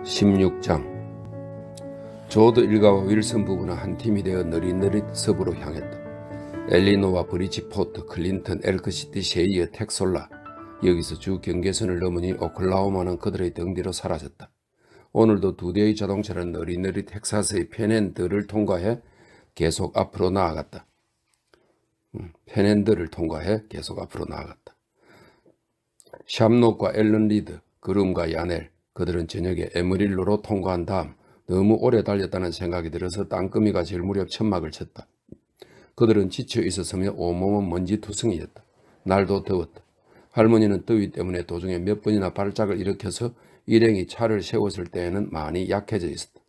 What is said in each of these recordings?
16장. 조드 일가와 윌슨 부부는 한 팀이 되어 느릿느릿 서부로 향했다. 엘리노와 브리지포트, 클린턴, 엘크시티, 셰이어, 텍솔라, 여기서 주 경계선을 넘으니 오클라호마는 그들의 등 뒤로 사라졌다. 오늘도 두 대의 자동차는 느릿느릿 텍사스의 페넨드를 통과해 계속 앞으로 나아갔다. 샴록과 앨런 리드, 그룸과 야넬, 그들은 저녁에 에머릴로로 통과한 다음 너무 오래 달렸다는 생각이 들어서 땅거미가 질 무렵 천막을 쳤다. 그들은 지쳐 있었으며 온몸은 먼지투성이었다. 날도 더웠다. 할머니는 더위 때문에 도중에 몇 번이나 발작을 일으켜서 일행이 차를 세웠을 때에는 많이 약해져 있었다.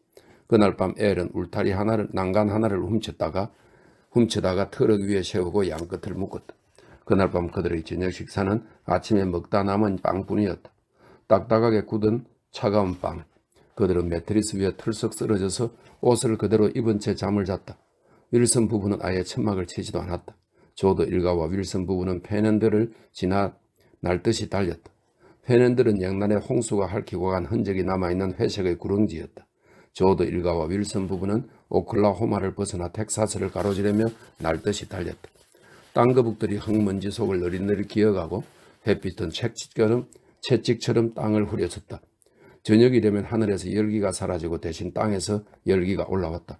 그날 밤 엘은 울타리 하나를, 난간 하나를 훔쳐다가 트럭 위에 세우고 양끝을 묶었다. 그날 밤 그들의 저녁 식사는 아침에 먹다 남은 빵뿐이었다. 딱딱하게 굳은 차가운 빵. 그들은 매트리스 위에 털썩 쓰러져서 옷을 그대로 입은 채 잠을 잤다. 윌슨 부부는 아예 천막을 치지도 않았다. 조드 일가와 윌슨 부부는 페넨드를 지나 날듯이 달렸다. 페넨드는 옛날에 홍수가 핥히고 간 흔적이 남아있는 회색의 구렁지였다. 조드 일가와 윌슨 부부는 오클라호마를 벗어나 텍사스를 가로지르며 날듯이 달렸다. 땅거북들이 흙먼지 속을 느릿느릿 기어가고 햇빛은 채찍처럼 땅을 후려쳤다. 저녁이 되면 하늘에서 열기가 사라지고 대신 땅에서 열기가 올라왔다.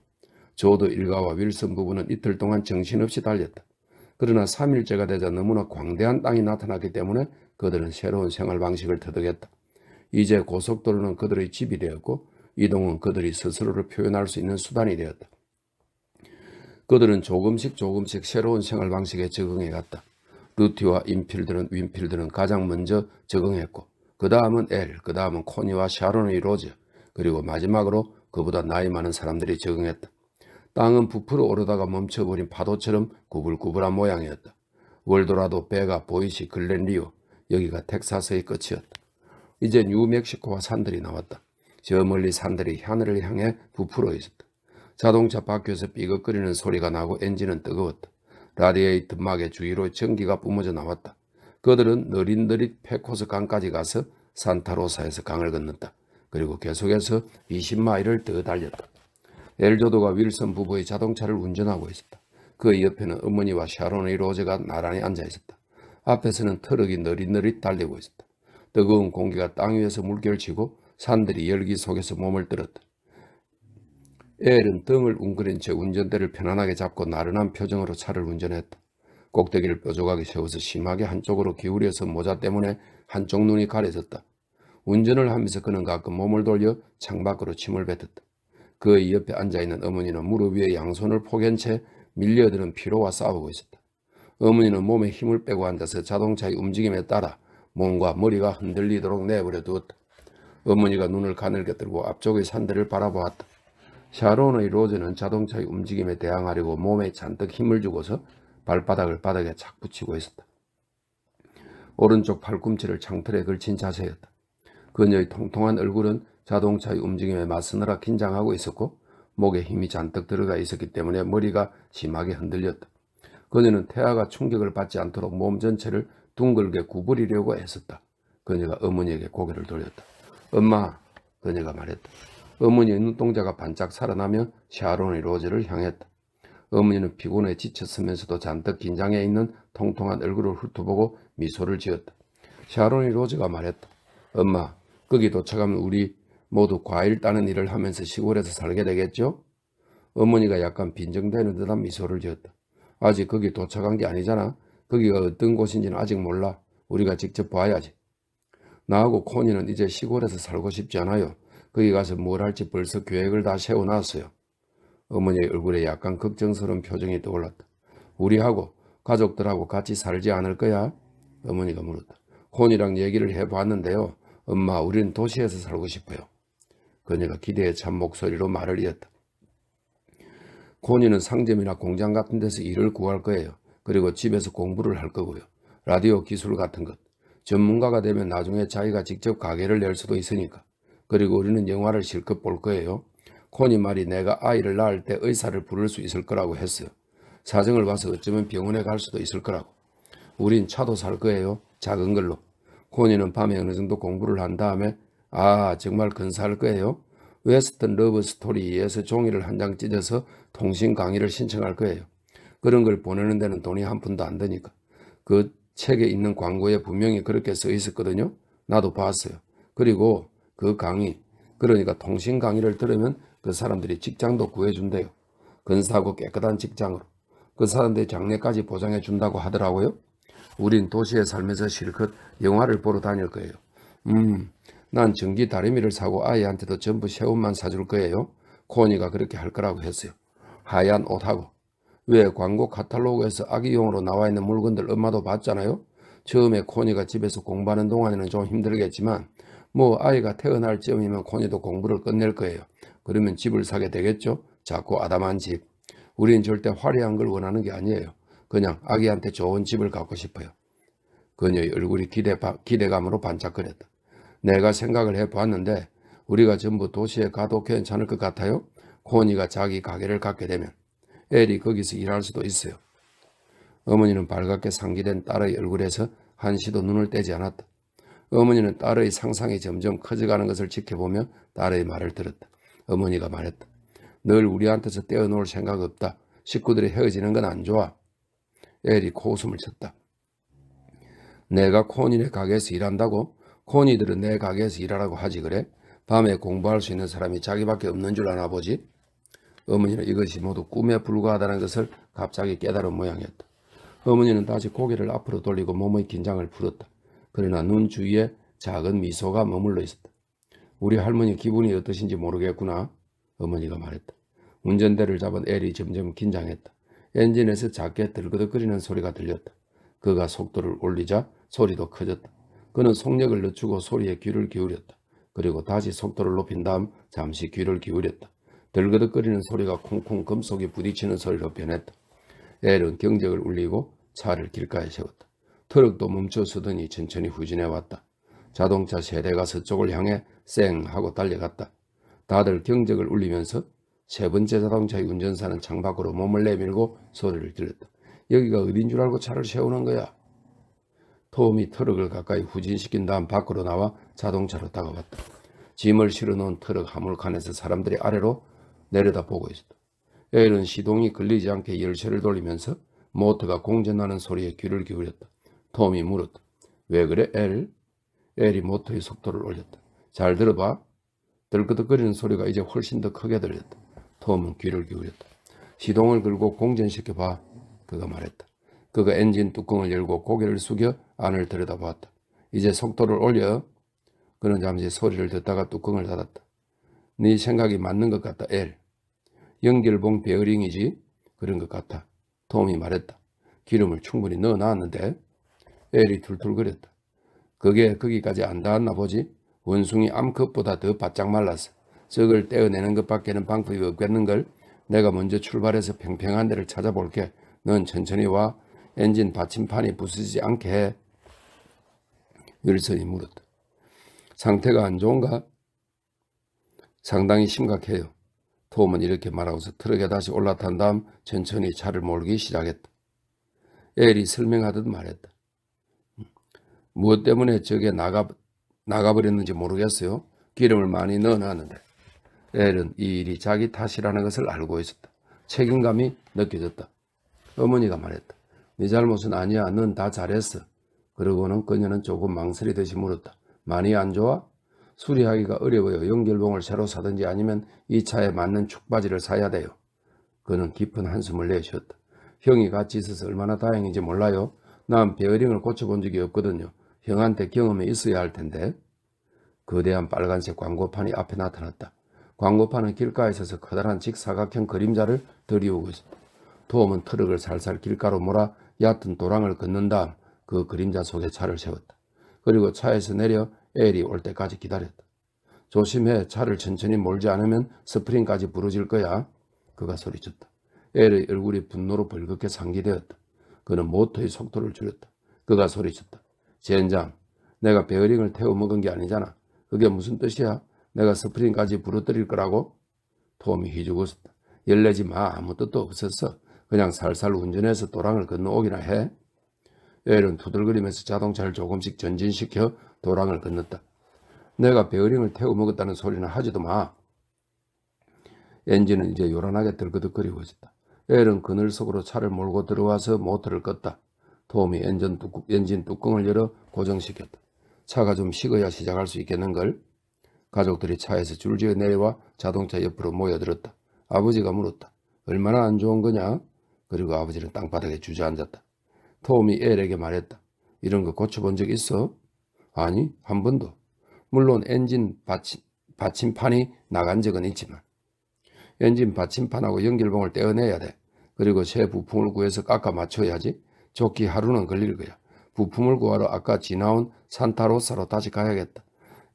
조드 일가와 윌슨 부부는 이틀 동안 정신없이 달렸다. 그러나 3일째가 되자 너무나 광대한 땅이 나타났기 때문에 그들은 새로운 생활 방식을 터득했다. 이제 고속도로는 그들의 집이 되었고 이동은 그들이 스스로를 표현할 수 있는 수단이 되었다. 그들은 조금씩 새로운 생활 방식에 적응해갔다. 루티와 윈필드는 가장 먼저 적응했고 그 다음은 그 다음은 코니와 샤론의 로즈, 그리고 마지막으로 그보다 나이 많은 사람들이 적응했다. 땅은 부풀어 오르다가 멈춰버린 파도처럼 구불구불한 모양이었다. 월도라도, 베가, 보이시, 글렌리오, 여기가 텍사스의 끝이었다. 이제 뉴멕시코와 산들이 나왔다. 저 멀리 산들이 하늘을 향해 부풀어 있었다. 자동차 바퀴에서 삐걱거리는 소리가 나고 엔진은 뜨거웠다. 라디에이터 막의 주위로 전기가 뿜어져 나왔다. 그들은 느릿느릿 페코스 강까지 가서 산타로사에서 강을 건넜다. 그리고 계속해서 20마일을 더 달렸다. 엘조드가 윌슨 부부의 자동차를 운전하고 있었다. 그 옆에는 어머니와 샤론의 로제가 나란히 앉아 있었다. 앞에서는 트럭이 느릿느릿 달리고 있었다. 뜨거운 공기가 땅 위에서 물결치고 산들이 열기 속에서 몸을 떨었다. 엘은 등을 웅크린 채 운전대를 편안하게 잡고 나른한 표정으로 차를 운전했다. 꼭대기를 뾰족하게 세워서 심하게 한쪽으로 기울여서 모자 때문에 한쪽 눈이 가려졌다. 운전을 하면서 그는 가끔 몸을 돌려 창밖으로 침을 뱉었다. 그의 옆에 앉아있는 어머니는 무릎 위에 양손을 포갠 채 밀려드는 피로와 싸우고 있었다. 어머니는 몸에 힘을 빼고 앉아서 자동차의 움직임에 따라 몸과 머리가 흔들리도록 내버려 두었다. 어머니가 눈을 가늘게 뜨고 앞쪽의 산들을 바라보았다. 샤론의 로즈는 자동차의 움직임에 대항하려고 몸에 잔뜩 힘을 주고서 발바닥을 바닥에 착 붙이고 있었다. 오른쪽 팔꿈치를 창틀에 걸친 자세였다. 그녀의 통통한 얼굴은 자동차의 움직임에 맞서느라 긴장하고 있었고 목에 힘이 잔뜩 들어가 있었기 때문에 머리가 심하게 흔들렸다. 그녀는 태아가 충격을 받지 않도록 몸 전체를 둥글게 구부리려고 애썼다. 그녀가 어머니에게 고개를 돌렸다. 엄마, 그녀가 말했다. 어머니의 눈동자가 반짝 살아나며 샤론의 로즈를 향했다. 어머니는 피곤해 지쳤으면서도 잔뜩 긴장해 있는 통통한 얼굴을 훑어보고 미소를 지었다. 샤론의 로즈가 말했다. 엄마, 거기 도착하면 우리 모두 과일 따는 일을 하면서 시골에서 살게 되겠죠? 어머니가 약간 빈정대는 듯한 미소를 지었다. 아직 거기 도착한 게 아니잖아. 거기가 어떤 곳인지는 아직 몰라. 우리가 직접 봐야지. 나하고 코니는 이제 시골에서 살고 싶지 않아요. 거기 가서 뭘 할지 벌써 계획을 다 세워놨어요. 어머니의 얼굴에 약간 걱정스러운 표정이 떠올랐다. 우리하고 가족들하고 같이 살지 않을 거야? 어머니가 물었다. 코니랑 얘기를 해봤는데요. 엄마, 우리는 도시에서 살고 싶어요. 그녀가 기대에 찬 목소리로 말을 이었다. 코니는 상점이나 공장 같은 데서 일을 구할 거예요. 그리고 집에서 공부를 할 거고요. 라디오 기술 같은 것. 전문가가 되면 나중에 자기가 직접 가게를 낼 수도 있으니까. 그리고 우리는 영화를 실컷 볼 거예요. 코니 말이 내가 아이를 낳을 때 의사를 부를 수 있을 거라고 했어요. 사정을 봐서 어쩌면 병원에 갈 수도 있을 거라고. 우린 차도 살 거예요. 작은 걸로. 코니는 밤에 어느 정도 공부를 한 다음에 아, 정말 근사할 거예요. 웨스턴 러브 스토리에서 종이를 한 장 찢어서 통신 강의를 신청할 거예요. 그런 걸 보내는 데는 돈이 한 푼도 안 드니까. 그 책에 있는 광고에 분명히 그렇게 써 있었거든요. 나도 봤어요. 그리고 그 강의, 그러니까 통신 강의를 들으면 그 사람들이 직장도 구해준대요. 근사하고 깨끗한 직장으로. 그 사람들이 장래까지 보장해 준다고 하더라고요. 우린 도시에 살면서 실컷 영화를 보러 다닐 거예요. 난 전기 다리미를 사고 아이한테도 전부 새 옷만 사줄 거예요. 코니가 그렇게 할 거라고 했어요. 하얀 옷하고. 왜 광고 카탈로그에서 아기용으로 나와 있는 물건들 엄마도 봤잖아요. 처음에 코니가 집에서 공부하는 동안에는 좀 힘들겠지만 뭐 아이가 태어날 즈음이면 코니도 공부를 끝낼 거예요. 그러면 집을 사게 되겠죠. 작고 아담한 집. 우린 절대 화려한 걸 원하는 게 아니에요. 그냥 아기한테 좋은 집을 갖고 싶어요. 그녀의 얼굴이 기대감으로 반짝거렸다. 내가 생각을 해보았는데 우리가 전부 도시에 가도 괜찮을 것 같아요. 코니가 자기 가게를 갖게 되면 엘이 거기서 일할 수도 있어요. 어머니는 발갛게 상기된 딸의 얼굴에서 한시도 눈을 떼지 않았다. 어머니는 딸의 상상이 점점 커져가는 것을 지켜보며 딸의 말을 들었다. 어머니가 말했다. 늘 우리한테서 떼어놓을 생각 없다. 식구들이 헤어지는 건 안 좋아. 엘이 코웃음을 쳤다. 내가 코니네 가게에서 일한다고? 코니들은 내 가게에서 일하라고 하지 그래? 밤에 공부할 수 있는 사람이 자기밖에 없는 줄 아나 보지? 어머니는 이것이 모두 꿈에 불과하다는 것을 갑자기 깨달은 모양이었다. 어머니는 다시 고개를 앞으로 돌리고 몸의 긴장을 풀었다. 그러나 눈 주위에 작은 미소가 머물러 있었다. 우리 할머니 기분이 어떠신지 모르겠구나. 어머니가 말했다. 운전대를 잡은 엘이 점점 긴장했다. 엔진에서 작게 들그덕거리는 소리가 들렸다. 그가 속도를 올리자 소리도 커졌다. 그는 속력을 늦추고 소리에 귀를 기울였다. 그리고 다시 속도를 높인 다음 잠시 귀를 기울였다. 들그덕거리는 소리가 콩콩 금속이 부딪히는 소리로 변했다. 엘은 경적을 울리고 차를 길가에 세웠다. 트럭도 멈춰서더니 천천히 후진해왔다. 자동차 세대가 서쪽을 향해 쌩 하고 달려갔다. 다들 경적을 울리면서 세 번째 자동차의 운전사는 창밖으로 몸을 내밀고 소리를 질렀다. 여기가 어딘 줄 알고 차를 세우는 거야? 톰이 트럭을 가까이 후진시킨 다음 밖으로 나와 자동차로 다가왔다. 짐을 실어놓은 트럭 화물칸에서 사람들이 아래로 내려다보고 있었다. 엘은 시동이 걸리지 않게 열쇠를 돌리면서 모터가 공전나는 소리에 귀를 기울였다. 톰이 물었다. 왜 그래, 엘? 엘이 모터의 속도를 올렸다. 잘 들어봐. 들끄덕거리는 소리가 이제 훨씬 더 크게 들렸다. 톰은 귀를 기울였다. 시동을 걸고 공전시켜봐. 그가 말했다. 그가 엔진 뚜껑을 열고 고개를 숙여 안을 들여다보았다. 이제 속도를 올려. 그는 잠시 소리를 듣다가 뚜껑을 닫았다. 네 생각이 맞는 것 같다, 엘. 연결봉 베어링이지? 그런 것 같아. 톰이 말했다. 기름을 충분히 넣어놨는데? 엘이 툴툴거렸다. 그게 거기까지 안 닿았나 보지? 원숭이 암컷보다 더 바짝 말랐어. 저걸 떼어내는 것밖에는 방법이 없겠는걸? 내가 먼저 출발해서 평평한 데를 찾아볼게. 넌 천천히 와. 엔진 받침판이 부서지지 않게 해. 윌슨이 물었다. 상태가 안 좋은가? 상당히 심각해요. 톰은 이렇게 말하고서 트럭에 다시 올라탄 다음 천천히 차를 몰기 시작했다. 엘이 설명하듯 말했다. 무엇 때문에 저게 나가버렸는지 모르겠어요. 기름을 많이 넣어놨는데. 엘은 이 일이 자기 탓이라는 것을 알고 있었다. 책임감이 느껴졌다. 어머니가 말했다. 네 잘못은 아니야. 넌 다 잘했어. 그러고는 그녀는 조금 망설이듯이 물었다. 많이 안 좋아? 수리하기가 어려워요. 연결봉을 새로 사든지 아니면 이 차에 맞는 축바지를 사야 돼요. 그는 깊은 한숨을 내쉬었다. 형이 같이 있어서 얼마나 다행인지 몰라요. 난 베어링을 고쳐본 적이 없거든요. 형한테 경험이 있어야 할 텐데. 거대한 빨간색 광고판이 앞에 나타났다. 광고판은 길가에 있어서 커다란 직사각형 그림자를 들이우고 있었다. 톰은 트럭을 살살 길가로 몰아 얕은 도랑을 걷는 다음 그 그림자 속에 차를 세웠다. 그리고 차에서 내려 엘이 올 때까지 기다렸다. 조심해. 차를 천천히 몰지 않으면 스프링까지 부러질 거야. 그가 소리쳤다. 엘의 얼굴이 분노로 벌겋게 상기되었다. 그는 모터의 속도를 줄였다. 그가 소리쳤다. 젠장, 내가 베어링을 태워 먹은 게 아니잖아. 그게 무슨 뜻이야? 내가 스프링까지 부러뜨릴 거라고? 톰이 희죽 웃었다. 열내지 마. 아무 뜻도 없었어. 그냥 살살 운전해서 도랑을 건너오기나 해. 엘은 투덜거리면서 자동차를 조금씩 전진시켜 도랑을 건넜다. 내가 베어링을 태워 먹었다는 소리는 하지도 마. 엔진은 이제 요란하게 들그덕거리고 있었다. 엘은 그늘 속으로 차를 몰고 들어와서 모터를 껐다. 톰이 엔진 뚜껑을 열어 고정시켰다. 차가 좀 식어야 시작할 수 있겠는걸? 가족들이 차에서 줄지어 내려와 자동차 옆으로 모여들었다. 아버지가 물었다. 얼마나 안 좋은 거냐? 그리고 아버지는 땅바닥에 주저앉았다. 톰이 엘에게 말했다. 이런 거 고쳐본 적 있어? 아니, 한 번도. 물론 엔진 받침판이 나간 적은 있지만. 엔진 받침판하고 연결봉을 떼어내야 돼. 그리고 새 부품을 구해서 깎아 맞춰야지. 좋기 하루는 걸릴 거야. 부품을 구하러 아까 지나온 산타로사로 다시 가야겠다.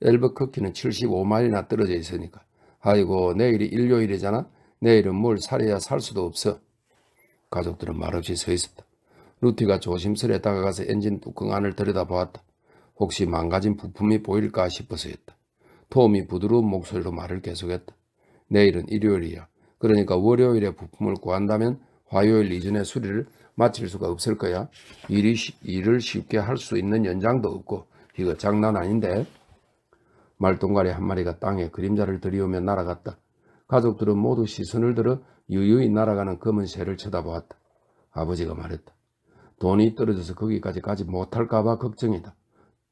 엘버커키는 75마일이나 떨어져 있으니까. 아이고, 내일이 일요일이잖아. 내일은 뭘 사려야 살 수도 없어. 가족들은 말없이 서 있었다. 루티가 조심스레 다가가서 엔진 뚜껑 안을 들여다보았다. 혹시 망가진 부품이 보일까 싶어서였다. 톰이 부드러운 목소리로 말을 계속했다. 내일은 일요일이야. 그러니까 월요일에 부품을 구한다면 화요일 이전에 수리를 마칠 수가 없을 거야. 일을 쉽게 할 수 있는 연장도 없고 이거 장난 아닌데. 말똥가리 한 마리가 땅에 그림자를 들이우며 날아갔다. 가족들은 모두 시선을 들어 유유히 날아가는 검은 새를 쳐다보았다. 아버지가 말했다. 돈이 떨어져서 거기까지 가지 못할까 봐 걱정이다.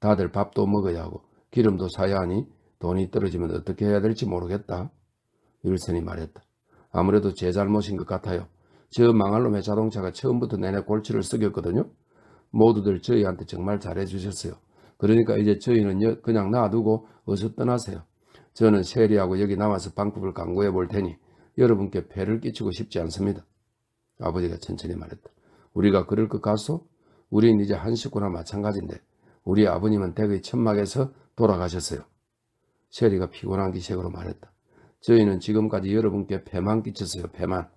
다들 밥도 먹어야 하고 기름도 사야 하니 돈이 떨어지면 어떻게 해야 될지 모르겠다. 윌슨이 말했다. 아무래도 제 잘못인 것 같아요. 저 망할 놈의 자동차가 처음부터 내내 골치를 썩였거든요. 모두들 저희한테 정말 잘해주셨어요. 그러니까 이제 저희는 그냥 놔두고 어서 떠나세요. 저는 셰리하고 여기 남아서 방법을 강구해 볼 테니 여러분께 폐를 끼치고 싶지 않습니다. 아버지가 천천히 말했다. 우리가 그럴 것 같소? 우린 이제 한 식구나 마찬가지인데 우리 아버님은 댁의 천막에서 돌아가셨어요. 셰리가 피곤한 기색으로 말했다. 저희는 지금까지 여러분께 폐만 끼쳤어요. 폐만.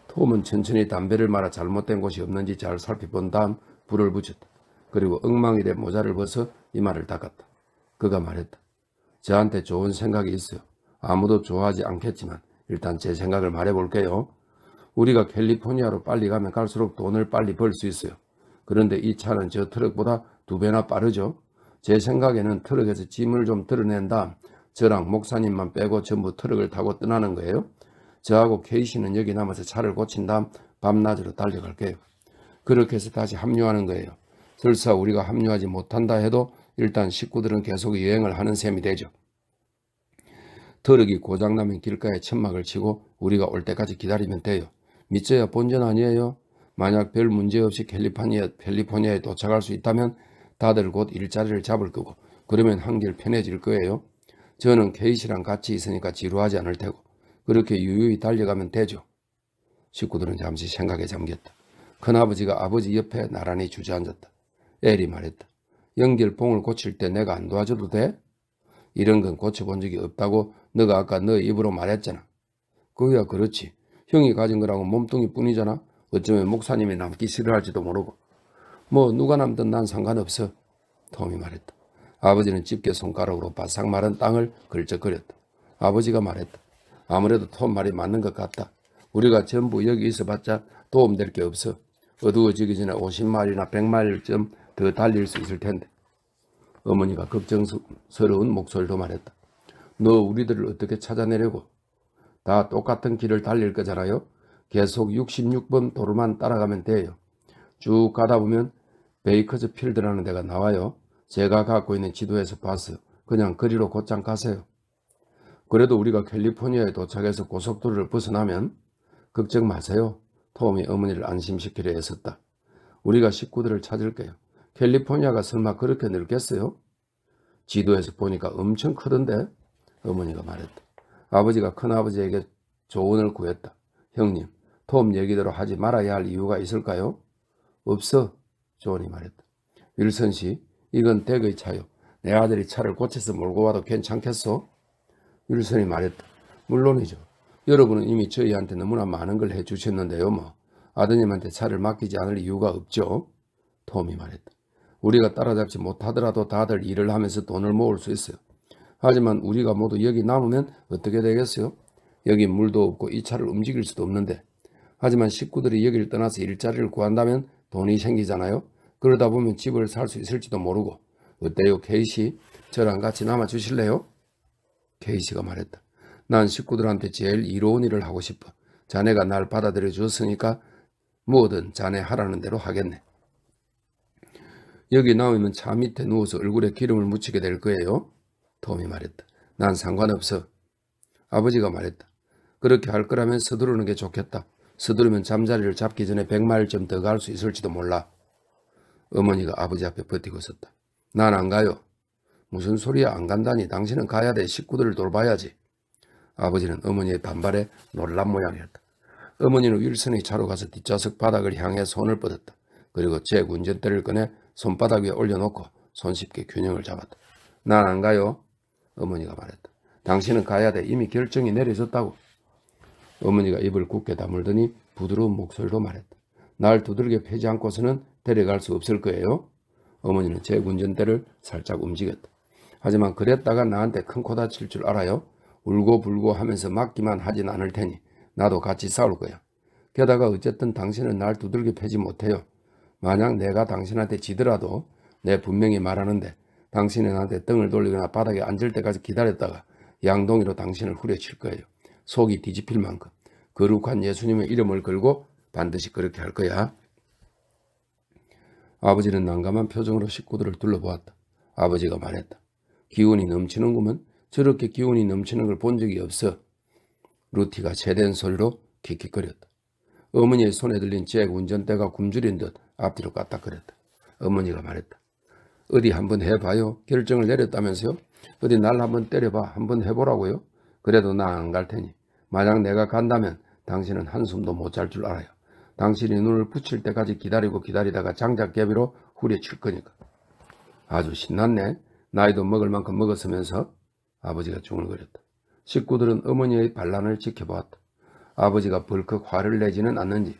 톰은 천천히 담배를 말아 잘못된 곳이 없는지 잘 살펴본 다음 불을 붙였다. 그리고 엉망이래 모자를 벗어 이마를 닦았다. 그가 말했다. 저한테 좋은 생각이 있어요. 아무도 좋아하지 않겠지만 일단 제 생각을 말해볼게요. 우리가 캘리포니아로 빨리 가면 갈수록 돈을 빨리 벌 수 있어요. 그런데 이 차는 저 트럭보다 2배나 빠르죠. 제 생각에는 트럭에서 짐을 좀 드러낸 다음 저랑 목사님만 빼고 전부 트럭을 타고 떠나는 거예요. 저하고 케이시는 여기 남아서 차를 고친 다음 밤낮으로 달려갈게요. 그렇게 해서 다시 합류하는 거예요. 설사 우리가 합류하지 못한다 해도 일단 식구들은 계속 여행을 하는 셈이 되죠. 트럭이 고장나면 길가에 천막을 치고 우리가 올 때까지 기다리면 돼요. 믿져야 본전 아니에요? 만약 별 문제 없이 캘리포니아에 도착할 수 있다면 다들 곧 일자리를 잡을 거고 그러면 한결 편해질 거예요. 저는 케이시랑 같이 있으니까 지루하지 않을 테고 그렇게 유유히 달려가면 되죠. 식구들은 잠시 생각에 잠겼다. 큰아버지가 아버지 옆에 나란히 주저앉았다. 엘이 말했다. 연결봉을 고칠 때 내가 안 도와줘도 돼? 이런 건 고쳐본 적이 없다고 너가 아까 너 입으로 말했잖아. 그거야 그렇지. 형이 가진 거라고 몸뚱이 뿐이잖아. 어쩌면 목사님이 남기 싫어할지도 모르고. 뭐 누가 남든 난 상관없어. 톰이 말했다. 아버지는 집게 손가락으로 바싹 마른 땅을 걸쩍거렸다. 아버지가 말했다. 아무래도 톰 말이 맞는 것 같다. 우리가 전부 여기 있어봤자 도움될 게 없어. 어두워지기 전에 50마일이나 100마일쯤 더 달릴 수 있을 텐데. 어머니가 걱정스러운 목소리로 말했다. 너 우리들을 어떻게 찾아내려고? 다 똑같은 길을 달릴 거잖아요. 계속 66번 도로만 따라가면 돼요. 쭉 가다 보면 베이커즈 필드라는 데가 나와요. 제가 갖고 있는 지도에서 봤어요. 그냥 거리로 곧장 가세요. 그래도 우리가 캘리포니아에 도착해서 고속도로를 벗어나면 걱정 마세요. 톰이 어머니를 안심시키려 애썼다. 우리가 식구들을 찾을게요. 캘리포니아가 설마 그렇게 넓겠어요? 지도에서 보니까 엄청 크던데? 어머니가 말했다. 아버지가 큰아버지에게 조언을 구했다. 형님, 톰 얘기대로 하지 말아야 할 이유가 있을까요? 없어, 조언이 말했다. 윌슨 씨, 이건 댁의 차요. 내 아들이 차를 고쳐서 몰고 와도 괜찮겠소? 윌슨이 말했다. 물론이죠. 여러분은 이미 저희한테 너무나 많은 걸 해주셨는데요. 뭐 아드님한테 차를 맡기지 않을 이유가 없죠. 톰이 말했다. 우리가 따라잡지 못하더라도 다들 일을 하면서 돈을 모을 수 있어요. 하지만 우리가 모두 여기 남으면 어떻게 되겠어요? 여기 물도 없고 이 차를 움직일 수도 없는데. 하지만 식구들이 여기를 떠나서 일자리를 구한다면 돈이 생기잖아요. 그러다 보면 집을 살 수 있을지도 모르고. 어때요, 케이시? 저랑 같이 남아주실래요? 케이시가 말했다. 난 식구들한테 제일 이로운 일을 하고 싶어. 자네가 날 받아들여 줬으니까 뭐든 자네 하라는 대로 하겠네. 여기 나오면 차 밑에 누워서 얼굴에 기름을 묻히게 될 거예요. 톰이 말했다. 난 상관없어. 아버지가 말했다. 그렇게 할 거라면 서두르는 게 좋겠다. 서두르면 잠자리를 잡기 전에 100마일쯤 더 갈 수 있을지도 몰라. 어머니가 아버지 앞에 버티고 있었다. 난 안 가요. 무슨 소리야, 안 간다니. 당신은 가야 돼. 식구들을 돌봐야지. 아버지는 어머니의 반발에 놀란 모양이었다. 어머니는 윌슨의 차로 가서 뒷좌석 바닥을 향해 손을 뻗었다. 그리고 잭 운전대를 꺼내 손바닥 위에 올려놓고 손쉽게 균형을 잡았다. 난 안 가요. 어머니가 말했다. 당신은 가야 돼. 이미 결정이 내려졌다고. 어머니가 입을 굳게 다물더니 부드러운 목소리로 말했다. 날 두들겨 패지 않고서는 데려갈 수 없을 거예요. 어머니는 잭 운전대를 살짝 움직였다. 하지만 그랬다가 나한테 큰 코 다칠 줄 알아요. 울고 불고 하면서 맞기만 하진 않을 테니 나도 같이 싸울 거야. 게다가 어쨌든 당신은 날 두들겨 패지 못해요. 만약 내가 당신한테 지더라도 내 분명히 말하는데 당신이 나한테 등을 돌리거나 바닥에 앉을 때까지 기다렸다가 양동이로 당신을 후려칠 거예요. 속이 뒤집힐 만큼 거룩한 예수님의 이름을 걸고 반드시 그렇게 할 거야. 아버지는 난감한 표정으로 식구들을 둘러보았다. 아버지가 말했다. 기운이 넘치는구먼. 저렇게 기운이 넘치는 걸 본 적이 없어. 루티가 제된 소리로 킥킥거렸다. 어머니의 손에 들린 잭 운전대가 굶주린 듯 앞뒤로 까딱거렸다. 어머니가 말했다. 어디 한번 해봐요. 결정을 내렸다면서요? 어디 날 한번 때려봐. 한번 해보라고요? 그래도 나 안 갈 테니. 만약 내가 간다면 당신은 한숨도 못 잘 줄 알아요. 당신이 눈을 붙일 때까지 기다리다가 장작개비로 후려칠 거니까. 아주 신났네. 나이도 먹을 만큼 먹었으면서. 아버지가 중얼거렸다. 식구들은 어머니의 반란을 지켜보았다. 아버지가 벌컥 화를 내지는 않는지,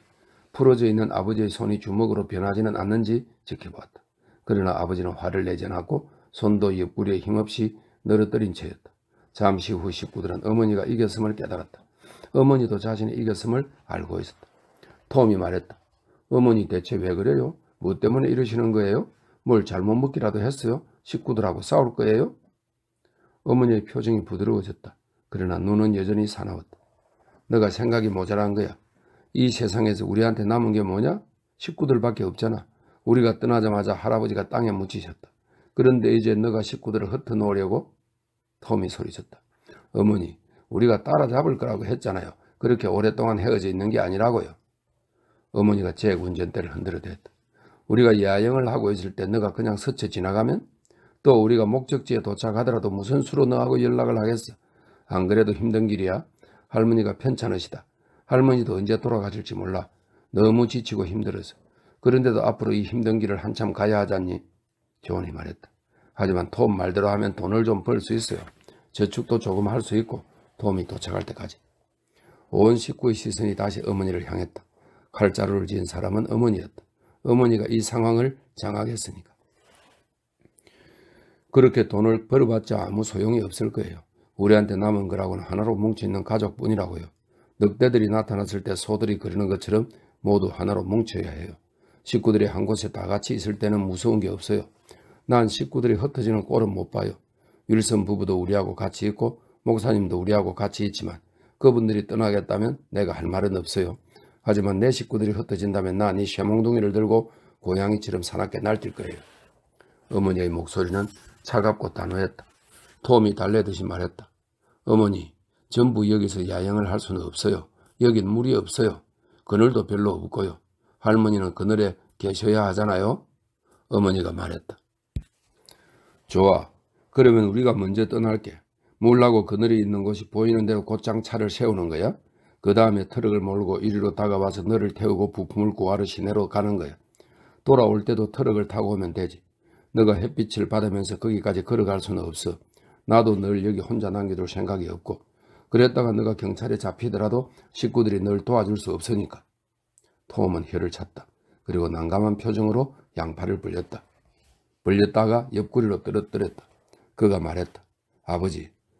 풀어져 있는 아버지의 손이 주먹으로 변하지는 않는지 지켜보았다. 그러나 아버지는 화를 내지 않았고 손도 옆구리에 힘없이 늘어뜨린 채였다. 잠시 후 식구들은 어머니가 이겼음을 깨달았다. 어머니도 자신이 이겼음을 알고 있었다. 톰이 말했다. 어머니 대체 왜 그래요? 뭐 때문에 이러시는 거예요? 뭘 잘못 먹기라도 했어요? 식구들하고 싸울 거예요? 어머니의 표정이 부드러워졌다. 그러나 눈은 여전히 사나웠다. 너가 생각이 모자란 거야. 이 세상에서 우리한테 남은 게 뭐냐? 식구들밖에 없잖아. 우리가 떠나자마자 할아버지가 땅에 묻히셨다. 그런데 이제 너가 식구들을 흩어놓으려고? 톰이 소리쳤다. 어머니, 우리가 따라잡을 거라고 했잖아요. 그렇게 오랫동안 헤어져 있는 게 아니라고요. 어머니가 잭 운전대를 흔들어 댔다. 우리가 야영을 하고 있을 때 너가 그냥 스쳐 지나가면? 또 우리가 목적지에 도착하더라도 무슨 수로 너하고 연락을 하겠어? 안 그래도 힘든 길이야. 할머니가 편찮으시다. 할머니도 언제 돌아가실지 몰라. 너무 지치고 힘들어서. 그런데도 앞으로 이 힘든 길을 한참 가야 하잖니. 존이 말했다. 하지만 톰 말대로 하면 돈을 좀 벌 수 있어요. 저축도 조금 할 수 있고 톰이 도착할 때까지. 온 식구의 시선이 다시 어머니를 향했다. 칼자루를 지은 사람은 어머니였다. 어머니가 이 상황을 장악했으니까. 그렇게 돈을 벌어봤자 아무 소용이 없을 거예요. 우리한테 남은 거라고는 하나로 뭉쳐있는 가족뿐이라고요. 늑대들이 나타났을 때 소들이 그러는 것처럼 모두 하나로 뭉쳐야 해요. 식구들이 한 곳에 다 같이 있을 때는 무서운 게 없어요. 난 식구들이 흩어지는 꼴은 못 봐요. 윌슨 부부도 우리하고 같이 있고 목사님도 우리하고 같이 있지만 그분들이 떠나겠다면 내가 할 말은 없어요. 하지만 내 식구들이 흩어진다면 난 이 쇠몽둥이를 들고 고양이처럼 사납게 날뛸 거예요. 어머니의 목소리는 차갑고 단호했다. 톰이 달래듯이 말했다. 어머니, 전부 여기서 야영을 할 수는 없어요. 여긴 물이 없어요. 그늘도 별로 없고요. 할머니는 그늘에 계셔야 하잖아요. 어머니가 말했다. 좋아. 그러면 우리가 먼저 떠날게. 물하고 그늘이 있는 곳이 보이는 대로 곧장 차를 세우는 거야. 그 다음에 트럭을 몰고 이리로 다가와서 너를 태우고 부품을 구하러 시내로 가는 거야. 돌아올 때도 트럭을 타고 오면 되지. 너가 햇빛을 받으면서 거기까지 걸어갈 수는 없어. 나도 널 여기 혼자 남겨둘 생각이 없고 그랬다가 너가 경찰에 잡히더라도 식구들이 널 도와줄 수 없으니까. 톰은 혀를 찼다. 그리고 난감한 표정으로 양팔을 벌렸다. 벌렸다가 옆구리로 떨어뜨렸다. 그가 말했다.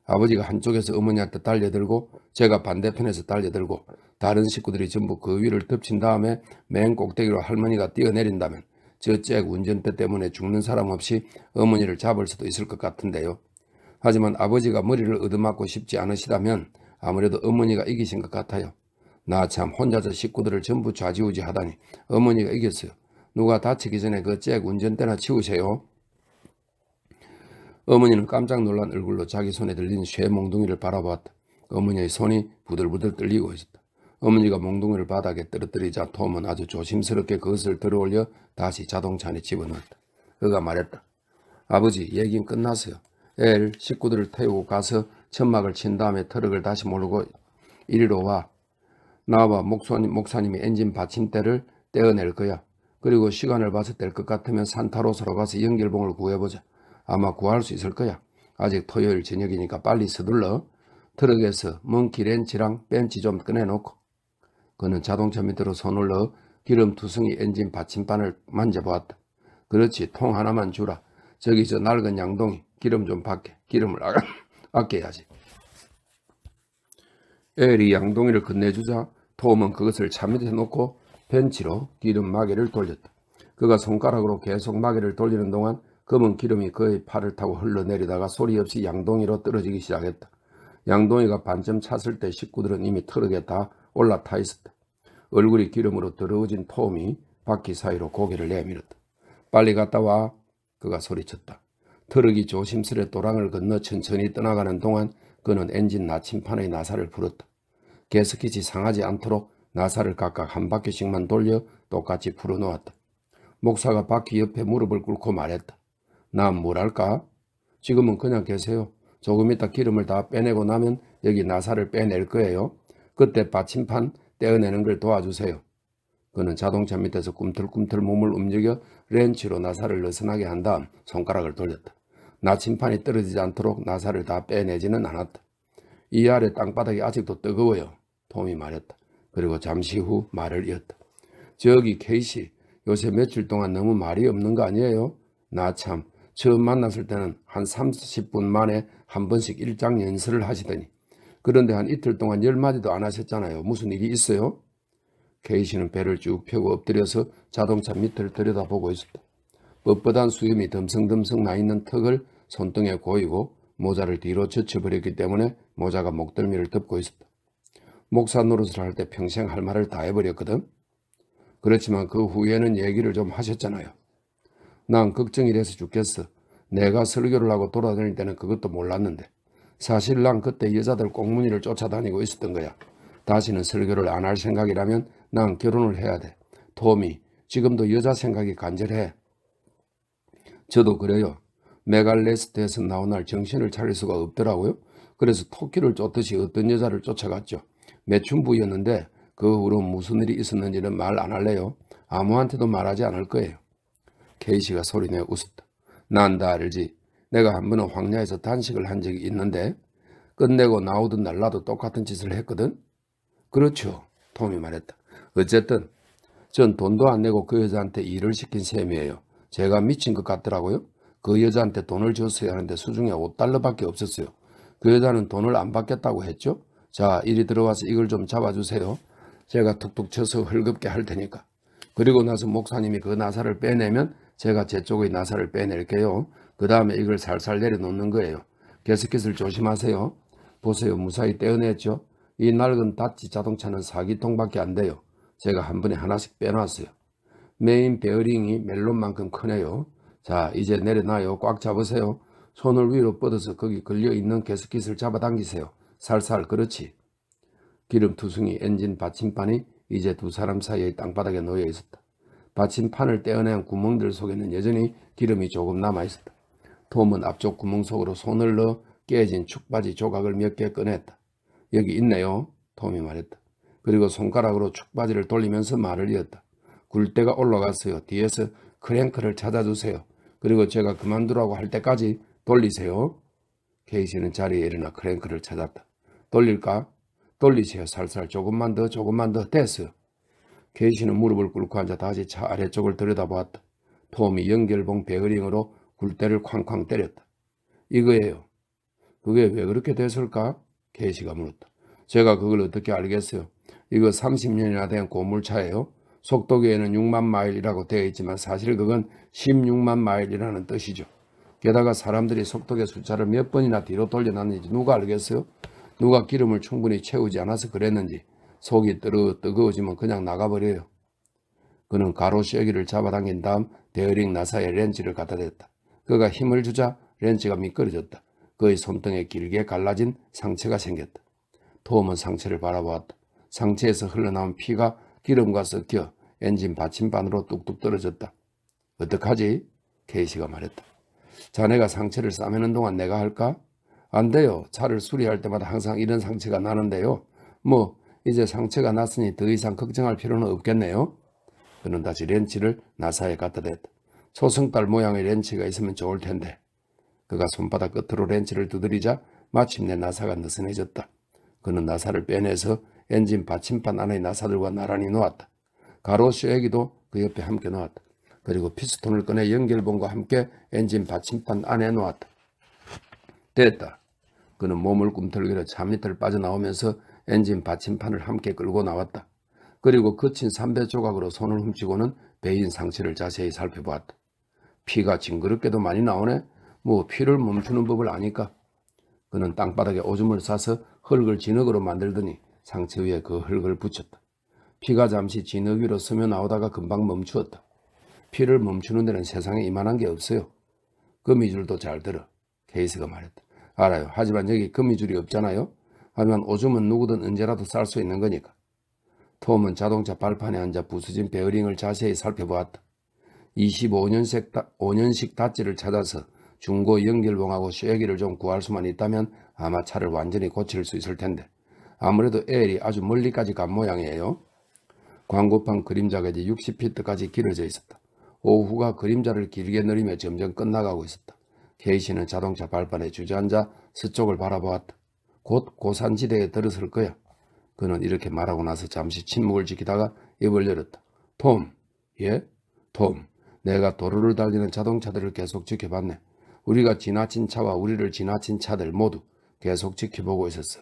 아버지가 한쪽에서 어머니한테 달려들고 제가 반대편에서 달려들고 다른 식구들이 전부 그 위를 덮친 다음에 맨 꼭대기로 할머니가 뛰어내린다면 저 잭 운전대 때문에 죽는 사람 없이 어머니를 잡을 수도 있을 것 같은데요. 하지만 아버지가 머리를 얻어맞고 싶지 않으시다면 아무래도 어머니가 이기신 것 같아요. 나 참 혼자서 식구들을 전부 좌지우지 하다니 어머니가 이겼어요. 누가 다치기 전에 그 잭 운전대나 치우세요. 어머니는 깜짝 놀란 얼굴로 자기 손에 들린 쇠 몽둥이를 바라보았다. 어머니의 손이 부들부들 떨리고 있었다. 어머니가 몽둥이를 바닥에 떨어뜨리자 톰은 아주 조심스럽게 그것을 들어올려 다시 자동차 안에 집어넣었다. 그가 말했다. 아버지, 얘긴 끝났어요. 애를 식구들을 태우고 가서 천막을 친 다음에 트럭을 다시 몰고 이리로 와. 나와 목사님이 엔진 받침대를 떼어낼 거야. 그리고 시간을 봐서 될 것 같으면 산타로사로 가서 연결봉을 구해보자. 아마 구할 수 있을 거야. 아직 토요일 저녁이니까 빨리 서둘러. 트럭에서 먼키 렌치랑 벤치 좀 꺼내놓고. 그는 자동차 밑으로 손을 넣어 기름 투성이 엔진 받침판을 만져보았다. 그렇지, 통 하나만 주라. 저기 저 낡은 양동이 기름 좀 받게. 기름을 아껴야지. 엘이 양동이를 건네주자 톰은 그것을 차 밑에 놓고 벤치로 기름 마개를 돌렸다. 그가 손가락으로 계속 마개를 돌리는 동안 검은 기름이 그의 팔을 타고 흘러내리다가 소리 없이 양동이로 떨어지기 시작했다. 양동이가 반쯤 찼을 때 식구들은 이미 트럭에 다 올라타 있었다. 얼굴이 기름으로 더러워진 톰이 바퀴 사이로 고개를 내밀었다. 빨리 갔다 와. 그가 소리쳤다. 트럭이 조심스레 도랑을 건너 천천히 떠나가는 동안 그는 엔진 나침판의 나사를 풀었다. 가스킷이 상하지 않도록 나사를 각각 한 바퀴씩만 돌려 똑같이 풀어놓았다. 목사가 바퀴 옆에 무릎을 꿇고 말했다. 난 뭐랄까? 지금은 그냥 계세요. 조금 이따 기름을 다 빼내고 나면 여기 나사를 빼낼 거예요. 그때 받침판 떼어내는 걸 도와주세요. 그는 자동차 밑에서 꿈틀꿈틀 몸을 움직여 렌치로 나사를 느슨하게 한 다음 손가락을 돌렸다. 나침판이 떨어지지 않도록 나사를 다 빼내지는 않았다. 이 아래 땅바닥이 아직도 뜨거워요. 톰이 말했다. 그리고 잠시 후 말을 이었다. 저기 케이시, 요새 며칠 동안 너무 말이 없는 거 아니에요? 나 참 처음 만났을 때는 한 30분 만에 한 번씩 일장 연설을 하시더니 그런데 한 이틀 동안 10마디도 안 하셨잖아요. 무슨 일이 있어요? 케이시는 배를 쭉 펴고 엎드려서 자동차 밑을 들여다보고 있었다. 뻣뻣한 수염이 덤성덤성 나있는 턱을 손등에 고이고 모자를 뒤로 젖혀버렸기 때문에 모자가 목덜미를 덮고 있었다. 목사 노릇을 할 때 평생 할 말을 다 해버렸거든. 그렇지만 그 후에는 얘기를 좀 하셨잖아요. 난 걱정이 돼서 죽겠어. 내가 설교를 하고 돌아다닐 때는 그것도 몰랐는데 사실 난 그때 여자들 꽁무니를 쫓아다니고 있었던 거야. 다시는 설교를 안 할 생각이라면 난 결혼을 해야 돼. 톰이 지금도 여자 생각이 간절해. 저도 그래요. 메갈레스트에서 나온 날 정신을 차릴 수가 없더라고요. 그래서 토끼를 쫓듯이 어떤 여자를 쫓아갔죠. 매춘부였는데 그 후로 무슨 일이 있었는지는 말 안 할래요. 아무한테도 말하지 않을 거예요. 케이시가 소리내어 웃었다. 난 다 알지. 내가 한 번은 황야에서 단식을 한 적이 있는데 끝내고 나오던 날 나도 똑같은 짓을 했거든. 그렇죠. 톰이 말했다. 어쨌든 전 돈도 안 내고 그 여자한테 일을 시킨 셈이에요. 제가 미친 것 같더라고요. 그 여자한테 돈을 줬어야 하는데 수중에 $5밖에 없었어요. 그 여자는 돈을 안 받겠다고 했죠. 자, 이리 들어와서 이걸 좀 잡아주세요. 제가 툭툭 쳐서 헐겁게 할 테니까. 그리고 나서 목사님이 그 나사를 빼내면 제가 제 쪽의 나사를 빼낼게요. 그 다음에 이걸 살살 내려놓는 거예요. 가스켓을 조심하세요. 보세요. 무사히 떼어냈죠. 이 낡은 다치 자동차는 4기통밖에 안 돼요. 제가 한 번에 하나씩 빼놨어요. 메인 베어링이 멜론만큼 크네요. 자, 이제 내려놔요. 꽉 잡으세요. 손을 위로 뻗어서 거기 걸려있는 가스켓을 잡아당기세요. 살살. 그렇지. 기름투성이 엔진 받침판이 이제 두 사람 사이의 땅바닥에 놓여 있었다. 받침판을 떼어낸 구멍들 속에는 여전히 기름이 조금 남아있었다. 톰은 앞쪽 구멍 속으로 손을 넣어 깨진 축바지 조각을 몇 개 꺼냈다. 여기 있네요. 톰이 말했다. 그리고 손가락으로 축바지를 돌리면서 말을 이었다. 굴대가 올라갔어요. 뒤에서 크랭크를 찾아주세요. 그리고 제가 그만두라고 할 때까지 돌리세요. 케이시는 자리에 일어나 크랭크를 찾았다. 돌릴까? 돌리세요. 살살. 조금만 더, 조금만 더. 됐어요. 케이시는 무릎을 꿇고 앉아 다시 차 아래쪽을 들여다보았다. 톰이 연결봉 베어링으로 굴대를 쾅쾅 때렸다. 이거예요. 그게 왜 그렇게 됐을까? 케이시가 물었다. 제가 그걸 어떻게 알겠어요? 이거 30년이나 된 고물차예요. 속도계에는 6만 마일이라고 되어 있지만 사실 그건 16만 마일이라는 뜻이죠. 게다가 사람들이 속도계 숫자를 몇 번이나 뒤로 돌려놨는지 누가 알겠어요? 누가 기름을 충분히 채우지 않아서 그랬는지 속이 뜨거워지면 그냥 나가버려요. 그는 가로 쐐기를 잡아당긴 다음 베어링 나사에 렌치를 갖다 댔다. 그가 힘을 주자 렌치가 미끄러졌다. 그의 손등에 길게 갈라진 상처가 생겼다. 톰은 상처를 바라보았다. 상처에서 흘러나온 피가 기름과 섞여 엔진 받침반으로 뚝뚝 떨어졌다. 어떡하지? 케이시가 말했다. 자네가 상처를 싸매는 동안 내가 할까? 안 돼요. 차를 수리할 때마다 항상 이런 상처가 나는데요. 뭐 이제 상처가 났으니 더 이상 걱정할 필요는 없겠네요. 그는 다시 렌치를 나사에 갖다 댔다. 초승달 모양의 렌치가 있으면 좋을 텐데. 그가 손바닥 끝으로 렌치를 두드리자 마침내 나사가 느슨해졌다. 그는 나사를 빼내서 엔진 받침판 안의 나사들과 나란히 놓았다. 가로 쐐기도 그 옆에 함께 놓았다. 그리고 피스톤을 꺼내 연결봉과 함께 엔진 받침판 안에 놓았다. 됐다. 그는 몸을 꿈틀거려 차 밑을 빠져나오면서 엔진 받침판을 함께 끌고 나왔다. 그리고 거친 삼배 조각으로 손을 훔치고는 베인 상처를 자세히 살펴보았다. 피가 징그럽게도 많이 나오네. 뭐 피를 멈추는 법을 아니까. 그는 땅바닥에 오줌을 싸서 흙을 진흙으로 만들더니 상처 위에 그 흙을 붙였다. 피가 잠시 진흙 위로 스며 나오다가 금방 멈추었다. 피를 멈추는 데는 세상에 이만한 게 없어요. 거미줄도 잘 들어. 케이스가 말했다. 알아요. 하지만 여기 거미줄이 없잖아요. 하지만 오줌은 누구든 언제라도 쌀 수 있는 거니까. 톰은 자동차 발판에 앉아 부서진 베어링을 자세히 살펴보았다. 25년식 닷지를 찾아서 중고 연결봉하고 쐐기를 좀 구할 수만 있다면 아마 차를 완전히 고칠 수 있을 텐데 아무래도 엘이 아주 멀리까지 간 모양이에요. 광고판 그림자가 이제 60피트까지 길어져 있었다. 오후가 그림자를 길게 내리며 점점 끝나가고 있었다. 케이시는 자동차 발판에 주저앉아 서쪽을 바라보았다. 곧 고산지대에 들어설 거야. 그는 이렇게 말하고 나서 잠시 침묵을 지키다가 입을 열었다. 톰. 예? 톰. 내가 도로를 달리는 자동차들을 계속 지켜봤네. 우리가 지나친 차와 우리를 지나친 차들 모두 계속 지켜보고 있었어.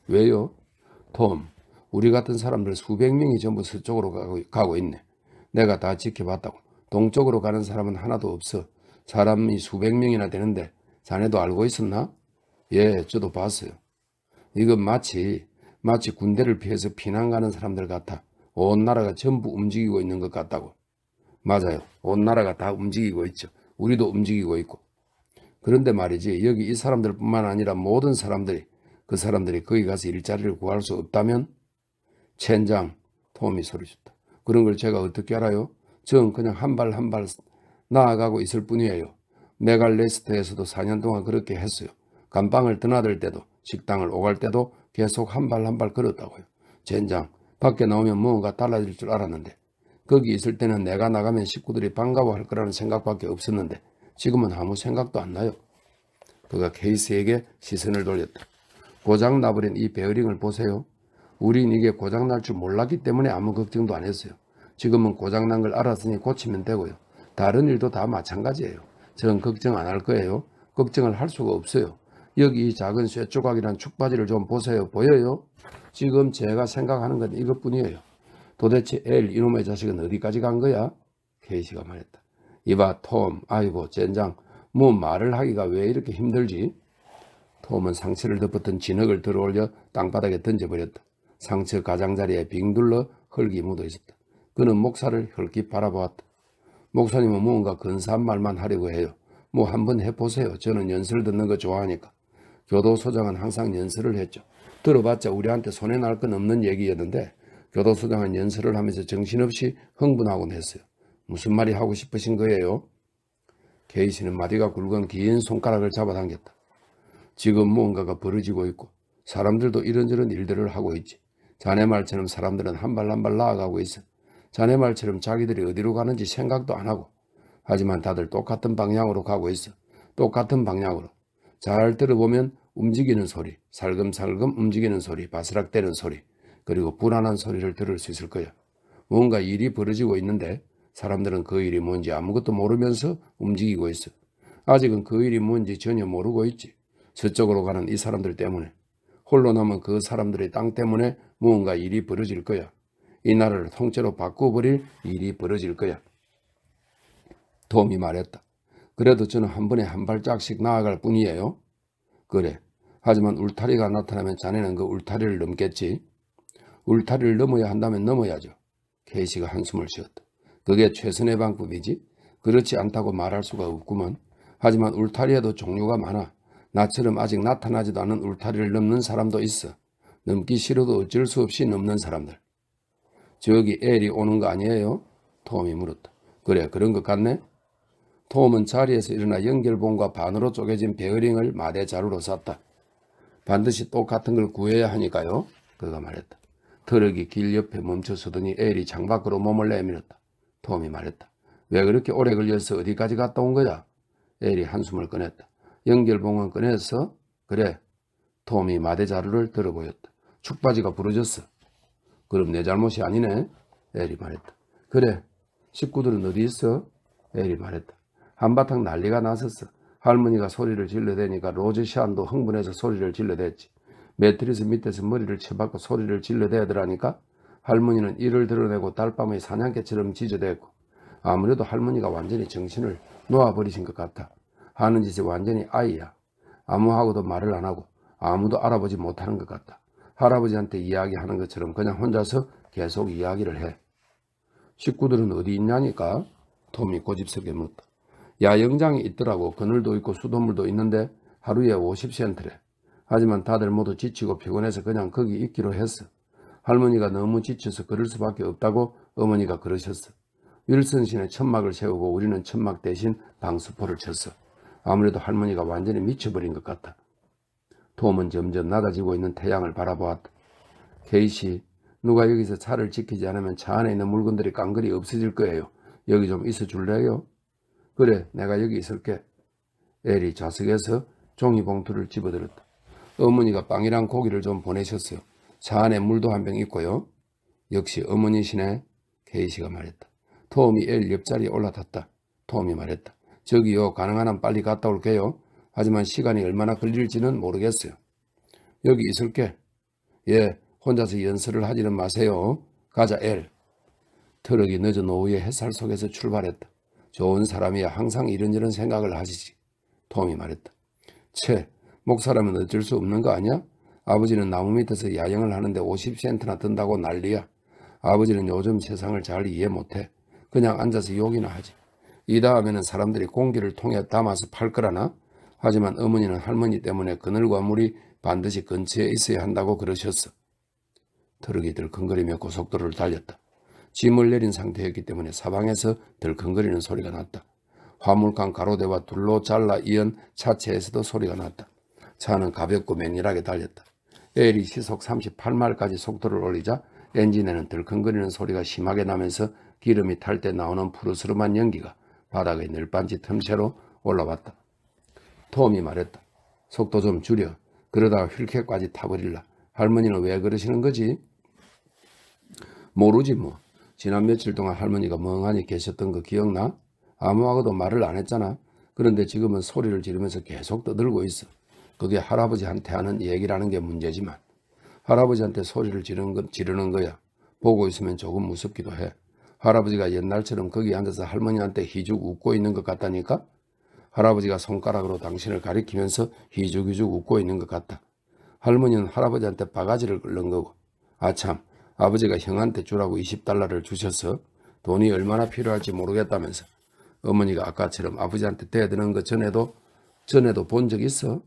왜요? 톰. 우리 같은 사람들 수백 명이 전부 서쪽으로 가고 있네. 내가 다 지켜봤다고. 동쪽으로 가는 사람은 하나도 없어. 사람이 수백 명이나 되는데 자네도 알고 있었나? 예, 저도 봤어요. 이건 마치 군대를 피해서 피난 가는 사람들 같아. 온 나라가 전부 움직이고 있는 것 같다고. 맞아요. 온 나라가 다 움직이고 있죠. 우리도 움직이고 있고. 그런데 말이지 여기 이 사람들뿐만 아니라 모든 사람들이 그 사람들이 거기 가서 일자리를 구할 수 없다면? 첸장, 톰이 소리쳤다. 그런 걸 제가 어떻게 알아요? 전 그냥 한 발 한 발 나아가고 있을 뿐이에요. 메갈레스트에서도 4년 동안 그렇게 했어요. 감방을 드나들 때도 식당을 오갈 때도 계속 한 발 한 발 걸었다고요. 젠장, 밖에 나오면 뭔가 달라질 줄 알았는데 거기 있을 때는 내가 나가면 식구들이 반가워할 거라는 생각밖에 없었는데 지금은 아무 생각도 안 나요. 그가 케이스에게 시선을 돌렸다. 고장 나버린 이 베어링을 보세요. 우린 이게 고장 날 줄 몰랐기 때문에 아무 걱정도 안 했어요. 지금은 고장 난 걸 알았으니 고치면 되고요. 다른 일도 다 마찬가지예요. 전 걱정 안 할 거예요. 걱정을 할 수가 없어요. 여기 이 작은 쇠 조각이란 축바지를 좀 보세요. 보여요? 지금 제가 생각하는 건 이것뿐이에요. 도대체 엘 이놈의 자식은 어디까지 간 거야? 케이시가 말했다. 이봐 톰, 아이고 젠장, 뭐 말을 하기가 왜 이렇게 힘들지? 톰은 상처를 덮었던 진흙을 들어올려 땅바닥에 던져버렸다. 상처 가장자리에 빙 둘러 흙이 묻어 있었다. 그는 목사를 혈기 바라보았다. 목사님은 뭔가 근사한 말만 하려고 해요. 뭐 한번 해보세요. 저는 연설 듣는 거 좋아하니까. 교도소장은 항상 연설을 했죠. 들어봤자 우리한테 손해날 건 없는 얘기였는데 교도소장은 연설을 하면서 정신없이 흥분하곤 했어요. 무슨 말이 하고 싶으신 거예요? 케이시는 마디가 굵은 긴 손가락을 잡아당겼다. 지금 뭔가가 벌어지고 있고 사람들도 이런저런 일들을 하고 있지. 자네 말처럼 사람들은 한 발 한 발 나아가고 있어. 자네 말처럼 자기들이 어디로 가는지 생각도 안 하고. 하지만 다들 똑같은 방향으로 가고 있어. 똑같은 방향으로. 잘 들어보면 움직이는 소리, 살금살금 움직이는 소리, 바스락대는 소리, 그리고 불안한 소리를 들을 수 있을 거야. 뭔가 일이 벌어지고 있는데 사람들은 그 일이 뭔지 아무것도 모르면서 움직이고 있어. 아직은 그 일이 뭔지 전혀 모르고 있지. 서쪽으로 가는 이 사람들 때문에. 홀로 남은 그 사람들의 땅 때문에 무언가 일이 벌어질 거야. 이 나라를 통째로 바꿔버릴 일이 벌어질 거야. 톰이 말했다. 그래도 저는 한 번에 한 발짝씩 나아갈 뿐이에요. 그래. 하지만 울타리가 나타나면 자네는 그 울타리를 넘겠지. 울타리를 넘어야 한다면 넘어야죠. 케이시가 한숨을 쉬었다. 그게 최선의 방법이지. 그렇지 않다고 말할 수가 없구먼. 하지만 울타리에도 종류가 많아. 나처럼 아직 나타나지도 않은 울타리를 넘는 사람도 있어. 넘기 싫어도 어쩔 수 없이 넘는 사람들. 저기 엘이 오는 거 아니에요? 톰이 물었다. 그래, 그런 것 같네. 톰은 자리에서 일어나 연결봉과 반으로 쪼개진 베어링을 마대 자루로 쌌다. 반드시 똑같은 걸 구해야 하니까요. 그가 말했다. 트럭이 길 옆에 멈춰서더니 엘이 창밖으로 몸을 내밀었다. 톰이 말했다. 왜 그렇게 오래 걸려서 어디까지 갔다 온 거야? 엘이 한숨을 꺼냈다. 연결봉은 꺼냈어? 그래. 톰이 마대 자루를 들어 보였다. 축바지가 부러졌어. 그럼 내 잘못이 아니네. 엘이 말했다. 그래. 식구들은 어디 있어? 엘이 말했다. 한바탕 난리가 났었어. 할머니가 소리를 질러대니까 로즈 샨도 흥분해서 소리를 질러댔지. 매트리스 밑에서 머리를 쳐박고 소리를 질러대더라니까. 할머니는 이를 드러내고 달밤의 사냥개처럼 지저댔고, 아무래도 할머니가 완전히 정신을 놓아버리신 것 같아. 하는 짓이 완전히 아이야. 아무하고도 말을 안 하고 아무도 알아보지 못하는 것 같다. 할아버지한테 이야기하는 것처럼 그냥 혼자서 계속 이야기를 해. 식구들은 어디 있냐니까? 톰이 고집스럽게 묻다. 야영장이 있더라고. 그늘도 있고 수돗물도 있는데 하루에 50센트래. 하지만 다들 모두 지치고 피곤해서 그냥 거기 있기로 했어. 할머니가 너무 지쳐서 그럴 수밖에 없다고 어머니가 그러셨어. 윌슨신에 천막을 세우고 우리는 천막 대신 방수포를 쳤어. 아무래도 할머니가 완전히 미쳐버린 것 같아. 톰은 점점 낮아지고 있는 태양을 바라보았다. 케이시, 누가 여기서 차를 지키지 않으면 차 안에 있는 물건들이 깡그리 없어질 거예요. 여기 좀 있어 줄래요? 그래, 내가 여기 있을게. 엘이 좌석에서 종이봉투를 집어들었다. 어머니가 빵이랑 고기를 좀 보내셨어요. 차 안에 물도 한 병 있고요. 역시 어머니시네. 케이시가 말했다. 톰이 엘 옆자리에 올라탔다. 톰이 말했다. 저기요, 가능한 한 빨리 갔다 올게요. 하지만 시간이 얼마나 걸릴지는 모르겠어요. 여기 있을게. 예, 혼자서 연설을 하지는 마세요. 가자, 엘. 트럭이 늦은 오후의 햇살 속에서 출발했다. 좋은 사람이야 항상 이런저런 생각을 하시지. 톰이 말했다. 채, 목사라면 어쩔 수 없는 거 아니야? 아버지는 나무 밑에서 야영을 하는데 50센트나 든다고 난리야. 아버지는 요즘 세상을 잘 이해 못해. 그냥 앉아서 욕이나 하지. 이 다음에는 사람들이 공기를 통해 담아서 팔 거라나? 하지만 어머니는 할머니 때문에 그늘과 물이 반드시 근처에 있어야 한다고 그러셨어. 트럭이 들컹거리며 고속도로를 달렸다. 짐을 내린 상태였기 때문에 사방에서 덜컹거리는 소리가 났다. 화물칸 가로대와 둘로 잘라 이은 차체에서도 소리가 났다. 차는 가볍고 맹렬하게 달렸다. 엘이 시속 38마일까지 속도를 올리자 엔진에는 덜컹거리는 소리가 심하게 나면서 기름이 탈 때 나오는 푸르스름한 연기가 바닥의 늘빤지 틈새로 올라왔다. 톰이 말했다. 속도 좀 줄여. 그러다가 휠캐까지 타버릴라. 할머니는 왜 그러시는 거지? 모르지 뭐. 지난 며칠 동안 할머니가 멍하니 계셨던 거 기억나? 아무하고도 말을 안 했잖아. 그런데 지금은 소리를 지르면서 계속 떠들고 있어. 그게 할아버지한테 하는 얘기라는 게 문제지만 할아버지한테 소리를 지르는 거야. 보고 있으면 조금 무섭기도 해. 할아버지가 옛날처럼 거기 앉아서 할머니한테 희죽 웃고 있는 것 같다니까? 할아버지가 손가락으로 당신을 가리키면서 희죽희죽 웃고 있는 것 같다. 할머니는 할아버지한테 바가지를 끓는 거고. 아참, 아버지가 형한테 주라고 $20를 주셔서 돈이 얼마나 필요할지 모르겠다면서. 어머니가 아까처럼 아버지한테 대드는 것 전에도 본 적 있어?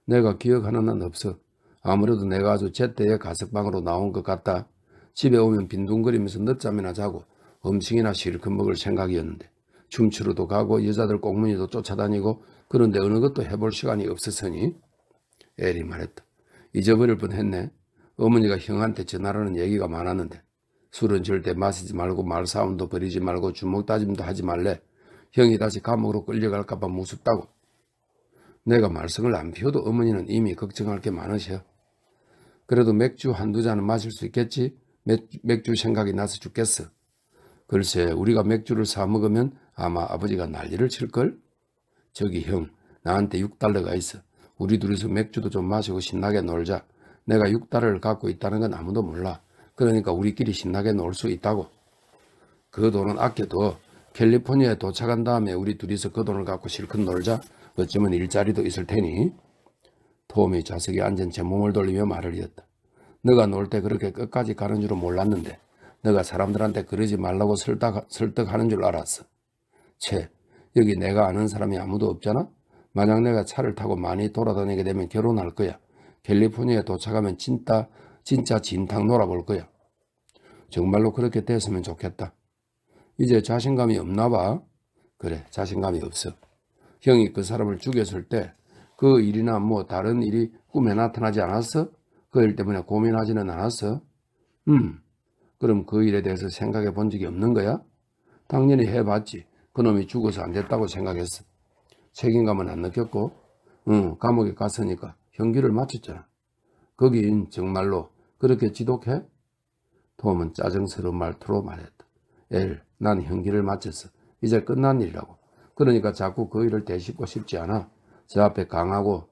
내가 기억하는 한 없어. 아무래도 내가 아주 제때에 가석방으로 나온 것 같다. 집에 오면 빈둥거리면서 늦잠이나 자고 음식이나 실컷 먹을 생각이었는데 춤추러도 가고 여자들 꽁무니도 쫓아다니고 그런데 어느 것도 해볼 시간이 없었으니. 엘이 말했다. 잊어버릴 뻔했네. 어머니가 형한테 전화라는 얘기가 많았는데 술은 절대 마시지 말고 말싸움도 벌이지 말고 주먹 다짐도 하지 말래. 형이 다시 감옥으로 끌려갈까봐 무섭다고. 내가 말썽을 안 피워도 어머니는 이미 걱정할 게 많으셔. 그래도 맥주 한두 잔은 마실 수 있겠지? 맥주 생각이 나서 죽겠어. 글쎄, 우리가 맥주를 사 먹으면 아마 아버지가 난리를 칠걸? 저기 형, 나한테 $6가 있어. 우리 둘이서 맥주도 좀 마시고 신나게 놀자. 내가 $6를 갖고 있다는 건 아무도 몰라. 그러니까 우리끼리 신나게 놀 수 있다고. 그 돈은 아껴둬. 캘리포니아에 도착한 다음에 우리 둘이서 그 돈을 갖고 실컷 놀자. 어쩌면 일자리도 있을 테니. 톰이 좌석에 앉은 제 몸을 돌리며 말을 이었다. 너가 놀 때 그렇게 끝까지 가는 줄은 몰랐는데 너가 사람들한테 그러지 말라고 설득하는 줄 알았어. 채, 여기 내가 아는 사람이 아무도 없잖아? 만약 내가 차를 타고 많이 돌아다니게 되면 결혼할 거야. 캘리포니아에 도착하면 진짜 진탕 놀아볼 거야. 정말로 그렇게 됐으면 좋겠다. 이제 자신감이 없나 봐. 그래, 자신감이 없어. 형이 그 사람을 죽였을 때 그 일이나 뭐 다른 일이 꿈에 나타나지 않았어? 그 일 때문에 고민하지는 않았어? 그럼 그 일에 대해서 생각해 본 적이 없는 거야? 당연히 해봤지. 그놈이 죽어서 안 됐다고 생각했어. 책임감은 안 느꼈고, 감옥에 갔으니까 형기를 마쳤잖아. 거긴 정말로 그렇게 지독해? 톰은 짜증스러운 말투로 말했다. 난 형기를 마쳤어. 이제 끝난 일이라고. 그러니까 자꾸 그 일을 되씹고 싶지 않아. 저 앞에 강하고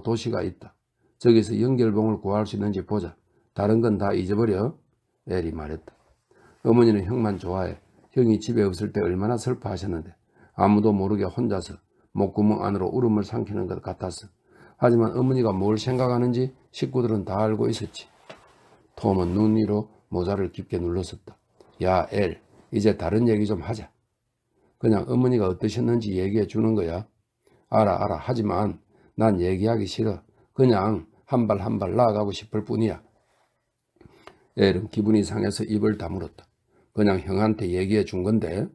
도시가 있다. 저기서 연결봉을 구할 수 있는지 보자. 다른 건 다 잊어버려. 엘이 말했다. 어머니는 형만 좋아해. 형이 집에 없을 때 얼마나 슬퍼하셨는데 아무도 모르게 혼자서 목구멍 안으로 울음을 삼키는 것 같았어. 하지만 어머니가 뭘 생각하는지 식구들은 다 알고 있었지. 톰은 눈 위로 모자를 깊게 눌렀었다. 야, 엘, 이제 다른 얘기 좀 하자. 그냥 어머니가 어떠셨는지 얘기해 주는 거야. 알아. 하지만 난 얘기하기 싫어. 그냥 한 발 한 발 나아가고 싶을 뿐이야. 엘은 기분이 상해서 입을 다물었다. 그냥 형한테 얘기해 준 건데.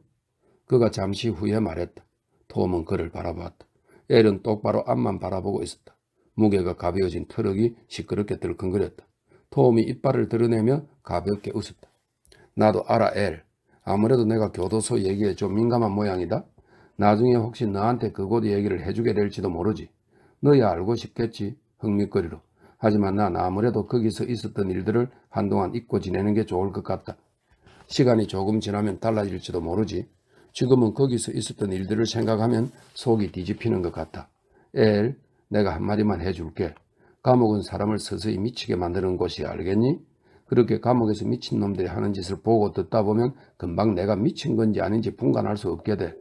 그가 잠시 후에 말했다. 톰은 그를 바라보았다. 엘은 똑바로 앞만 바라보고 있었다. 무게가 가벼워진 트럭이 시끄럽게 들컹거렸다. 톰이 이빨을 드러내며 가볍게 웃었다. 나도 알아, 엘. 아무래도 내가 교도소 얘기에 좀 민감한 모양이다. 나중에 혹시 너한테 그곳 얘기를 해주게 될지도 모르지. 너야 알고 싶겠지. 흥미거리로. 하지만 난 아무래도 거기서 있었던 일들을 한동안 잊고 지내는 게 좋을 것 같다. 시간이 조금 지나면 달라질지도 모르지. 지금은 거기서 있었던 일들을 생각하면 속이 뒤집히는 것 같아. 엘, 내가 한마디만 해줄게. 감옥은 사람을 서서히 미치게 만드는 곳이 알겠니? 그렇게 감옥에서 미친놈들이 하는 짓을 보고 듣다 보면 금방 내가 미친 건지 아닌지 분간할 수 없게 돼.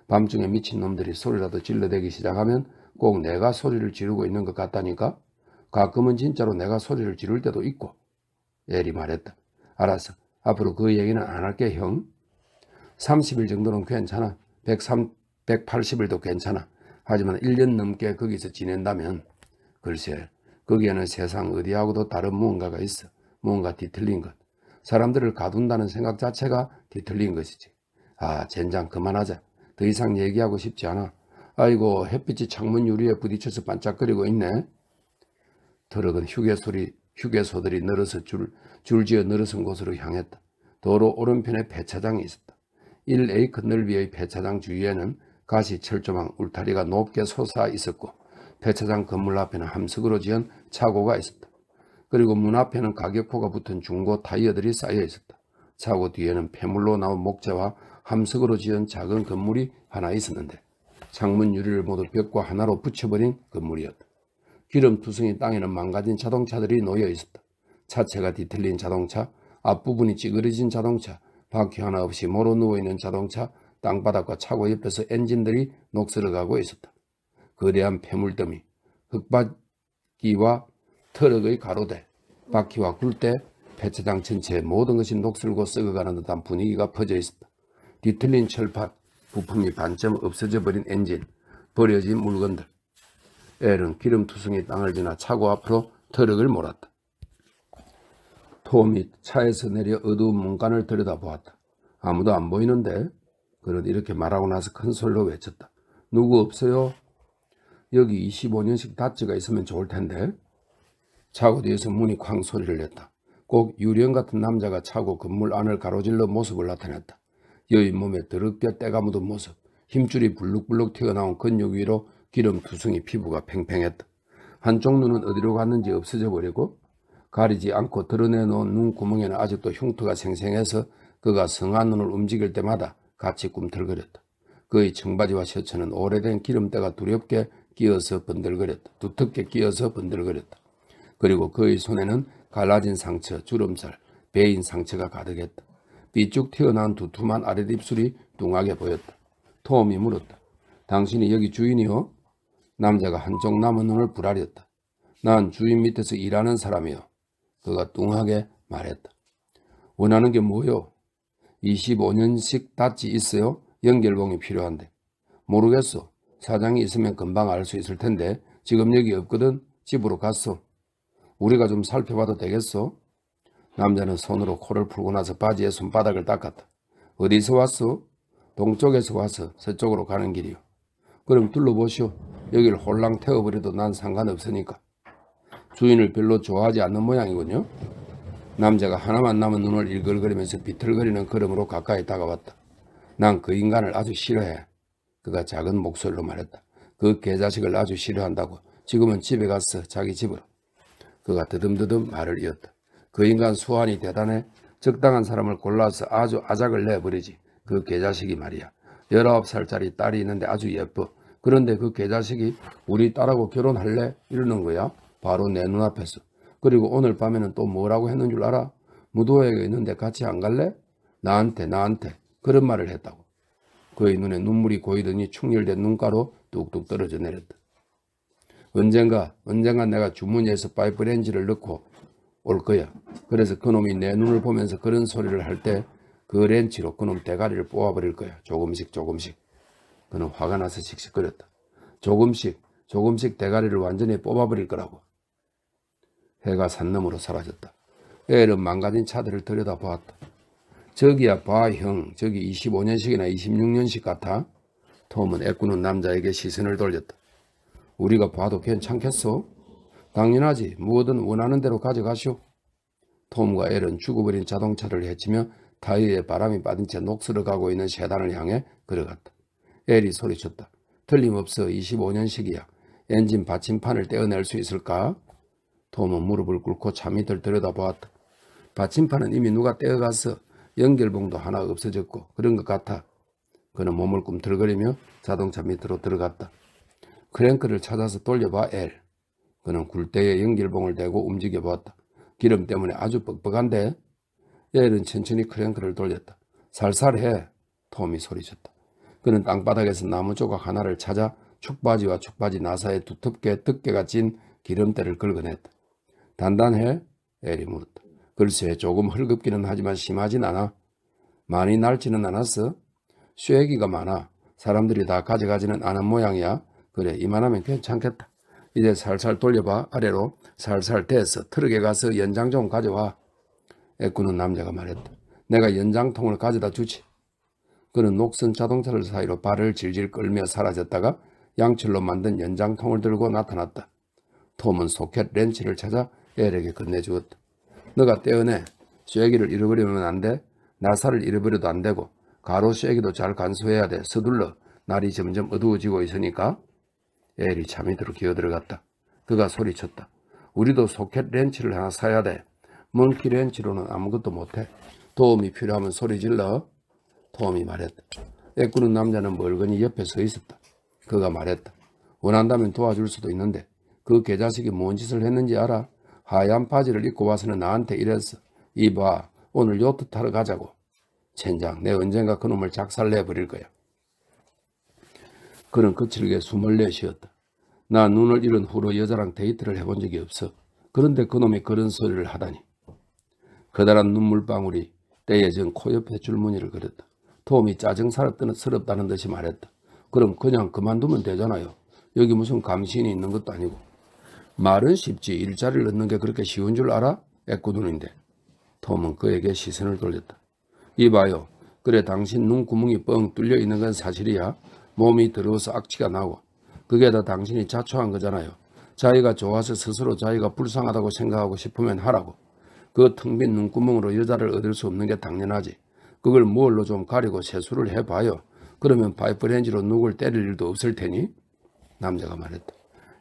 밤중에 미친놈들이 소리라도 질러대기 시작하면 꼭 내가 소리를 지르고 있는 것 같다니까. 가끔은 진짜로 내가 소리를 지를 때도 있고. 엘이 말했다. 알았어. 앞으로 그 얘기는 안 할게, 형. 30일 정도는 괜찮아. 180일도 괜찮아. 하지만 1년 넘게 거기서 지낸다면 글쎄, 거기에는 세상 어디하고도 다른 무언가가 있어. 무언가 뒤틀린 것. 사람들을 가둔다는 생각 자체가 뒤틀린 것이지. 젠장 그만하자. 더 이상 얘기하고 싶지 않아. 아이고, 햇빛이 창문 유리에 부딪혀서 반짝거리고 있네. 트럭은 휴게소들이 늘어서 줄지어 늘어선 곳으로 향했다. 도로 오른편에 폐차장이 있었다. 1에이크 넓이의 폐차장 주위에는 가시 철조망 울타리가 높게 솟아 있었고 폐차장 건물 앞에는 함석으로 지은 차고가 있었다. 그리고 문 앞에는 가격표가 붙은 중고 타이어들이 쌓여 있었다. 차고 뒤에는 폐물로 나온 목재와 함석으로 지은 작은 건물이 하나 있었는데 창문 유리를 모두 벽과 하나로 붙여버린 건물이었다. 기름투성이 땅에는 망가진 자동차들이 놓여 있었다. 차체가 뒤틀린 자동차, 앞부분이 찌그러진 자동차, 바퀴 하나 없이 모로 누워있는 자동차, 땅바닥과 차고 옆에서 엔진들이 녹슬어가고 있었다. 거대한 폐물더미, 흙바퀴와 트럭의 가로대, 바퀴와 굴대, 폐차장 전체의 모든 것이 녹슬고 썩어가는 듯한 분위기가 퍼져 있었다. 뒤틀린 철판, 부품이 반쯤 없어져 버린 엔진, 버려진 물건들. 엘은 기름투성이 땅을 지나 차고 앞으로 트럭을 몰았다. 톰이 차에서 내려 어두운 문간을 들여다보았다. 아무도 안 보이는데? 그는 이렇게 말하고 나서 큰 소리로 외쳤다. 누구 없어요? 여기 25년씩 닷지가 있으면 좋을 텐데. 차고 뒤에서 문이 쾅 소리를 냈다. 꼭 유령 같은 남자가 차고 건물 안을 가로질러 모습을 나타냈다. 여인 몸에 드럽게 때가 묻은 모습, 힘줄이 불룩불룩 튀어나온 근육 위로 기름투성이 피부가 팽팽했다. 한쪽 눈은 어디로 갔는지 없어져 버리고 가리지 않고 드러내놓은 눈구멍에는 아직도 흉터가 생생해서 그가 성한 눈을 움직일 때마다 같이 꿈틀거렸다. 그의 청바지와 셔츠는 오래된 기름때가 두텁게 끼어서 번들거렸다. 그리고 그의 손에는 갈라진 상처, 주름살, 베인 상처가 가득했다. 삐쭉 튀어나온 두툼한 아랫입술이 뚱하게 보였다. 톰이 물었다. 당신이 여기 주인이요? 남자가 한쪽 남은 눈을 부라렸다. 난 주인 밑에서 일하는 사람이요. 그가 뚱하게 말했다. 원하는 게 뭐요? 25년씩 닷지 있어요? 연결봉이 필요한데. 모르겠어. 사장이 있으면 금방 알 수 있을 텐데 지금 여기 없거든. 집으로 갔어. 우리가 좀 살펴봐도 되겠어? 남자는 손으로 코를 풀고 나서 바지에 손바닥을 닦았다. 어디서 왔어? 동쪽에서 와서 서쪽으로 가는 길이요. 그럼 둘러보시오. 여길 홀랑 태워버려도 난 상관없으니까. 주인을 별로 좋아하지 않는 모양이군요. 남자가 하나만 남은 눈을 일글거리면서 비틀거리는 걸음으로 가까이 다가왔다. 난 그 인간을 아주 싫어해. 그가 작은 목소리로 말했다. 그 개자식을 아주 싫어한다고. 지금은 집에 가서 자기 집으로. 그가 드듬드듬 말을 이었다. 그 인간 수완이 대단해. 적당한 사람을 골라서 아주 아작을 내버리지. 그 개자식이 말이야. 19살짜리 딸이 있는데 아주 예뻐. 그런데 그 개자식이 우리 딸하고 결혼할래? 이러는 거야. 바로 내 눈앞에서. 그리고 오늘 밤에는 또 뭐라고 했는 줄 알아? 무도회가 있는데 같이 안 갈래? 나한테 그런 말을 했다고. 그의 눈에 눈물이 고이더니 충혈된 눈가로 뚝뚝 떨어져 내렸다. 언젠가 내가 주머니에서 파이프 렌즈를 넣고 올 거야. 그래서 그놈이 내 눈을 보면서 그런 소리를 할 때 그 렌치로 그놈 대가리를 뽑아버릴 거야. 조금씩. 그는 화가 나서 씩씩거렸다. 조금씩 대가리를 완전히 뽑아버릴 거라고. 해가 산너머로 사라졌다. 엘은 망가진 차들을 들여다보았다. 저기야 봐 형. 저기 25년씩이나 26년씩 같아. 톰은 애꾸는 남자에게 시선을 돌렸다. 우리가 봐도 괜찮겠어? 당연하지. 뭐든 원하는 대로 가져가시오. 톰과 엘은 죽어버린 자동차를 헤치며 타이어에 바람이 빠진 채 녹슬어 가고 있는 세단을 향해 걸어갔다. 엘이 소리쳤다. 틀림없어 25년씩이야. 엔진 받침판을 떼어낼 수 있을까? 톰은 무릎을 꿇고 차 밑을 들여다보았다. 받침판은 이미 누가 떼어가서 연결봉도 하나 없어졌고 그런 것 같아. 그는 몸을 꿈틀거리며 자동차 밑으로 들어갔다. 크랭크를 찾아서 돌려봐 엘. 그는 굴대에 연결봉을 대고 움직여보았다. 기름 때문에 아주 뻑뻑한데? 엘은 천천히 크랭크를 돌렸다. 살살해. 톰이 소리쳤다. 그는 땅바닥에서 나무 조각 하나를 찾아 축바지와 축바지 나사에 두텁게 덮개가 찐 기름때를 긁어냈다. 단단해? 엘이 물었다. 글쎄 조금 헐겁기는 하지만 심하진 않아. 많이 낡지는 않았어? 쇠기가 많아. 사람들이 다 가져가지는 않은 모양이야. 그래 이만하면 괜찮겠다. 이제 살살 돌려봐. 아래로 살살 대서 트럭에 가서 연장 좀 가져와. 애꾸는 남자가 말했다. 내가 연장통을 가져다 주지. 그는 녹슨 자동차를 사이로 발을 질질 끌며 사라졌다가 양철로 만든 연장통을 들고 나타났다. 톰은 소켓 렌치를 찾아 엘에게 건네주었다. 너가 떼어내. 쐐기를 잃어버리면 안 돼. 나사를 잃어버려도 안 되고 가로 쐐기도 잘 간수해야 돼. 서둘러. 날이 점점 어두워지고 있으니까. 엘이 차 밑으로 기어들어갔다. 그가 소리쳤다. 우리도 소켓 렌치를 하나 사야 돼. 먼키 렌치로는 아무것도 못해. 도움이 필요하면 소리질러. 톰이 말했다. 애꾸는 남자는 멀거니 옆에 서 있었다. 그가 말했다. 원한다면 도와줄 수도 있는데 그 개자식이 뭔 짓을 했는지 알아? 하얀 바지를 입고 와서는 나한테 이랬어. 이봐 오늘 요트 타러 가자고. 젠장 내 언젠가 그놈을 작살내버릴 거야. 그는 거칠게 숨을 내쉬었다. 나 눈을 잃은 후로 여자랑 데이트를 해본 적이 없어. 그런데 그놈이 그런 소리를 하다니. 커다란 눈물방울이 떼어진 코 옆에 줄무늬를 그렸다. 톰이 짜증스럽다는 듯이 말했다. 그럼 그냥 그만두면 되잖아요. 여기 무슨 감신이 있는 것도 아니고. 말은 쉽지 일자리를 얻는 게 그렇게 쉬운 줄 알아? 애꾸눈인데. 톰은 그에게 시선을 돌렸다. 이봐요. 그래 당신 눈구멍이 뻥 뚫려 있는 건 사실이야. 몸이 더러워서 악취가 나고. 그게 다 당신이 자초한 거잖아요. 자기가 좋아서 스스로 자기가 불쌍하다고 생각하고 싶으면 하라고. 그 텅 빈 눈구멍으로 여자를 얻을 수 없는 게 당연하지. 그걸 뭘로 좀 가리고 세수를 해봐요. 그러면 파이프렌즈로 누굴 때릴 일도 없을 테니. 남자가 말했다.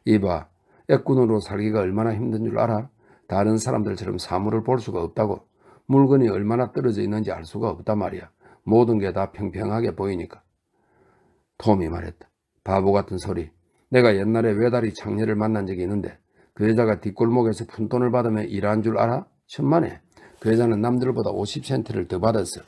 이봐. 애꾼으로 살기가 얼마나 힘든 줄 알아? 다른 사람들처럼 사물을 볼 수가 없다고. 물건이 얼마나 떨어져 있는지 알 수가 없단 말이야. 모든 게 다 평평하게 보이니까. 톰이 말했다. 바보 같은 소리. 내가 옛날에 외다리 창녀를 만난 적이 있는데 그 여자가 뒷골목에서 푼돈을 받으며 일한 줄 알아? 천만에. 그 여자는 남들보다 50센트를 더 받았어.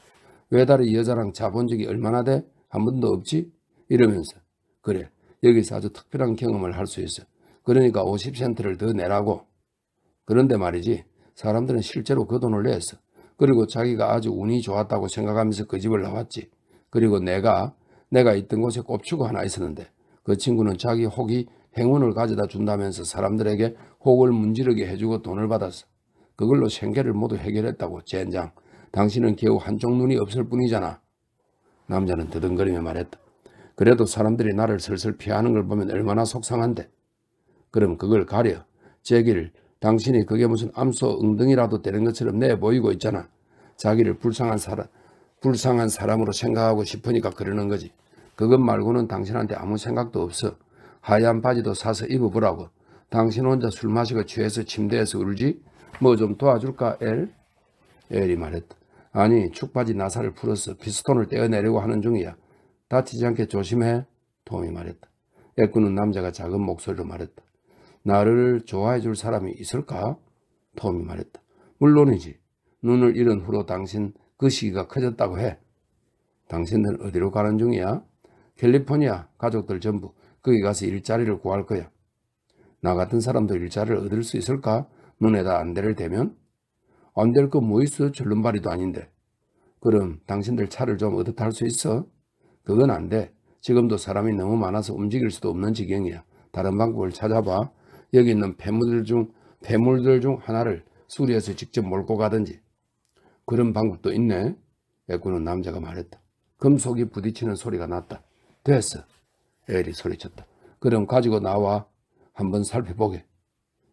외다리 이 여자랑 자본 적이 얼마나 돼? 한 번도 없지? 이러면서. 그래, 여기서 아주 특별한 경험을 할 수 있어. 그러니까 50센트를 더 내라고. 그런데 말이지, 사람들은 실제로 그 돈을 냈어. 그리고 자기가 아주 운이 좋았다고 생각하면서 그 집을 나왔지. 그리고 내가 있던 곳에 꼽추가 하나 있었는데 그 친구는 자기 혹이 행운을 가져다 준다면서 사람들에게 혹을 문지르게 해주고 돈을 받았어. 그걸로 생계를 모두 해결했다고. 젠장, 당신은 겨우 한쪽 눈이 없을 뿐이잖아. 남자는 더듬거리며 말했다. 그래도 사람들이 나를 슬슬 피하는 걸 보면 얼마나 속상한데. 그럼 그걸 가려. 제기를 당신이 그게 무슨 암소 엉덩이라도 되는 것처럼 내 보이고 있잖아. 자기를 불쌍한 사람으로 생각하고 싶으니까 그러는 거지. 그것 말고는 당신한테 아무 생각도 없어. 하얀 바지도 사서 입어보라고. 당신 혼자 술 마시고 취해서 침대에서 울지? 뭐 좀 도와줄까, 엘? 엘이 말했다. 아니, 축바지 나사를 풀어서 피스톤을 떼어내려고 하는 중이야. 다치지 않게 조심해. 톰이 말했다. 애꾸는 남자가 작은 목소리로 말했다. 나를 좋아해 줄 사람이 있을까? 톰이 말했다. 물론이지. 눈을 잃은 후로 당신 그 시기가 커졌다고 해. 당신들 어디로 가는 중이야? 캘리포니아. 가족들 전부 거기 가서 일자리를 구할 거야. 나 같은 사람도 일자리를 얻을 수 있을까? 눈에다 안대를 대면? 안 될 거 뭐 있어? 절름발이도 아닌데. 그럼 당신들 차를 좀 얻어 탈 수 있어? 그건 안 돼. 지금도 사람이 너무 많아서 움직일 수도 없는 지경이야. 다른 방법을 찾아봐. 여기 있는 폐물들 중 하나를 수리해서 직접 몰고 가든지. 그런 방법도 있네. 애꾸는 남자가 말했다. 금속이 부딪히는 소리가 났다. 됐어. 엘이 소리쳤다. 그럼 가지고 나와. 한번 살펴보게.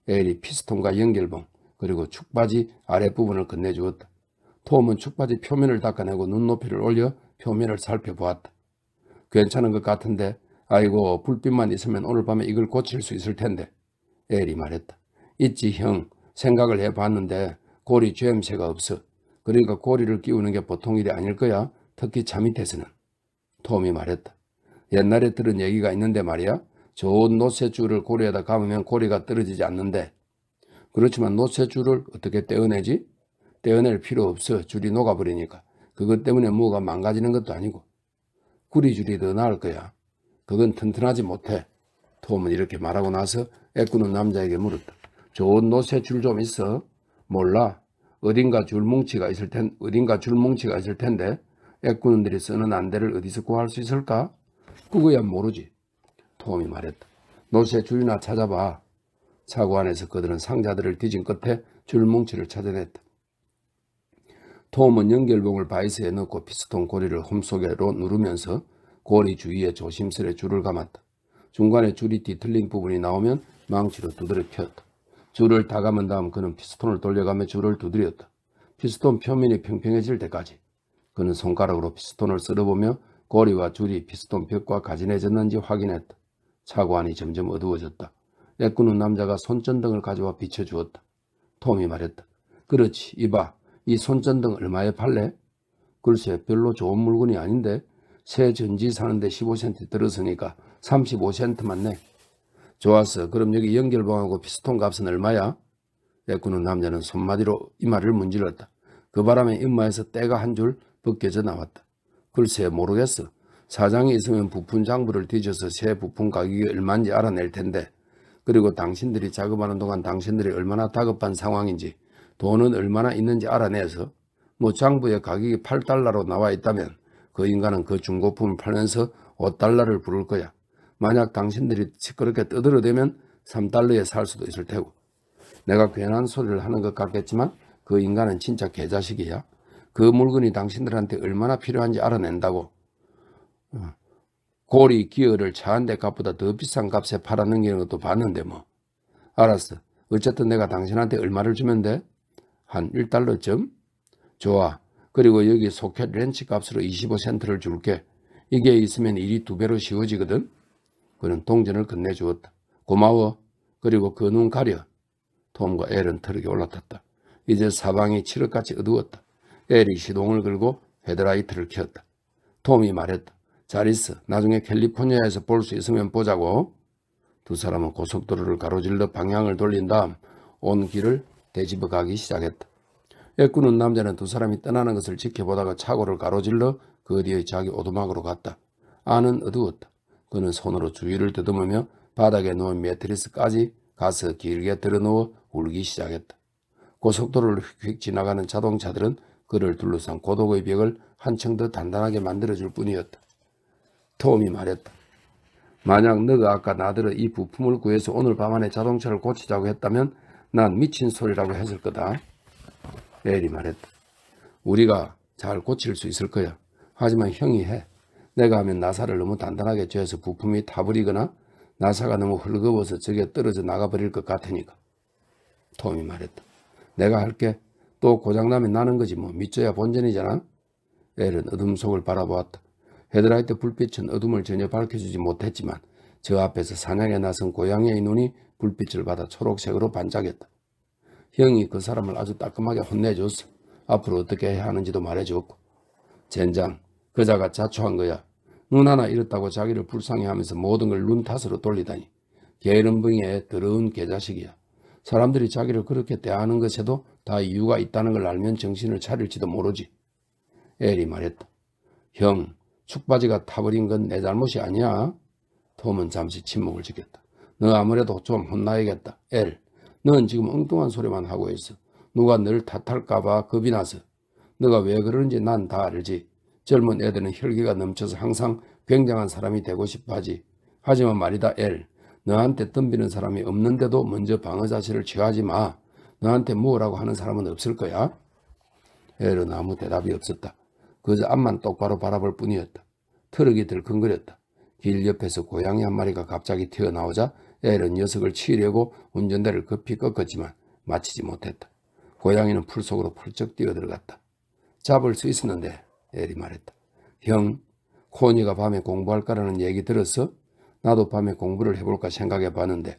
엘이 피스톤과 연결봉 그리고 축바지 아랫부분을 건네주었다. 톰은 축바지 표면을 닦아내고 눈높이를 올려 표면을 살펴보았다. 괜찮은 것 같은데. 아이고, 불빛만 있으면 오늘 밤에 이걸 고칠 수 있을 텐데. 엘이 말했다. 있지 형. 생각을 해봤는데 고리 죬새가 없어. 그러니까 고리를 끼우는 게 보통 일이 아닐 거야. 특히 차 밑에서는. 톰이 말했다. 옛날에 들은 얘기가 있는데 말이야. 좋은 노쇠줄을 고리에다 감으면 고리가 떨어지지 않는데. 그렇지만 노쇠줄을 어떻게 떼어내지? 떼어낼 필요 없어. 줄이 녹아버리니까. 그것 때문에 뭐가 망가지는 것도 아니고. 구리줄이 더 나을 거야. 그건 튼튼하지 못해. 톰은 이렇게 말하고 나서 애꾸는 남자에게 물었다. 좋은 노쇠줄 좀 있어? 몰라. 어딘가 줄뭉치가 있을 텐데 애꾸는들이 쓰는 안대를 어디서 구할 수 있을까? 그거야 모르지. 톰이 말했다. 노쇠줄이나 찾아봐. 차고 안에서 그들은 상자들을 뒤진 끝에 줄뭉치를 찾아냈다. 톰은 연결봉을 바이스에 넣고 피스톤 고리를 홈속으로 누르면서 고리 주위에 조심스레 줄을 감았다. 중간에 줄이 뒤틀린 부분이 나오면 망치로 두드려 폈다. 줄을 다 감은 다음 그는 피스톤을 돌려가며 줄을 두드렸다. 피스톤 표면이 평평해질 때까지. 그는 손가락으로 피스톤을 쓸어보며 고리와 줄이 피스톤 벽과 가진해졌는지 확인했다. 차고 안이 점점 어두워졌다. 애꾸는 남자가 손전등을 가져와 비춰주었다. 톰이 말했다. 그렇지, 이봐. 이 손전등 얼마에 팔래? 글쎄, 별로 좋은 물건이 아닌데 새 전지 사는데 15센트 들었으니까 35센트만 내. 좋았어. 그럼 여기 연결봉하고 피스톤 값은 얼마야? 애꾸는 남자는 손마디로 이마를 문질렀다. 그 바람에 이마에서 때가 한 줄 벗겨져 나왔다. 글쎄, 모르겠어. 사장이 있으면 부품 장부를 뒤져서 새 부품 가격이 얼마인지 알아낼 텐데. 그리고 당신들이 작업하는 동안 당신들이 얼마나 다급한 상황인지 돈은 얼마나 있는지 알아내서 뭐 장부의 가격이 8달러로 나와 있다면 그 인간은 그 중고품을 팔면서 5달러를 부를 거야. 만약 당신들이 시끄럽게 떠들어대면 3달러에 살 수도 있을 테고. 내가 괜한 소리를 하는 것 같겠지만 그 인간은 진짜 개자식이야. 그 물건이 당신들한테 얼마나 필요한지 알아낸다고. 고리 기어를 차 한 대 값보다 더 비싼 값에 팔아넘기는 것도 봤는데 뭐. 알았어. 어쨌든 내가 당신한테 얼마를 주면 돼? 한 1달러쯤? 좋아. 그리고 여기 소켓 렌치 값으로 25센트를 줄게. 이게 있으면 일이 2배로 쉬워지거든. 그는 동전을 건네주었다. 고마워. 그리고 그 눈 가려. 톰과 엘은 트럭에 올라탔다. 이제 사방이 칠흑같이 어두웠다. 엘이 시동을 걸고 헤드라이트를 켰다. 톰이 말했다. 잘 있어. 나중에 캘리포니아에서 볼 수 있으면 보자고. 두 사람은 고속도로를 가로질러 방향을 돌린 다음 온 길을 되짚어 가기 시작했다. 애꾸는 남자는 두 사람이 떠나는 것을 지켜보다가 차고를 가로질러 그 뒤에 자기 오두막으로 갔다. 안은 어두웠다. 그는 손으로 주위를 더듬으며 바닥에 누운 매트리스까지 가서 길게 들어누워 울기 시작했다. 고속도로를 휙휙 지나가는 자동차들은 그를 둘러싼 고독의 벽을 한층 더 단단하게 만들어줄 뿐이었다. 톰이 말했다. 만약 너가 아까 나더러 이 부품을 구해서 오늘 밤 안에 자동차를 고치자고 했다면 난 미친 소리라고 했을 거다. 엘이 말했다. 우리가 잘 고칠 수 있을 거야. 하지만 형이 해. 내가 하면 나사를 너무 단단하게 쬐서 부품이 타버리거나 나사가 너무 헐거워서 저게 떨어져 나가버릴 것 같으니까. 톰이 말했다. 내가 할게. 또 고장나면 나는 거지 뭐. 믿져야 본전이잖아. 엘은 어둠 속을 바라보았다. 헤드라이트 불빛은 어둠을 전혀 밝혀주지 못했지만 저 앞에서 사냥에 나선 고양이의 눈이 불빛을 받아 초록색으로 반짝였다. 형이 그 사람을 아주 따끔하게 혼내줬어. 앞으로 어떻게 해야 하는지도 말해줬고. 젠장, 그자가 자초한 거야. 눈 하나 잃었다고 자기를 불쌍해하면서 모든 걸 눈 탓으로 돌리다니. 게으름뱅이의 더러운 개자식이야. 사람들이 자기를 그렇게 대하는 것에도 다 이유가 있다는 걸 알면 정신을 차릴지도 모르지. 엘이 말했다. 형, 축바지가 타버린 건 내 잘못이 아니야. 톰은 잠시 침묵을 지켰다. 너 아무래도 좀 혼나야겠다. 엘, 넌 지금 엉뚱한 소리만 하고 있어. 누가 널 탓할까봐 겁이 나서. 너가 왜 그러는지 난 다 알지. 젊은 애들은 혈기가 넘쳐서 항상 굉장한 사람이 되고 싶어하지. 하지만 말이다 엘, 너한테 덤비는 사람이 없는데도 먼저 방어 자세를 취하지 마. 너한테 뭐라고 하는 사람은 없을 거야. 엘은 아무 대답이 없었다. 그저 앞만 똑바로 바라볼 뿐이었다. 트럭이 들컹거렸다. 길 옆에서 고양이 한 마리가 갑자기 튀어나오자 엘은 녀석을 치려고 운전대를 급히 꺾었지만 마치지 못했다. 고양이는 풀 속으로 펄쩍 뛰어들어갔다. 잡을 수 있었는데 엘이 말했다. 형, 코니가 밤에 공부할 거라는 얘기 들었어? 나도 밤에 공부를 해볼까 생각해 봤는데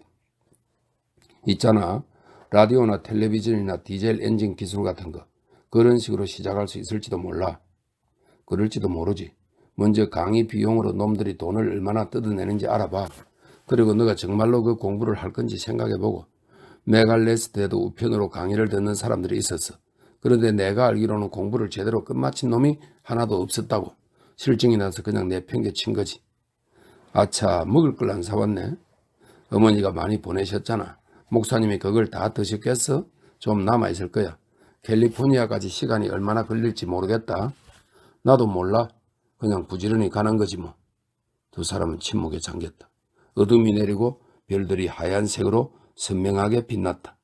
있잖아. 라디오나 텔레비전이나 디젤 엔진 기술 같은 거 그런 식으로 시작할 수 있을지도 몰라. 그럴지도 모르지. 먼저 강의 비용으로 놈들이 돈을 얼마나 뜯어내는지 알아봐. 그리고 너가 정말로 그 공부를 할 건지 생각해보고. 메갈레스트에도 우편으로 강의를 듣는 사람들이 있었어. 그런데 내가 알기로는 공부를 제대로 끝마친 놈이 하나도 없었다고. 실증이 나서 그냥 내팽개친 거지. 아차, 먹을 걸 안 사왔네. 어머니가 많이 보내셨잖아. 목사님이 그걸 다 드셨겠어? 좀 남아있을 거야. 캘리포니아까지 시간이 얼마나 걸릴지 모르겠다. 나도 몰라. 그냥 부지런히 가는 거지 뭐. 두 사람은 침묵에 잠겼다. 어둠이 내리고 별들이 하얀색으로 선명하게 빛났다.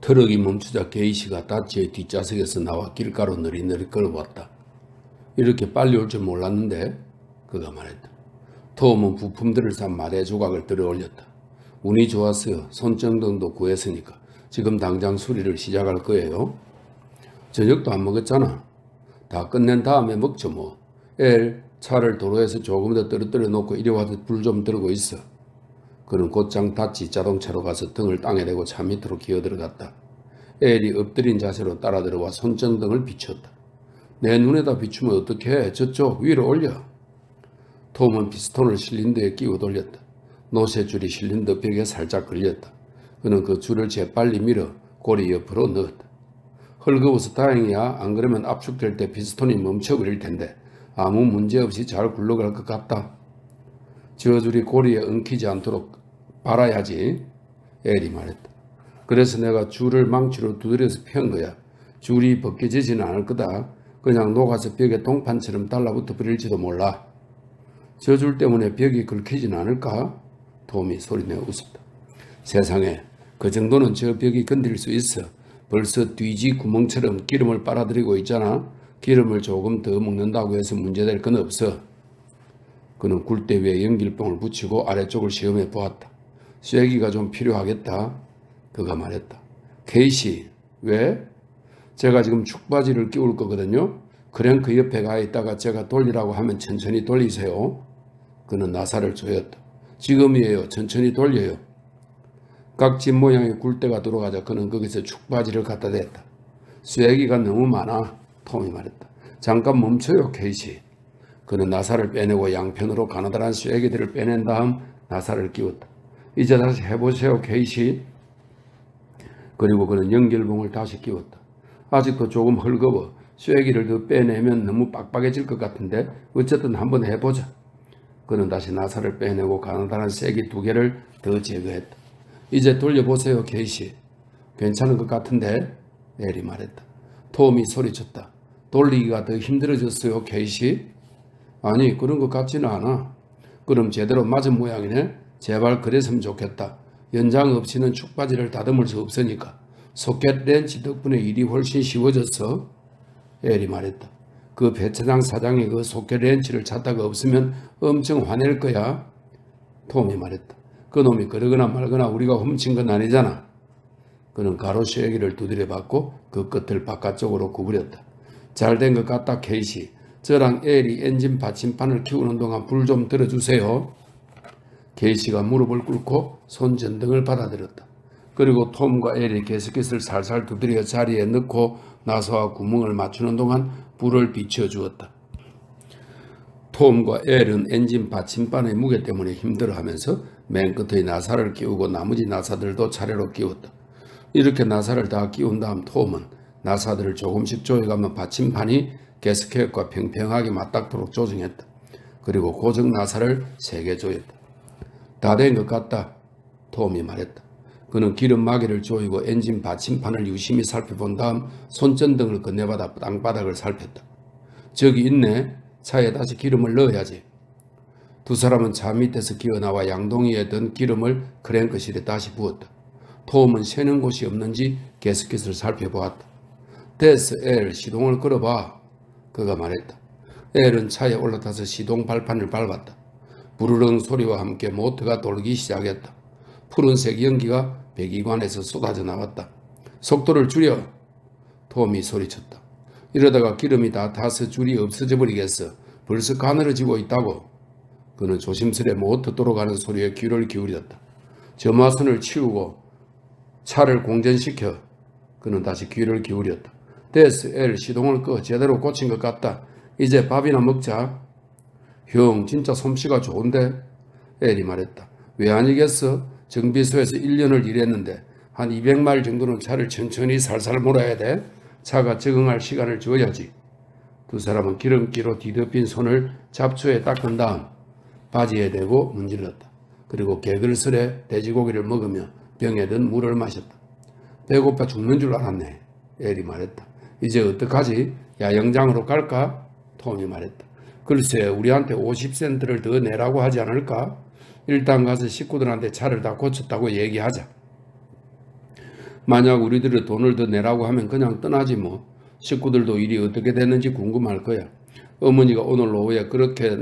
트럭이 멈추자 게이시가 다치의 뒷좌석에서 나와 길가로 느릿느릿 걸어왔다. 이렇게 빨리 올 줄 몰랐는데 그가 말했다. 톰은 부품들을 산 마대 조각을 들어 올렸다. 운이 좋았어요. 손전등도 구했으니까 지금 당장 수리를 시작할 거예요. 저녁도 안 먹었잖아. 다 끝낸 다음에 먹죠 뭐. 엘, 차를 도로에서 조금 더 떨어뜨려 놓고 이리 와서 불 좀 들고 있어. 그는 곧장 닫지 자동차로 가서 등을 땅에 대고 차 밑으로 기어들어갔다. 엘이 엎드린 자세로 따라 들어와 손전등을 비췄다. 내 눈에다 비추면 어떡해. 저쪽 위로 올려. 톰은 피스톤을 실린더에 끼워 돌렸다. 노쇠줄이 실린더 벽에 살짝 걸렸다. 그는 그 줄을 재빨리 밀어 고리 옆으로 넣었다. 헐거워서 다행이야. 안 그러면 압축될 때 피스톤이 멈춰버릴 텐데 아무 문제없이 잘 굴러갈 것 같다. 저 줄이 고리에 엉키지 않도록 빨아야지. 엘이 말했다. 그래서 내가 줄을 망치로 두드려서 편 거야. 줄이 벗겨지지는 않을 거다. 그냥 녹아서 벽에 동판처럼 달라붙어 버릴지도 몰라. 저 줄 때문에 벽이 긁히진 않을까? 톰이 소리내어 웃었다. 세상에, 그 정도는 저 벽이 건드릴 수 있어. 벌써 뒤지 구멍처럼 기름을 빨아들이고 있잖아. 기름을 조금 더 먹는다고 해서 문제될 건 없어. 그는 굴대 위에 연길봉을 붙이고 아래쪽을 시험해 보았다. 쐐기가 좀 필요하겠다. 그가 말했다. 케이시, 왜? 제가 지금 축바지를 끼울 거거든요. 크랭크 옆에 가 있다가 제가 돌리라고 하면 천천히 돌리세요. 그는 나사를 조였다. 지금이에요. 천천히 돌려요. 각진 모양의 굴대가 들어가자 그는 거기서 축바지를 갖다 댔다. 쐐기가 너무 많아. 톰이 말했다. 잠깐 멈춰요, 케이시. 그는 나사를 빼내고 양편으로 가느다란 쐐기들을 빼낸 다음 나사를 끼웠다. 이제 다시 해보세요, 케이시. 그리고 그는 연결봉을 다시 끼웠다. 아직도 조금 헐거워. 쐐기를 더 빼내면 너무 빡빡해질 것 같은데 어쨌든 한번 해보자. 그는 다시 나사를 빼내고 가느다란 쐐기 2개를 더 제거했다. 이제 돌려보세요, 케이시. 괜찮은 것 같은데? 엘이 말했다. 톰이 소리쳤다. 돌리기가 더 힘들어졌어요, 케이시? 아니, 그런 것 같지는 않아. 그럼 제대로 맞은 모양이네? 제발 그랬으면 좋겠다. 연장 없이는 축바지를 다듬을 수 없으니까. 소켓 렌치 덕분에 일이 훨씬 쉬워졌어. 엘이 말했다. 그 배차장 사장이 그 소켓 렌치를 찾다가 없으면 엄청 화낼 거야. 톰이 말했다. 그놈이 그러거나 말거나 우리가 훔친 건 아니잖아. 그는 가로 쐐기를 두드려 받고 그 끝을 바깥쪽으로 구부렸다. 잘된 것 같다, 케이시. 저랑 엘이 엔진 받침판을 키우는 동안 불 좀 들어주세요. 케이시가 무릎을 꿇고 손전등을 받아들였다. 그리고 톰과 엘이 게스켓을 살살 두드려 자리에 넣고 나사와 구멍을 맞추는 동안 불을 비춰주었다. 톰과 엘은 엔진 받침판의 무게 때문에 힘들어하면서 맨 끝의 나사를 끼우고 나머지 나사들도 차례로 끼웠다. 이렇게 나사를 다 끼운 다음 톰은 나사들을 조금씩 조여가며 받침판이 게스켓과 평평하게 맞닿도록 조정했다. 그리고 고정 나사를 3개 조였다. 다 된 것 같다, 톰이 말했다. 그는 기름막이를 조이고 엔진 받침판을 유심히 살펴본 다음 손전등을 건네받아 땅바닥을 살폈다. 저기 있네. 차에 다시 기름을 넣어야지. 두 사람은 차 밑에서 기어나와 양동이에 든 기름을 크랭크실에 다시 부었다. 톰은 새는 곳이 없는지 게스켓을 살펴보았다. 됐어, 엘, 시동을 걸어봐. 그가 말했다. 엘은 차에 올라타서 시동 발판을 밟았다. 부르릉 소리와 함께 모터가 돌기 시작했다. 푸른색 연기가 배기관에서 쏟아져 나왔다. 속도를 줄여! 톰이 소리쳤다. 이러다가 기름이 다 타서 줄이 없어져 버리겠어. 벌써 가늘어지고 있다고. 그는 조심스레 모터 돌아가는 소리에 귀를 기울였다. 점화선을 치우고 차를 공전시켜. 그는 다시 귀를 기울였다. 됐어, 엘, 시동을 꺼. 제대로 꽂힌 것 같다. 이제 밥이나 먹자. 형, 진짜 솜씨가 좋은데? 엘이 말했다. 왜 아니겠어? 정비소에서 1년을 일했는데 한 200마일 정도는 차를 천천히 살살 몰아야 돼. 차가 적응할 시간을 줘야지. 두 사람은 기름기로 뒤덮인 손을 잡초에 닦은 다음 바지에 대고 문질렀다. 그리고 개글스레 돼지고기를 먹으며 병에 든 물을 마셨다. 배고파 죽는 줄 알았네. 엘이 말했다. 이제 어떡하지? 야영장으로 갈까? 톰이 말했다. 글쎄, 우리한테 50센트를 더 내라고 하지 않을까? 일단 가서 식구들한테 차를 다 고쳤다고 얘기하자. 만약 우리들이 돈을 더 내라고 하면 그냥 떠나지 뭐. 식구들도 일이 어떻게 됐는지 궁금할 거야. 어머니가 오늘 오후에 그렇게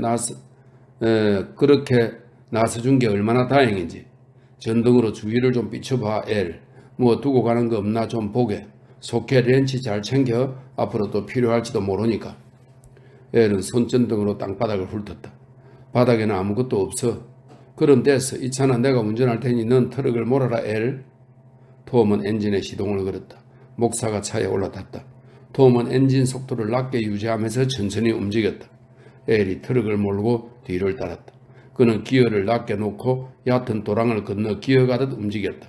나서준 게 얼마나 다행인지. 전등으로 주위를 좀 비춰봐, 엘. 뭐 두고 가는 거 없나 좀 보게. 소켓 렌치 잘 챙겨. 앞으로 또 필요할지도 모르니까. 엘은 손전등으로 땅바닥을 훑었다. 바닥에는 아무것도 없어. 그럼 됐어. 이 차는 내가 운전할 테니 넌 트럭을 몰아라, 엘. 톰은 엔진에 시동을 걸었다. 목사가 차에 올라탔다. 톰은 엔진 속도를 낮게 유지하면서 천천히 움직였다. 엘이 트럭을 몰고 뒤를 따랐다. 그는 기어를 낮게 놓고 얕은 도랑을 건너 기어가듯 움직였다.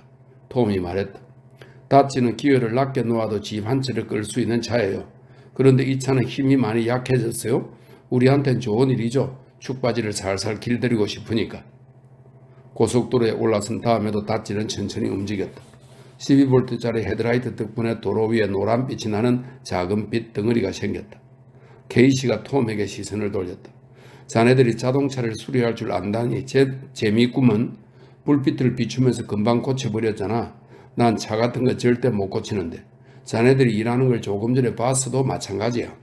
톰이 말했다. 다치는 기어를 낮게 놓아도 집 한 채를 끌 수 있는 차예요. 그런데 이 차는 힘이 많이 약해졌어요. 우리한텐 좋은 일이죠. 축바지를 살살 길들이고 싶으니까. 고속도로에 올라선 다음에도 다치는 천천히 움직였다. 12V짜리 헤드라이트 덕분에 도로 위에 노란빛이 나는 작은 빛 덩어리가 생겼다. 케이시가 톰에게 시선을 돌렸다. 자네들이 자동차를 수리할 줄 안다니 재미있구먼. 불빛을 비추면서 금방 고쳐버렸잖아. 난 차 같은 거 절대 못 고치는데. 자네들이 일하는 걸 조금 전에 봤어도 마찬가지야.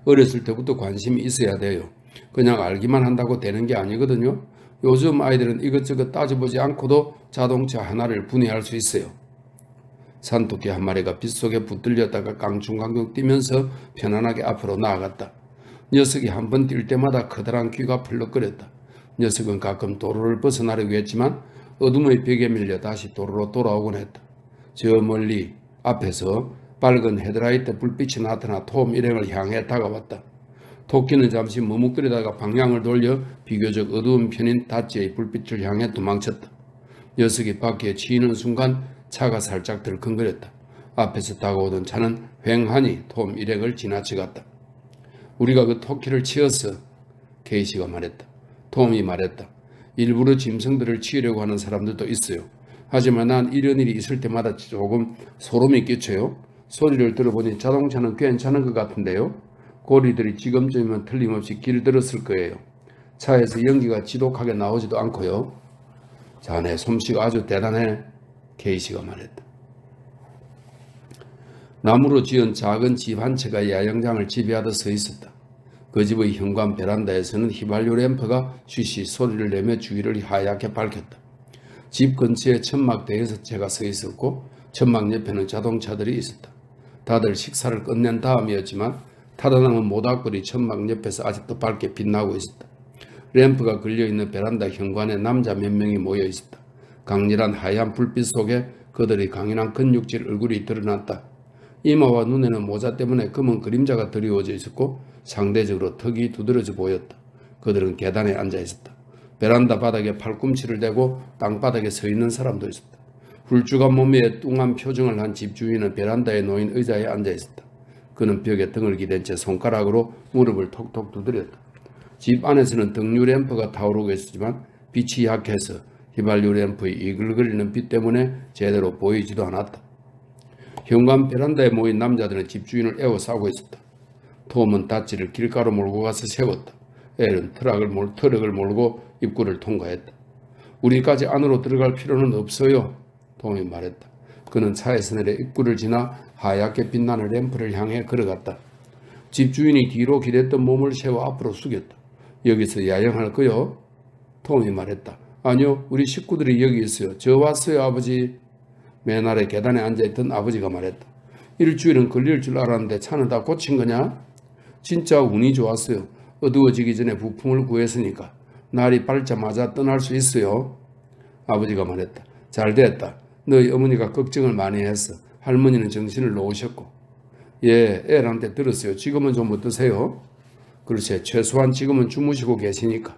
어렸을 때부터 관심이 있어야 돼요. 그냥 알기만 한다고 되는 게 아니거든요. 요즘 아이들은 이것저것 따져보지 않고도 자동차 하나를 분해할 수 있어요. 산토끼 한 마리가 빗속에 붙들렸다가 깡충깡충 뛰면서 편안하게 앞으로 나아갔다. 녀석이 한 번 뛸 때마다 커다란 귀가 풀럭거렸다. 녀석은 가끔 도로를 벗어나려고 했지만 어둠의 벽에 밀려 다시 도로로 돌아오곤 했다. 저 멀리 앞에서 밝은 헤드라이트 불빛이 나타나 톰 일행을 향해 다가왔다. 토끼는 잠시 머뭇거리다가 방향을 돌려 비교적 어두운 편인 다찌의 불빛을 향해 도망쳤다. 녀석이 바퀴에 치이는 순간 차가 살짝 들컹거렸다. 앞에서 다가오던 차는 휑하니 톰 일행을 지나쳐갔다. 우리가 그 토끼를 치었어. 케이시가 말했다. 톰이 말했다. 일부러 짐승들을 치려고 하는 사람들도 있어요. 하지만 난 이런 일이 있을 때마다 조금 소름이 끼쳐요. 소리를 들어보니 자동차는 괜찮은 것 같은데요. 고리들이 지금쯤이면 틀림없이 길들었을 거예요. 차에서 연기가 지독하게 나오지도 않고요. 자네 솜씨가 아주 대단해. 케이시가 말했다. 나무로 지은 작은 집 한 채가 야영장을 지배하듯 서 있었다. 그 집의 현관 베란다에서는 휘발유 램프가 쉬쉬 소리를 내며 주위를 하얗게 밝혔다. 집 근처에 천막 대여섯 채가 서 있었고 천막 옆에는 자동차들이 있었다. 다들 식사를 끝낸 다음이었지만 타다 남은 모닥불이 천막 옆에서 아직도 밝게 빛나고 있었다. 램프가 걸려있는 베란다 현관에 남자 몇 명이 모여 있었다. 강렬한 하얀 불빛 속에 그들의 강인한 근육질 얼굴이 드러났다. 이마와 눈에는 모자 때문에 검은 그림자가 드리워져 있었고 상대적으로 턱이 두드러져 보였다. 그들은 계단에 앉아 있었다. 베란다 바닥에 팔꿈치를 대고 땅바닥에 서 있는 사람도 있었다. 훌쭉한 몸에 뚱한 표정을 한 집주인은 베란다에 놓인 의자에 앉아 있었다. 그는 벽에 등을 기댄 채 손가락으로 무릎을 톡톡 두드렸다. 집 안에서는 등유 램프가 타오르고 있었지만 빛이 약해서 휘발유 램프의 이글거리는 빛 때문에 제대로 보이지도 않았다. 현관 베란다에 모인 남자들은 집주인을 에워싸고 있었다. 톰은 다찌를 길가로 몰고 가서 세웠다. 엘은 트럭을 몰고 입구를 통과했다. 우리까지 안으로 들어갈 필요는 없어요. 톰이 말했다. 그는 차에서 내려 입구를 지나 하얗게 빛나는 램프를 향해 걸어갔다. 집주인이 뒤로 기댔던 몸을 세워 앞으로 숙였다. 여기서 야영할 거요? 톰이 말했다. 아니요, 우리 식구들이 여기 있어요. 저 왔어요, 아버지. 맨 아래 계단에 앉아있던 아버지가 말했다. 일주일은 걸릴 줄 알았는데 차는 다 고친 거냐? 진짜 운이 좋았어요. 어두워지기 전에 부품을 구했으니까 날이 밝자마자 떠날 수 있어요. 아버지가 말했다. 잘 됐다. 너희 어머니가 걱정을 많이 했어. 할머니는 정신을 놓으셨고. 예, 애한테 들었어요. 지금은 좀 어떠세요? 그렇지. 최소한 지금은 주무시고 계시니까.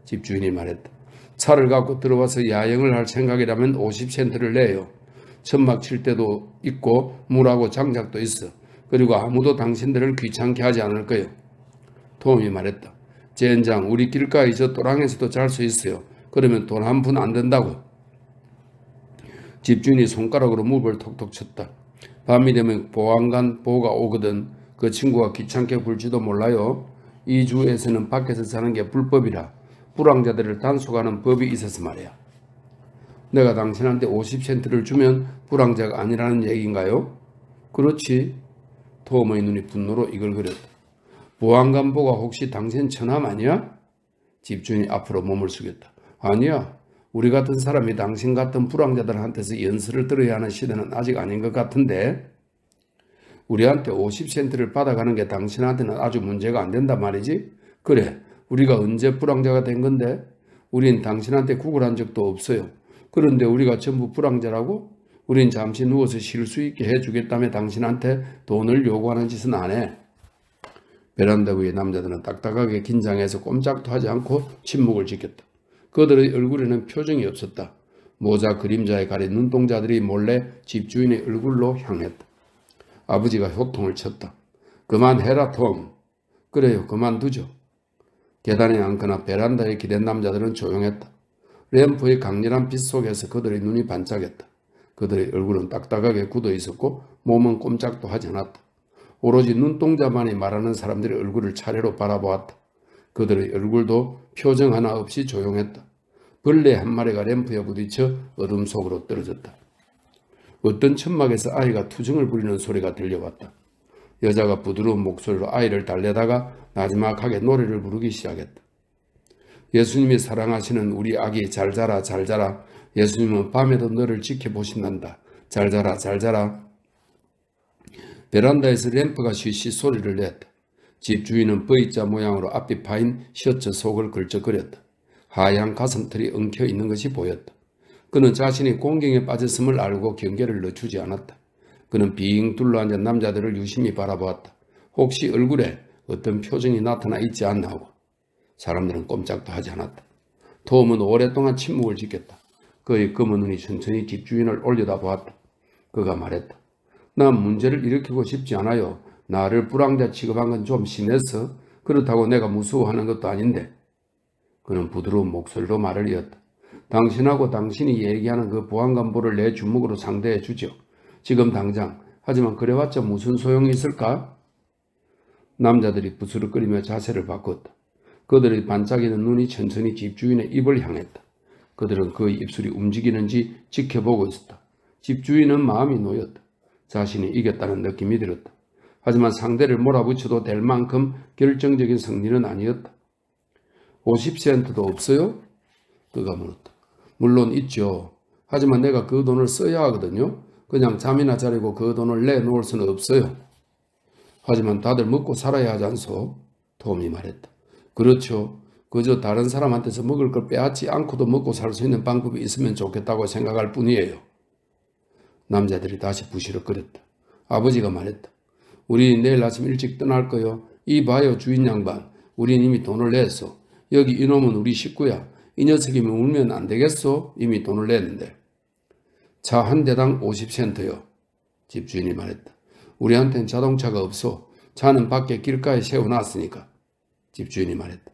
집주인이 말했다. 차를 갖고 들어와서 야영을 할 생각이라면 50센트를 내요. 천막 칠 때도 있고 물하고 장작도 있어. 그리고 아무도 당신들을 귀찮게 하지 않을 거예요. 톰이 말했다. 젠장, 우리 길가에 저 또랑에서도 잘 수 있어요. 그러면 돈 한 푼 안 된다고. 집주인이 손가락으로 무릎을 톡톡 쳤다. 밤이 되면 보안관 보호가 오거든. 그 친구가 귀찮게 굴지도 몰라요. 이 주에서는 밖에서 자는 게 불법이라 불황자들을 단속하는 법이 있어서 말이야. 내가 당신한테 50센트를 주면 불황자가 아니라는 얘기인가요? 그렇지. 톰의 눈이 분노로 이글거렸다. 보안관보가 혹시 당신 처남 아니야? 집주인이 앞으로 몸을 숙였다. 아니야. 우리 같은 사람이 당신 같은 불황자들한테서 연수를 들어야 하는 시대는 아직 아닌 것 같은데. 우리한테 50센트를 받아가는 게 당신한테는 아주 문제가 안 된단 말이지? 그래. 우리가 언제 불황자가 된 건데? 우린 당신한테 구걸한 적도 없어요. 그런데 우리가 전부 불황자라고? 우린 잠시 누워서 쉴 수 있게 해주겠다며 당신한테 돈을 요구하는 짓은 안 해. 베란다 위의 남자들은 딱딱하게 긴장해서 꼼짝도 하지 않고 침묵을 지켰다. 그들의 얼굴에는 표정이 없었다. 모자 그림자에 가린 눈동자들이 몰래 집주인의 얼굴로 향했다. 아버지가 효통을 쳤다. 그만해라 톰. 그래요, 그만두죠. 계단에 앉거나 베란다에 기댄 남자들은 조용했다. 램프의 강렬한 빛 속에서 그들의 눈이 반짝였다. 그들의 얼굴은 딱딱하게 굳어 있었고 몸은 꼼짝도 하지 않았다. 오로지 눈동자만이 말하는 사람들의 얼굴을 차례로 바라보았다. 그들의 얼굴도 표정 하나 없이 조용했다. 벌레 한 마리가 램프에 부딪혀 어둠 속으로 떨어졌다. 어떤 천막에서 아이가 투정을 부리는 소리가 들려왔다. 여자가 부드러운 목소리로 아이를 달래다가 나지막하게 노래를 부르기 시작했다. 예수님이 사랑하시는 우리 아기 잘 자라 잘 자라. 예수님은 밤에도 너를 지켜보신단다. 잘 자라 잘 자라. 베란다에서 램프가 쉬쉬 소리를 냈다. 집주인은 V자 모양으로 앞이 파인 셔츠 속을 걸쩍거렸다. 하얀 가슴털이 엉켜 있는 것이 보였다. 그는 자신이 공경에 빠졌음을 알고 경계를 늦추지 않았다. 그는 빙 둘러앉은 남자들을 유심히 바라보았다. 혹시 얼굴에 어떤 표정이 나타나 있지 않나 하고 사람들은 꼼짝도 하지 않았다. 톰은 오랫동안 침묵을 지켰다. 그의 검은 눈이 천천히 집주인을 올려다보았다. 그가 말했다. 난 문제를 일으키고 싶지 않아요. 나를 불황자 취급한 건 좀 심했어. 그렇다고 내가 무서워하는 것도 아닌데. 그는 부드러운 목소리로 말을 이었다. 당신하고 당신이 얘기하는 그 보안관보를 내 주먹으로 상대해 주죠. 지금 당장. 하지만 그래봤자 무슨 소용이 있을까? 남자들이 부스럭거리며 자세를 바꿨다. 그들의 반짝이는 눈이 천천히 집주인의 입을 향했다. 그들은 그의 입술이 움직이는지 지켜보고 있었다. 집주인은 마음이 놓였다. 자신이 이겼다는 느낌이 들었다. 하지만 상대를 몰아붙여도 될 만큼 결정적인 승리는 아니었다. 50센트도 없어요? 그가 물었다. 물론 있죠. 하지만 내가 그 돈을 써야 하거든요. 그냥 잠이나 자려고 그 돈을 내놓을 수는 없어요. 하지만 다들 먹고 살아야 하지 않소? 톰이 말했다. 그렇죠. 그저 다른 사람한테서 먹을 걸 빼앗지 않고도 먹고 살 수 있는 방법이 있으면 좋겠다고 생각할 뿐이에요. 남자들이 다시 부시럭거렸다. 아버지가 말했다. 우리 내일 아침 일찍 떠날 거요. 이 봐요 주인 양반. 우린 이미 돈을 냈어. 여기 이놈은 우리 식구야. 이 녀석이면 울면 안 되겠소? 이미 돈을 냈는데. 차 한 대당 50센트요. 집주인이 말했다. 우리한텐 자동차가 없어. 차는 밖에 길가에 세워놨으니까. 집주인이 말했다.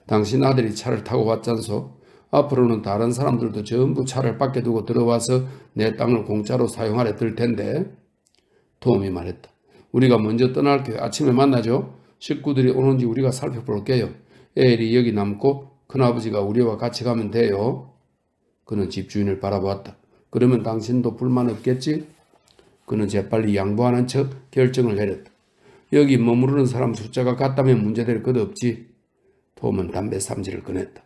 당신 아들이 차를 타고 왔잖소. 앞으로는 다른 사람들도 전부 차를 밖에 두고 들어와서 내 땅을 공짜로 사용하려 들 텐데. 톰이 말했다. 우리가 먼저 떠날게요. 아침에 만나죠. 식구들이 오는지 우리가 살펴볼게요. 에일이 여기 남고 큰아버지가 우리와 같이 가면 돼요. 그는 집주인을 바라보았다. 그러면 당신도 불만 없겠지? 그는 재빨리 양보하는 척 결정을 내렸다. 여기 머무르는 사람 숫자가 같다면 문제될 것 없지. 톰은 담배 쌈지를 꺼냈다.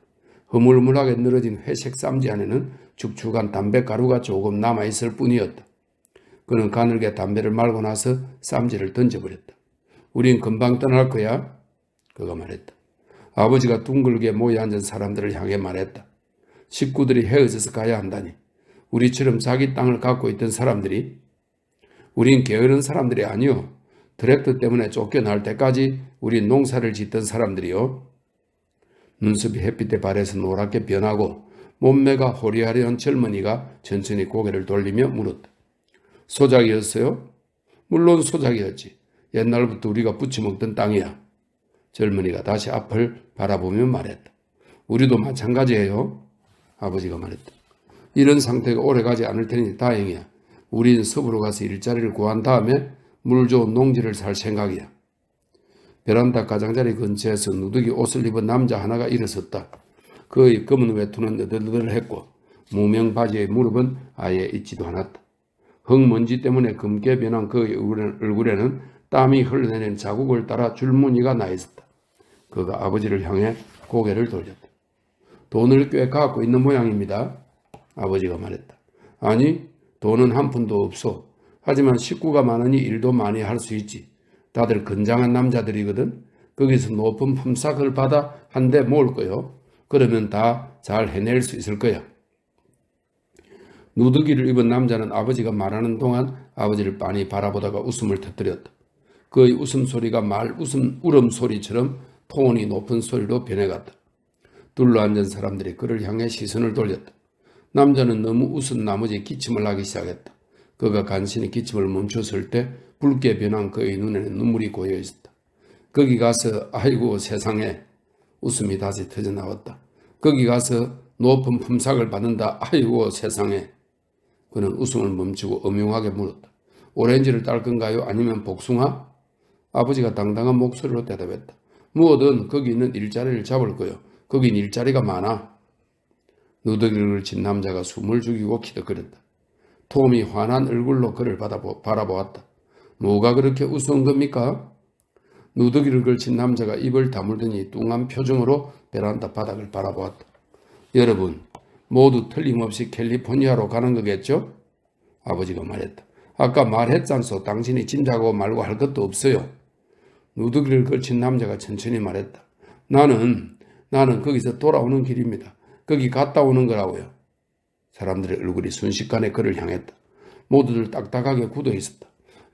흐물흐물하게 늘어진 회색 쌈지 안에는 축축한 담배 가루가 조금 남아있을 뿐이었다. 그는 가늘게 담배를 말고 나서 쌈지를 던져버렸다. 우린 금방 떠날 거야. 그가 말했다. 아버지가 둥글게 모여 앉은 사람들을 향해 말했다. 식구들이 헤어져서 가야 한다니. 우리처럼 자기 땅을 갖고 있던 사람들이. 우린 게으른 사람들이 아니요. 트랙터 때문에 쫓겨날 때까지 우린 농사를 짓던 사람들이요. 눈썹이 햇빛에 발에서 노랗게 변하고 몸매가 호리호리한 젊은이가 천천히 고개를 돌리며 물었다. 소작이었어요? 물론 소작이었지. 옛날부터 우리가 부쳐먹던 땅이야. 젊은이가 다시 앞을 바라보며 말했다. 우리도 마찬가지예요. 아버지가 말했다. 이런 상태가 오래가지 않을 테니 다행이야. 우린 섭으로 가서 일자리를 구한 다음에 물 좋은 농지를 살 생각이야. 베란다 가장자리 근처에서 누더기 옷을 입은 남자 하나가 일어섰다. 그의 검은 외투는 너덜너덜했고 무명 바지의 무릎은 아예 있지도 않았다. 흙먼지 때문에 검게 변한 그의 얼굴에는 땀이 흘러내린 자국을 따라 줄무늬가 나 있었다. 그가 아버지를 향해 고개를 돌렸다. 돈을 꽤 갖고 있는 모양입니다. 아버지가 말했다. 아니, 돈은 한 푼도 없어. 하지만 식구가 많으니 일도 많이 할 수 있지. 다들 건장한 남자들이거든. 거기서 높은 품삯을 받아 한 대 모을 거요. 그러면 다 잘 해낼 수 있을 거야. 누더기를 입은 남자는 아버지가 말하는 동안 아버지를 빤히 바라보다가 웃음을 터뜨렸다. 그의 웃음소리가 울음소리처럼 톤이 높은 소리로 변해갔다. 둘러앉은 사람들이 그를 향해 시선을 돌렸다. 남자는 너무 웃은 나머지 기침을 하기 시작했다. 그가 간신히 기침을 멈췄을 때 붉게 변한 그의 눈에는 눈물이 고여 있었다. 거기 가서 아이고 세상에. 웃음이 다시 터져나왔다. 거기 가서 높은 품삯을 받는다. 아이고 세상에. 그는 웃음을 멈추고 음흉하게 물었다. 오렌지를 딸 건가요? 아니면 복숭아? 아버지가 당당한 목소리로 대답했다. 뭐든 거기 있는 일자리를 잡을 거요. 거긴 일자리가 많아. 누더기를 친 남자가 숨을 죽이고 키득거렸다. 톰이 환한 얼굴로 그를 바라보았다. 뭐가 그렇게 우스운 겁니까? 누더기를 걸친 남자가 입을 다물더니 뚱한 표정으로 베란다 바닥을 바라보았다. 여러분, 모두 틀림없이 캘리포니아로 가는 거겠죠? 아버지가 말했다. 아까 말했잖소. 당신이 짐작하고 말고 할 것도 없어요. 누더기를 걸친 남자가 천천히 말했다. 나는 거기서 돌아오는 길입니다. 거기 갔다 오는 거라고요. 사람들의 얼굴이 순식간에 그를 향했다. 모두들 딱딱하게 굳어 있었다.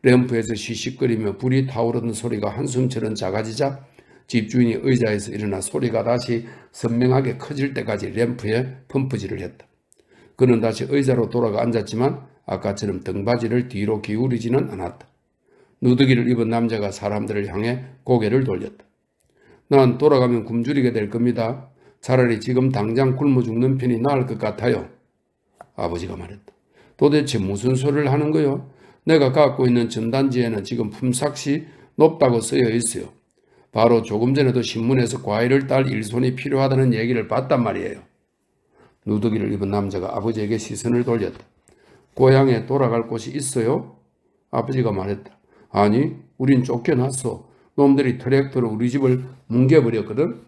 램프에서 시식거리며 불이 타오르는 소리가 한숨처럼 작아지자 집주인이 의자에서 일어나 소리가 다시 선명하게 커질 때까지 램프에 펌프질을 했다. 그는 다시 의자로 돌아가 앉았지만 아까처럼 등받이를 뒤로 기울이지는 않았다. 누더기를 입은 남자가 사람들을 향해 고개를 돌렸다. 난 돌아가면 굶주리게 될 겁니다. 차라리 지금 당장 굶어 죽는 편이 나을 것 같아요. 아버지가 말했다. 도대체 무슨 소리를 하는 거요? 내가 갖고 있는 전단지에는 지금 품삯이 높다고 쓰여 있어요. 바로 조금 전에도 신문에서 과일을 딸 일손이 필요하다는 얘기를 봤단 말이에요. 누더기를 입은 남자가 아버지에게 시선을 돌렸다. 고향에 돌아갈 곳이 있어요? 아버지가 말했다. 아니, 우린 쫓겨났어. 놈들이 트랙터로 우리 집을 뭉개버렸거든.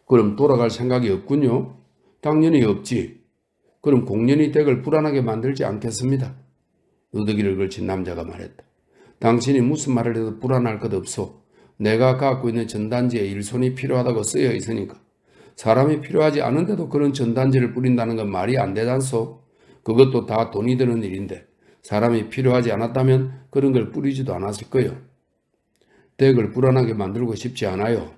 그럼 돌아갈 생각이 없군요. 당연히 없지. 그럼 공연히 댁을 불안하게 만들지 않겠습니다. 누더기를 걸친 남자가 말했다. 당신이 무슨 말을 해도 불안할 것 없어. 내가 갖고 있는 전단지에 일손이 필요하다고 쓰여 있으니까. 사람이 필요하지 않은데도 그런 전단지를 뿌린다는 건 말이 안 되잖소. 그것도 다 돈이 드는 일인데 사람이 필요하지 않았다면 그런 걸 뿌리지도 않았을 거요. 댁을 불안하게 만들고 싶지 않아요.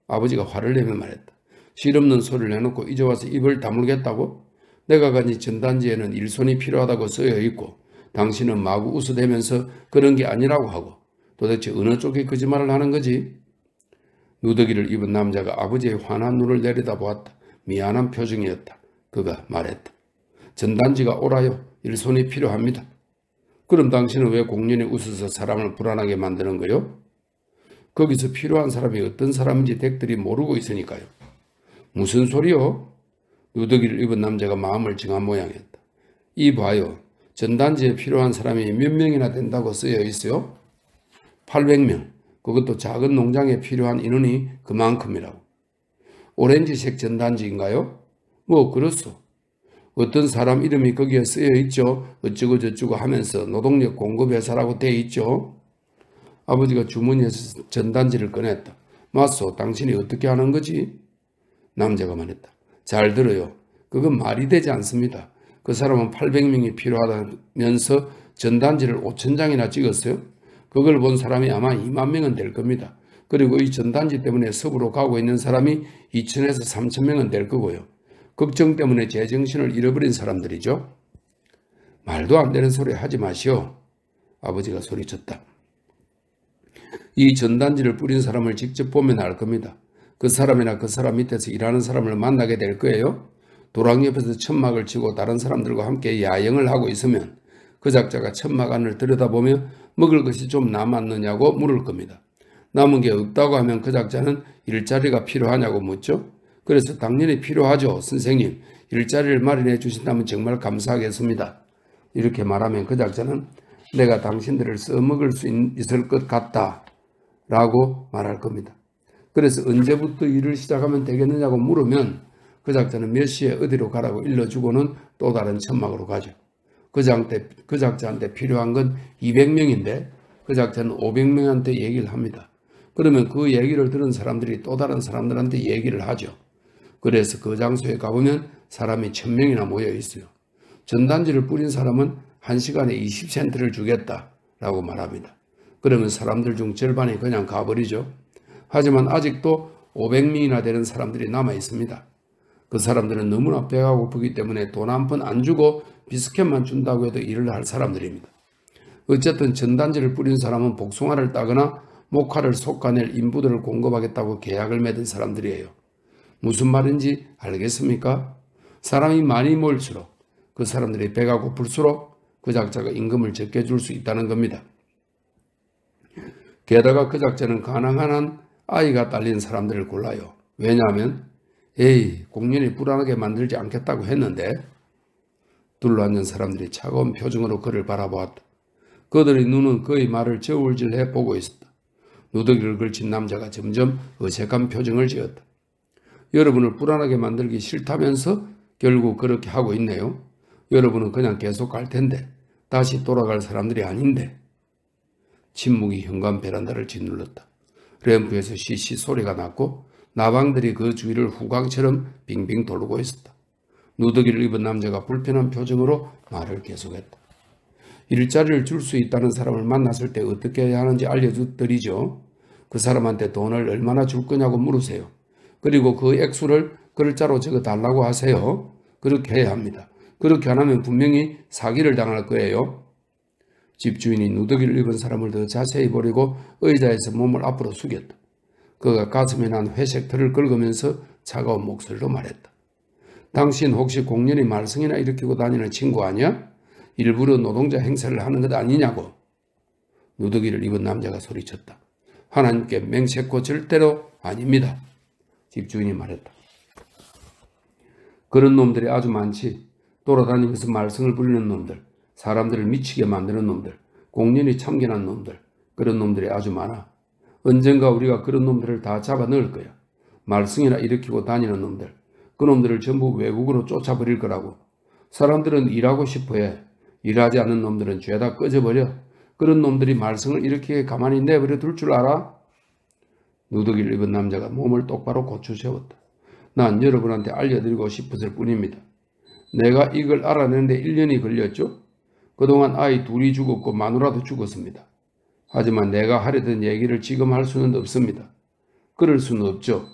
아버지가 화를 내며 말했다. 실없는 소리를 해놓고 이제 와서 입을 다물겠다고? 내가 가진 전단지에는 일손이 필요하다고 쓰여 있고 당신은 마구 웃어대면서 그런 게 아니라고 하고 도대체 어느 쪽에 거짓말을 하는 거지? 누더기를 입은 남자가 아버지의 환한 눈을 내려다보았다. 미안한 표정이었다. 그가 말했다. 전단지가 옳아요. 일손이 필요합니다. 그럼 당신은 왜 공연히 웃어서 사람을 불안하게 만드는 거요? 거기서 필요한 사람이 어떤 사람인지 댁들이 모르고 있으니까요. 무슨 소리요? 누더기를 입은 남자가 마음을 정한 모양이었다. 이 봐요. 전단지에 필요한 사람이 몇 명이나 된다고 쓰여 있어요? 800명. 그것도 작은 농장에 필요한 인원이 그만큼이라고. 오렌지색 전단지인가요? 뭐 그렇소. 어떤 사람 이름이 거기에 쓰여 있죠. 어쩌고 저쩌고 하면서 노동력 공급회사라고 돼 있죠. 아버지가 주머니에서 전단지를 꺼냈다. 맞소. 당신이 어떻게 하는 거지? 남자가 말했다. 잘 들어요. 그건 말이 되지 않습니다. 그 사람은 800명이 필요하다면서 전단지를 5,000장이나 찍었어요. 그걸 본 사람이 아마 2만 명은 될 겁니다. 그리고 이 전단지 때문에 섭으로 가고 있는 사람이 2,000에서 3,000명은 될 거고요. 걱정 때문에 제정신을 잃어버린 사람들이죠. 말도 안 되는 소리 하지 마시오. 아버지가 소리쳤다. 이 전단지를 뿌린 사람을 직접 보면 알 겁니다. 그 사람이나 그 사람 밑에서 일하는 사람을 만나게 될 거예요. 도랑 옆에서 천막을 치고 다른 사람들과 함께 야영을 하고 있으면 그 작자가 천막 안을 들여다보며 먹을 것이 좀 남았느냐고 물을 겁니다. 남은 게 없다고 하면 그 작자는 일자리가 필요하냐고 묻죠. 그래서 당연히 필요하죠. 선생님, 일자리를 마련해 주신다면 정말 감사하겠습니다. 이렇게 말하면 그 작자는 내가 당신들을 써먹을 수 있을 것 같다 라고 말할 겁니다. 그래서 언제부터 일을 시작하면 되겠느냐고 물으면 그 작자는 몇 시에 어디로 가라고 일러주고는 또 다른 천막으로 가죠. 그 작자한테 필요한 건 200명인데 그 작자는 500명한테 얘기를 합니다. 그러면 그 얘기를 들은 사람들이 또 다른 사람들한테 얘기를 하죠. 그래서 그 장소에 가보면 사람이 1,000명이나 모여 있어요. 전단지를 뿌린 사람은 1시간에 20센트를 주겠다라고 말합니다. 그러면 사람들 중 절반이 그냥 가버리죠. 하지만 아직도 500명이나 되는 사람들이 남아 있습니다. 그 사람들은 너무나 배가 고프기 때문에 돈 한 푼 안 주고 비스켓만 준다고 해도 일을 할 사람들입니다. 어쨌든 전단지를 뿌린 사람은 복숭아를 따거나 목화를 솎아낼 인부들을 공급하겠다고 계약을 맺은 사람들이에요. 무슨 말인지 알겠습니까? 사람이 많이 모일수록 그 사람들이 배가 고플수록 그 작자가 임금을 적게 줄 수 있다는 겁니다. 게다가 그 작자는 가난한 한 아이가 딸린 사람들을 골라요. 왜냐하면 에이 공연히 불안하게 만들지 않겠다고 했는데. 둘러앉은 사람들이 차가운 표정으로 그를 바라보았다. 그들의 눈은 그의 말을 저울질해 보고 있었다. 누더기를 걸친 남자가 점점 어색한 표정을 지었다. 여러분을 불안하게 만들기 싫다면서 결국 그렇게 하고 있네요. 여러분은 그냥 계속 갈 텐데 다시 돌아갈 사람들이 아닌데. 침묵이 현관 베란다를 짓눌렀다. 램프에서 시시 소리가 났고 나방들이 그 주위를 후광처럼 빙빙 돌고 있었다. 누더기를 입은 남자가 불편한 표정으로 말을 계속했다. 일자리를 줄 수 있다는 사람을 만났을 때 어떻게 해야 하는지 알려드리죠. 그 사람한테 돈을 얼마나 줄 거냐고 물으세요. 그리고 그 액수를 글자로 적어 달라고 하세요. 그렇게 해야 합니다. 그렇게 안 하면 분명히 사기를 당할 거예요. 집주인이 누더기를 입은 사람을 더 자세히 보려고 의자에서 몸을 앞으로 숙였다. 그가 가슴에 난 회색 털을 긁으면서 차가운 목소리로 말했다. 당신 혹시 공연히 말썽이나 일으키고 다니는 친구 아니야? 일부러 노동자 행세를 하는 것 아니냐고. 누더기를 입은 남자가 소리쳤다. 하나님께 맹세코 절대로 아닙니다. 집주인이 말했다. 그런 놈들이 아주 많지. 돌아다니면서 말썽을 부리는 놈들, 사람들을 미치게 만드는 놈들, 공연히 참견한 놈들, 그런 놈들이 아주 많아. 언젠가 우리가 그런 놈들을 다 잡아 넣을 거야. 말썽이나 일으키고 다니는 놈들, 그 놈들을 전부 외국으로 쫓아버릴 거라고. 사람들은 일하고 싶어해. 일하지 않는 놈들은 죄다 꺼져버려. 그런 놈들이 말썽을 이렇게 가만히 내버려 둘 줄 알아? 누더기를 입은 남자가 몸을 똑바로 고추 세웠다. 난 여러분한테 알려드리고 싶었을 뿐입니다. 내가 이걸 알아내는데 1년이 걸렸죠? 그동안 아이 둘이 죽었고 마누라도 죽었습니다. 하지만 내가 하려던 얘기를 지금 할 수는 없습니다. 그럴 수는 없죠.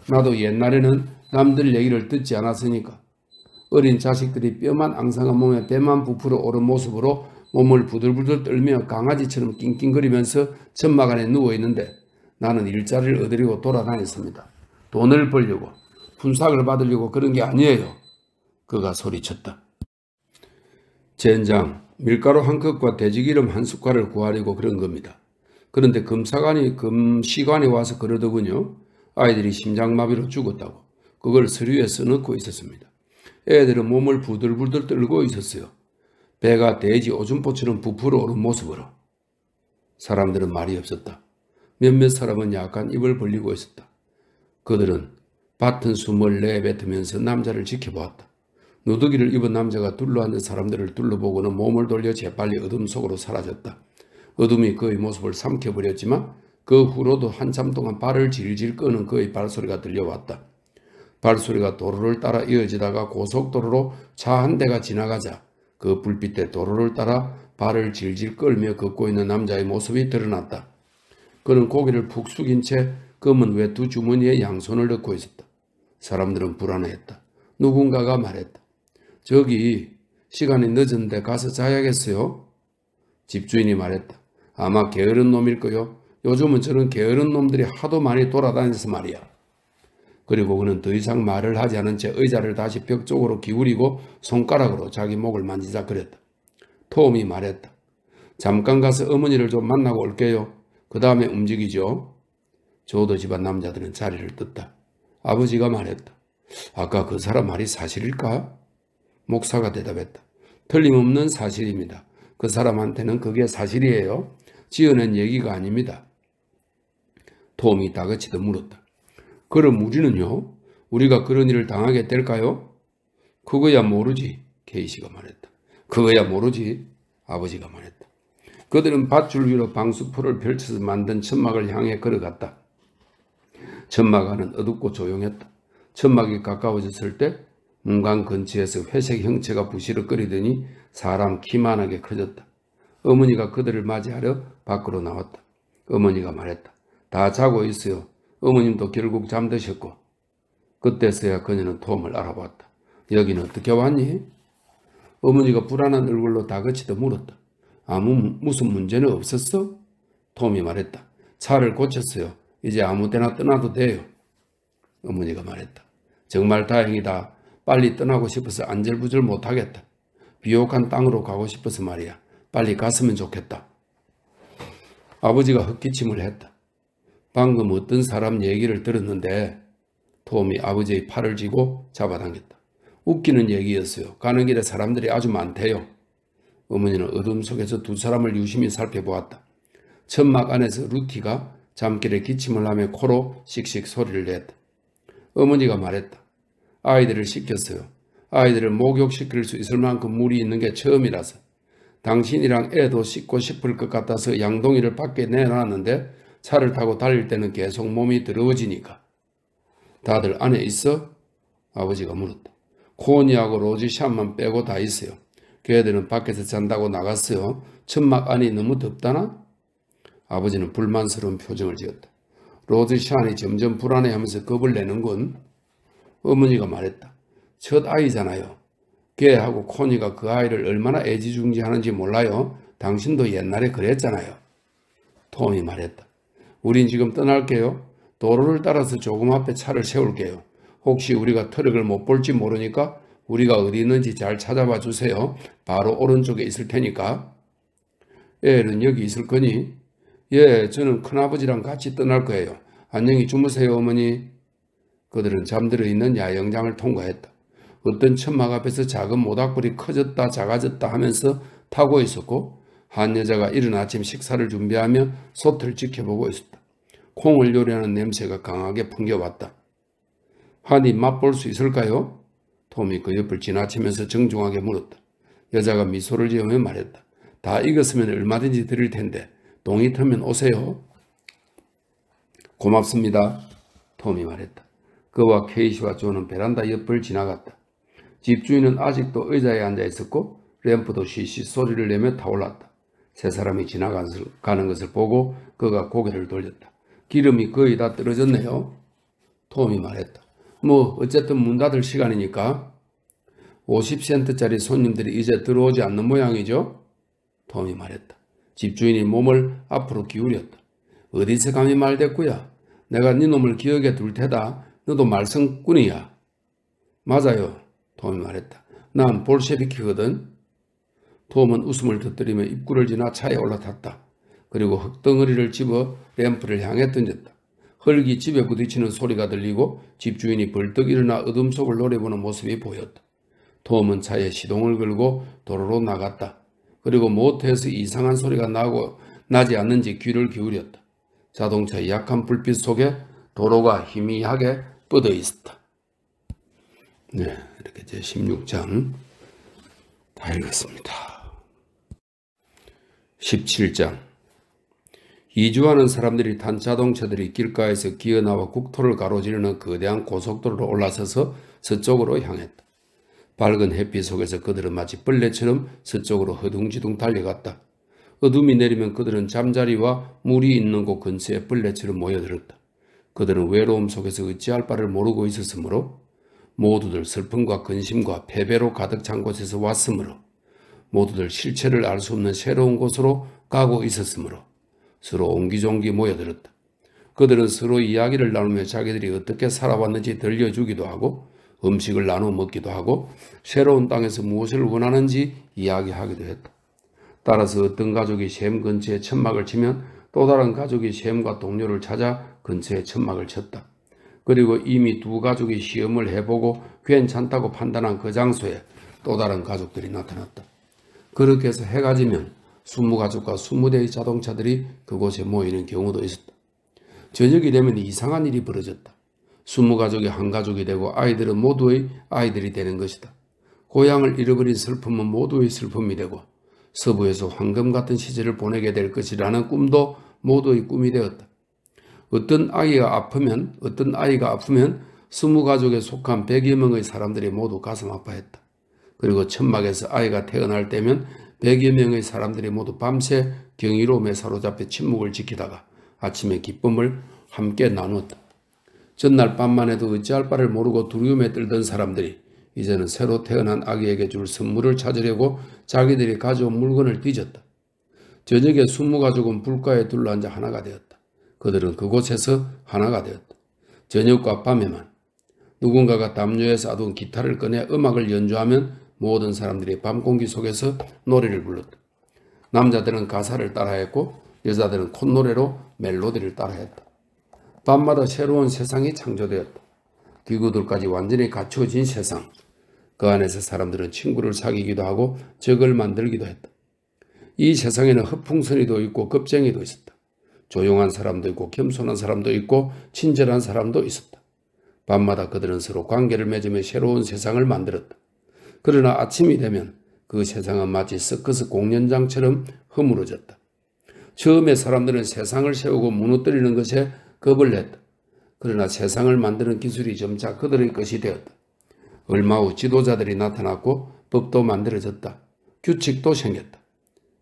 나도 옛날에는 남들 얘기를 듣지 않았으니까. 어린 자식들이 뼈만 앙상한 몸에 배만 부풀어 오른 모습으로 몸을 부들부들 떨며 강아지처럼 낑낑거리면서 천막 안에 누워있는데 나는 일자리를 얻으려고 돌아다녔습니다. 돈을 벌려고, 품삯을 받으려고 그런 게 아니에요. 그가 소리쳤다. 젠장, 밀가루 한 컵과 돼지기름 한 숟갈을 구하려고 그런 겁니다. 그런데 금시관이 와서 그러더군요. 아이들이 심장마비로 죽었다고. 그걸 서류에 써놓고 있었습니다. 애들은 몸을 부들부들 떨고 있었어요. 배가 돼지 오줌포처럼 부풀어 오른 모습으로. 사람들은 말이 없었다. 몇몇 사람은 약간 입을 벌리고 있었다. 그들은 밭은 숨을 내뱉으면서 남자를 지켜보았다. 누더기를 입은 남자가 둘러앉은 사람들을 둘러보고는 몸을 돌려 재빨리 어둠 속으로 사라졌다. 어둠이 그의 모습을 삼켜버렸지만 그 후로도 한참 동안 발을 질질 끄는 그의 발소리가 들려왔다. 발소리가 도로를 따라 이어지다가 고속도로로 차 한 대가 지나가자 그 불빛에 도로를 따라 발을 질질 끌며 걷고 있는 남자의 모습이 드러났다. 그는 고개를 푹 숙인 채 검은 외투 주머니에 양손을 넣고 있었다. 사람들은 불안해했다. 누군가가 말했다. 저기 시간이 늦었는데 가서 자야겠어요? 집주인이 말했다. 아마 게으른 놈일 거요. 요즘은 저런 게으른 놈들이 하도 많이 돌아다녀서 말이야. 그리고 그는 더 이상 말을 하지 않은 채 의자를 다시 벽 쪽으로 기울이고 손가락으로 자기 목을 만지작거렸다. 톰이 말했다. 잠깐 가서 어머니를 좀 만나고 올게요. 그 다음에 움직이죠. 조도 집안 남자들은 자리를 떴다. 아버지가 말했다. 아까 그 사람 말이 사실일까? 목사가 대답했다. 틀림없는 사실입니다. 그 사람한테는 그게 사실이에요. 지어낸 얘기가 아닙니다. 톰이 다그치듯 물었다. 그럼 우리는요? 우리가 그런 일을 당하게 될까요? 그거야 모르지. 케이시가 말했다. 그거야 모르지. 아버지가 말했다. 그들은 밧줄 위로 방수포를 펼쳐서 만든 천막을 향해 걸어갔다. 천막 안은 어둡고 조용했다. 천막이 가까워졌을 때 문간 근처에서 회색 형체가 부시럭거리더니 사람 키만하게 커졌다. 어머니가 그들을 맞이하려 밖으로 나왔다. 어머니가 말했다. 다 자고 있어요. 어머님도 결국 잠드셨고. 그때서야 그녀는 톰을 알아봤다. 여기는 어떻게 왔니? 어머니가 불안한 얼굴로 다그치듯 물었다. 무슨 문제는 없었어? 톰이 말했다. 차를 고쳤어요. 이제 아무 때나 떠나도 돼요. 어머니가 말했다. 정말 다행이다. 빨리 떠나고 싶어서 안절부절 못하겠다. 비옥한 땅으로 가고 싶어서 말이야. 빨리 갔으면 좋겠다. 아버지가 헛기침을 했다. 방금 어떤 사람 얘기를 들었는데 톰이 아버지의 팔을 쥐고 잡아당겼다. 웃기는 얘기였어요. 가는 길에 사람들이 아주 많대요. 어머니는 어둠 속에서 두 사람을 유심히 살펴보았다. 천막 안에서 루티가 잠결에 기침을 하며 코로 씩씩 소리를 냈다. 어머니가 말했다. 아이들을 씻겼어요. 아이들을 목욕시킬 수 있을 만큼 물이 있는 게 처음이라서. 당신이랑 애도 씻고 싶을 것 같아서 양동이를 밖에 내놨는데 차를 타고 달릴 때는 계속 몸이 더러워지니까. 다들 안에 있어? 아버지가 물었다. 코니하고 로지샴만 빼고 다 있어요. 걔들은 밖에서 잔다고 나갔어요. 천막 안이 너무 덥다나? 아버지는 불만스러운 표정을 지었다. 로즈샤안이 점점 불안해하면서 겁을 내는군. 어머니가 말했다. 첫 아이잖아요. 걔하고 코니가 그 아이를 얼마나 애지중지하는지 몰라요? 당신도 옛날에 그랬잖아요. 톰이 말했다. 우린 지금 떠날게요. 도로를 따라서 조금 앞에 차를 세울게요. 혹시 우리가 트럭을 못 볼지 모르니까 우리가 어디 있는지 잘 찾아봐 주세요. 바로 오른쪽에 있을 테니까. 애는 여기 있을 거니? 예, 저는 큰아버지랑 같이 떠날 거예요. 안녕히 주무세요, 어머니. 그들은 잠들어 있는 야영장을 통과했다. 어떤 천막 앞에서 작은 모닥불이 커졌다 작아졌다 하면서 타고 있었고 한 여자가 이른 아침 식사를 준비하며 솥을 지켜보고 있었다. 콩을 요리하는 냄새가 강하게 풍겨왔다. 한 입 맛볼 수 있을까요? 톰이 그 옆을 지나치면서 정중하게 물었다. 여자가 미소를 지으며 말했다. 다 익었으면 얼마든지 드릴 텐데 동이 트면 오세요. 고맙습니다. 톰이 말했다. 그와 케이시와 조는 베란다 옆을 지나갔다. 집주인은 아직도 의자에 앉아 있었고 램프도 쉬쉬 소리를 내며 타올랐다. 세 사람이 지나가는 것을 보고 그가 고개를 돌렸다. 기름이 거의 다 떨어졌네요. 톰이 말했다. 뭐 어쨌든 문 닫을 시간이니까. 50센트짜리 손님들이 이제 들어오지 않는 모양이죠? 톰이 말했다. 집주인이 몸을 앞으로 기울였다. 어디서 감히 말댔구야. 내가 네 놈을 기억에 둘 테다. 너도 말썽꾼이야. 맞아요. 톰이 말했다. 난 볼셰비키거든. 톰은 웃음을 터뜨리며 입구를 지나 차에 올라탔다. 그리고 흙덩어리를 집어 램프를 향해 던졌다. 흙이 집에 부딪히는 소리가 들리고 집주인이 벌떡 일어나 어둠 속을 노려보는 모습이 보였다. 톰은 차에 시동을 걸고 도로로 나갔다. 그리고 모터에서 이상한 소리가 나지 않는지 귀를 기울였다. 자동차의 약한 불빛 속에 도로가 희미하게 뻗어 있었다. 네, 이렇게 제16장 다 읽었습니다. 17장 이주하는 사람들이 탄 자동차들이 길가에서 기어나와 국토를 가로지르는 거대한 고속도로로 올라서서 서쪽으로 향했다. 밝은 햇빛 속에서 그들은 마치 벌레처럼 서쪽으로 허둥지둥 달려갔다. 어둠이 내리면 그들은 잠자리와 물이 있는 곳 근처에 벌레처럼 모여들었다. 그들은 외로움 속에서 어찌할 바를 모르고 있었으므로 모두들 슬픔과 근심과 패배로 가득 찬 곳에서 왔으므로 모두들 실체를 알 수 없는 새로운 곳으로 가고 있었으므로 서로 옹기종기 모여들었다. 그들은 서로 이야기를 나누며 자기들이 어떻게 살아왔는지 들려주기도 하고 음식을 나누어 먹기도 하고 새로운 땅에서 무엇을 원하는지 이야기하기도 했다. 따라서 어떤 가족이 샘 근처에 천막을 치면 또 다른 가족이 샘과 동료를 찾아 근처에 천막을 쳤다. 그리고 이미 두 가족이 시험을 해보고 괜찮다고 판단한 그 장소에 또 다른 가족들이 나타났다. 그렇게 해서 해가 지면 20가족과 20대의 자동차들이 그곳에 모이는 경우도 있었다. 저녁이 되면 이상한 일이 벌어졌다. 20가족이 한 가족이 되고 아이들은 모두의 아이들이 되는 것이다. 고향을 잃어버린 슬픔은 모두의 슬픔이 되고 서부에서 황금 같은 시절을 보내게 될 것이라는 꿈도 모두의 꿈이 되었다. 어떤 아이가 아프면 20가족에 속한 100여 명의 사람들이 모두 가슴 아파했다. 그리고 천막에서 아이가 태어날 때면 100여 명의 사람들이 모두 밤새 경이로움에 사로잡혀 침묵을 지키다가 아침에 기쁨을 함께 나누었다. 전날 밤만 해도 어찌할 바를 모르고 두려움에 떨던 사람들이 이제는 새로 태어난 아기에게 줄 선물을 찾으려고 자기들이 가져온 물건을 뒤졌다. 저녁에 20가족은 불가에 둘러앉아 하나가 되었다. 그들은 그곳에서 하나가 되었다. 저녁과 밤에만 누군가가 담요에 싸둔 기타를 꺼내 음악을 연주하면 모든 사람들이 밤 공기 속에서 노래를 불렀다. 남자들은 가사를 따라했고 여자들은 콧노래로 멜로디를 따라했다. 밤마다 새로운 세상이 창조되었다. 기구들까지 완전히 갖추어진 세상. 그 안에서 사람들은 친구를 사귀기도 하고 적을 만들기도 했다. 이 세상에는 허풍선이도 있고 겁쟁이도 있었다. 조용한 사람도 있고 겸손한 사람도 있고 친절한 사람도 있었다. 밤마다 그들은 서로 관계를 맺으며 새로운 세상을 만들었다. 그러나 아침이 되면 그 세상은 마치 서커스 공연장처럼 허물어졌다. 처음에 사람들은 세상을 세우고 무너뜨리는 것에 겁을 냈다. 그러나 세상을 만드는 기술이 점차 그들의 것이 되었다. 얼마 후 지도자들이 나타났고 법도 만들어졌다. 규칙도 생겼다.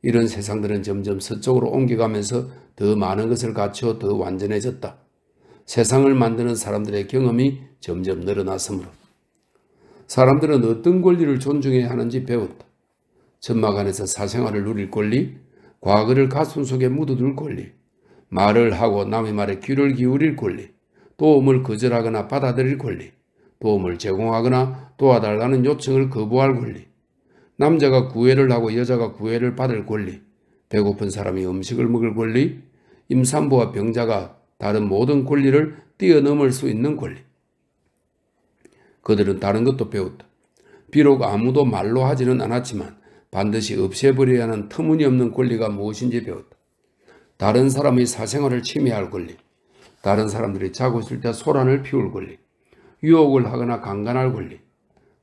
이런 세상들은 점점 서쪽으로 옮겨가면서 더 많은 것을 갖추어 더 완전해졌다. 세상을 만드는 사람들의 경험이 점점 늘어났으므로 사람들은 어떤 권리를 존중해야 하는지 배웠다. 천막 안에서 사생활을 누릴 권리, 과거를 가슴 속에 묻어둘 권리, 말을 하고 남의 말에 귀를 기울일 권리, 도움을 거절하거나 받아들일 권리, 도움을 제공하거나 도와달라는 요청을 거부할 권리, 남자가 구애를 하고 여자가 구애를 받을 권리, 배고픈 사람이 음식을 먹을 권리, 임산부와 병자가 다른 모든 권리를 뛰어넘을 수 있는 권리. 그들은 다른 것도 배웠다. 비록 아무도 말로 하지는 않았지만 반드시 없애버려야 하는 터무니없는 권리가 무엇인지 배웠다. 다른 사람의 사생활을 침해할 권리, 다른 사람들이 자고 있을 때 소란을 피울 권리, 유혹을 하거나 강간할 권리,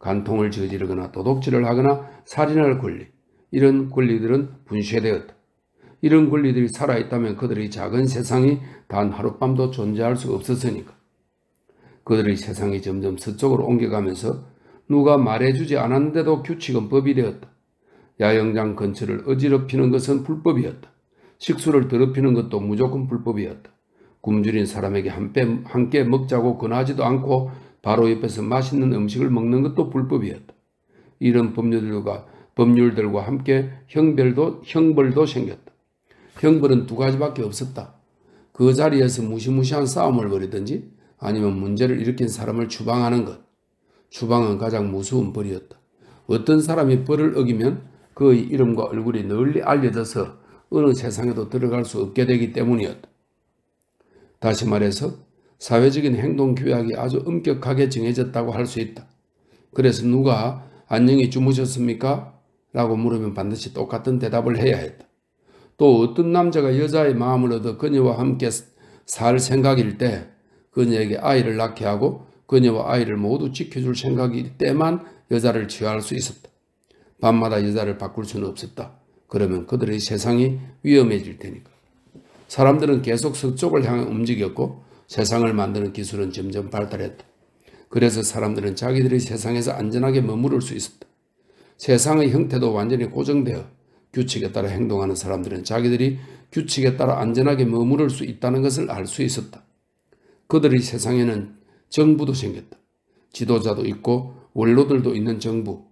간통을 저지르거나 도둑질을 하거나 살인할 권리, 이런 권리들은 분쇄되었다. 이런 권리들이 살아있다면 그들의 작은 세상이 단 하룻밤도 존재할 수 없었으니까. 그들의 세상이 점점 서쪽으로 옮겨가면서 누가 말해주지 않았는데도 규칙은 법이 되었다. 야영장 근처를 어지럽히는 것은 불법이었다. 식수를 더럽히는 것도 무조건 불법이었다. 굶주린 사람에게 함께 먹자고 권하지도 않고 바로 옆에서 맛있는 음식을 먹는 것도 불법이었다. 이런 법률들과 함께 형벌도 생겼다. 형벌은 두 가지밖에 없었다. 그 자리에서 무시무시한 싸움을 벌이든지 아니면 문제를 일으킨 사람을 추방하는 것. 추방은 가장 무서운 벌이었다. 어떤 사람이 벌을 어기면 그의 이름과 얼굴이 널리 알려져서 어느 세상에도 들어갈 수 없게 되기 때문이었다. 다시 말해서 사회적인 행동 규약이 아주 엄격하게 정해졌다고 할 수 있다. 그래서 누가 안녕히 주무셨습니까? 라고 물으면 반드시 똑같은 대답을 해야 했다. 또 어떤 남자가 여자의 마음을 얻어 그녀와 함께 살 생각일 때 그녀에게 아이를 낳게 하고 그녀와 아이를 모두 지켜줄 생각일 때만 여자를 취할 수 있었다. 밤마다 여자를 바꿀 수는 없었다. 그러면 그들의 세상이 위험해질 테니까. 사람들은 계속 서쪽을 향해 움직였고 세상을 만드는 기술은 점점 발달했다. 그래서 사람들은 자기들의 세상에서 안전하게 머무를 수 있었다. 세상의 형태도 완전히 고정되어 규칙에 따라 행동하는 사람들은 자기들이 규칙에 따라 안전하게 머무를 수 있다는 것을 알 수 있었다. 그들의 세상에는 정부도 생겼다. 지도자도 있고 원로들도 있는 정부.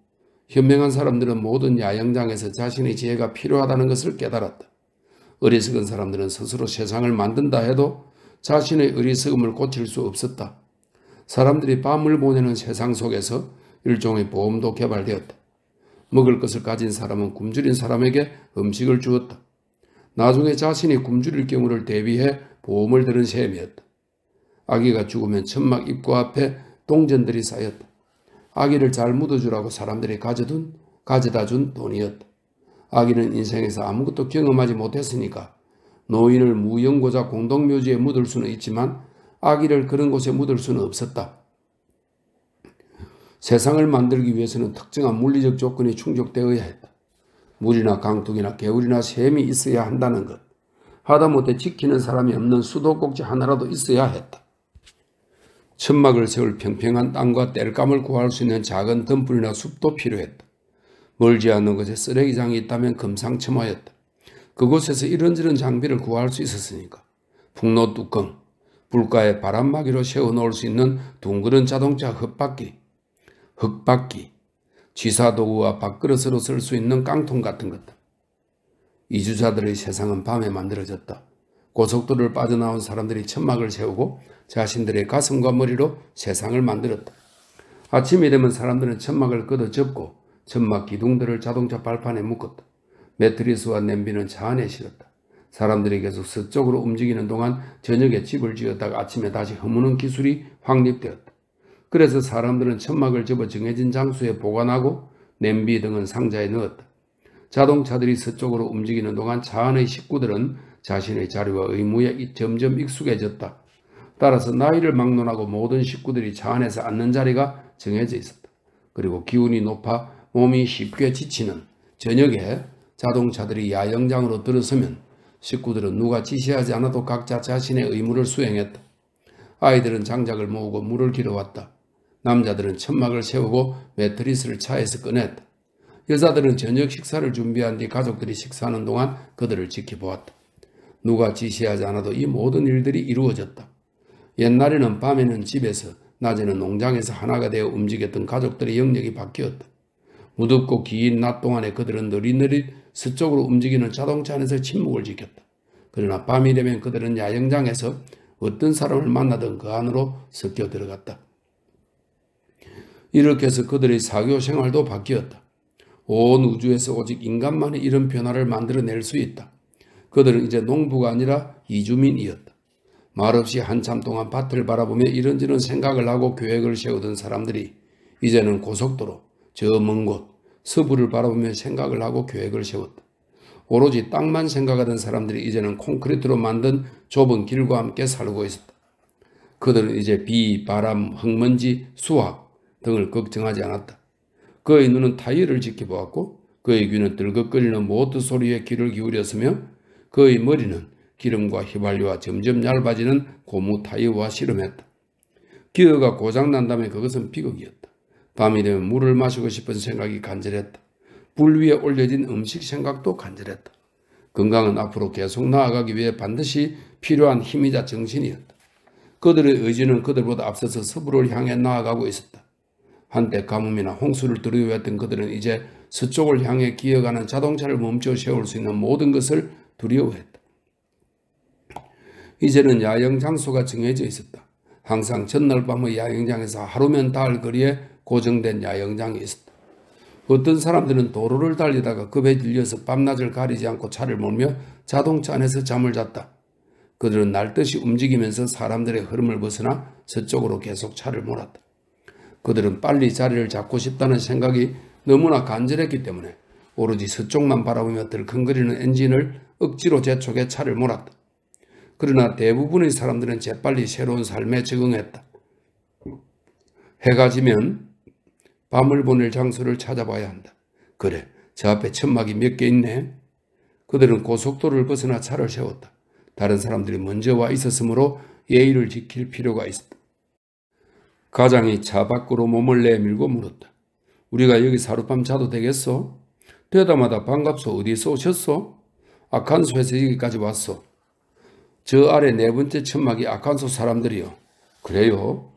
현명한 사람들은 모든 야영장에서 자신의 지혜가 필요하다는 것을 깨달았다. 어리석은 사람들은 스스로 세상을 만든다 해도 자신의 어리석음을 고칠 수 없었다. 사람들이 밤을 보내는 세상 속에서 일종의 보험도 개발되었다. 먹을 것을 가진 사람은 굶주린 사람에게 음식을 주었다. 나중에 자신이 굶주릴 경우를 대비해 보험을 드는 셈이었다. 아기가 죽으면 천막 입구 앞에 동전들이 쌓였다. 아기를 잘 묻어주라고 사람들이 가져다 준 돈이었다. 아기는 인생에서 아무것도 경험하지 못했으니까 노인을 무연고자 공동묘지에 묻을 수는 있지만 아기를 그런 곳에 묻을 수는 없었다. 세상을 만들기 위해서는 특정한 물리적 조건이 충족되어야 했다. 물이나 강둑이나 개울이나 샘이 있어야 한다는 것. 하다못해 지키는 사람이 없는 수도꼭지 하나라도 있어야 했다. 천막을 세울 평평한 땅과 땔감을 구할 수 있는 작은 덤불이나 숲도 필요했다. 멀지 않은 곳에 쓰레기장이 있다면 금상첨화였다. 그곳에서 이런저런 장비를 구할 수 있었으니까. 풍로 뚜껑, 불가에 바람막이로 세워놓을 수 있는 둥그런 자동차 흙바퀴, 취사도구와 밥그릇으로 쓸 수 있는 깡통 같은 것들. 이주자들의 세상은 밤에 만들어졌다. 고속도로를 빠져나온 사람들이 천막을 세우고 자신들의 가슴과 머리로 세상을 만들었다. 아침이 되면 사람들은 천막을 걷어 접고 천막 기둥들을 자동차 발판에 묶었다. 매트리스와 냄비는 차 안에 실었다. 사람들이 계속 서쪽으로 움직이는 동안 저녁에 집을 지었다가 아침에 다시 허무는 기술이 확립되었다. 그래서 사람들은 천막을 접어 정해진 장소에 보관하고 냄비 등은 상자에 넣었다. 자동차들이 서쪽으로 움직이는 동안 차 안의 식구들은 자신의 자리와 의무에 점점 익숙해졌다. 따라서 나이를 막론하고 모든 식구들이 차 안에서 앉는 자리가 정해져 있었다. 그리고 기운이 높아 몸이 쉽게 지치는 저녁에 자동차들이 야영장으로 들어서면 식구들은 누가 지시하지 않아도 각자 자신의 의무를 수행했다. 아이들은 장작을 모으고 물을 길어왔다. 남자들은 천막을 세우고 매트리스를 차에서 꺼냈다. 여자들은 저녁 식사를 준비한 뒤 가족들이 식사하는 동안 그들을 지켜보았다. 누가 지시하지 않아도 이 모든 일들이 이루어졌다. 옛날에는 밤에는 집에서, 낮에는 농장에서 하나가 되어 움직였던 가족들의 영역이 바뀌었다. 무덥고 긴 낮 동안에 그들은 느릿느릿 서쪽으로 움직이는 자동차 안에서 침묵을 지켰다. 그러나 밤이 되면 그들은 야영장에서 어떤 사람을 만나든 그 안으로 섞여 들어갔다. 이렇게 해서 그들의 사교 생활도 바뀌었다. 온 우주에서 오직 인간만이 이런 변화를 만들어낼 수 있다. 그들은 이제 농부가 아니라 이주민이었다. 말없이 한참 동안 밭을 바라보며 이런저런 생각을 하고 계획을 세우던 사람들이 이제는 고속도로, 저 먼 곳, 서부를 바라보며 생각을 하고 계획을 세웠다. 오로지 땅만 생각하던 사람들이 이제는 콘크리트로 만든 좁은 길과 함께 살고 있었다. 그들은 이제 비, 바람, 흙먼지, 수확 등을 걱정하지 않았다. 그의 눈은 타이어를 지켜보았고 그의 귀는 들걱거리는 모터 소리에 귀를 기울였으며 그의 머리는 기름과 휘발유와 점점 얇아지는 고무 타이어와 씨름했다. 기어가 고장난다면 그것은 비극이었다. 밤이 되면 물을 마시고 싶은 생각이 간절했다. 불 위에 올려진 음식 생각도 간절했다. 건강은 앞으로 계속 나아가기 위해 반드시 필요한 힘이자 정신이었다. 그들의 의지는 그들보다 앞서서 서부를 향해 나아가고 있었다. 한때 가뭄이나 홍수를 두려워했던 그들은 이제 서쪽을 향해 기어가는 자동차를 멈춰 세울 수 있는 모든 것을 두려워했다. 이제는 야영 장소가 정해져 있었다. 항상 전날 밤의 야영장에서 하루면 닿을 거리에 고정된 야영장이 있었다. 어떤 사람들은 도로를 달리다가 급에 질려서 밤낮을 가리지 않고 차를 몰며 자동차 안에서 잠을 잤다. 그들은 날듯이 움직이면서 사람들의 흐름을 벗어나 서쪽으로 계속 차를 몰았다. 그들은 빨리 자리를 잡고 싶다는 생각이 너무나 간절했기 때문에 오로지 서쪽만 바라보며 들컹거리는 엔진을 억지로 재촉해 차를 몰았다. 그러나 대부분의 사람들은 재빨리 새로운 삶에 적응했다. 해가 지면 밤을 보낼 장소를 찾아봐야 한다. 그래, 저 앞에 천막이 몇 개 있네. 그들은 고속도로를 벗어나 차를 세웠다. 다른 사람들이 먼저 와 있었으므로 예의를 지킬 필요가 있었다. 가장이 차 밖으로 몸을 내밀고 물었다. 우리가 여기서 하룻밤 자도 되겠소? 되다마다 반갑소. 어디서 오셨소? 아칸소에서 여기까지 왔소. 저 아래 네 번째 천막이 아칸소 사람들이요. 그래요?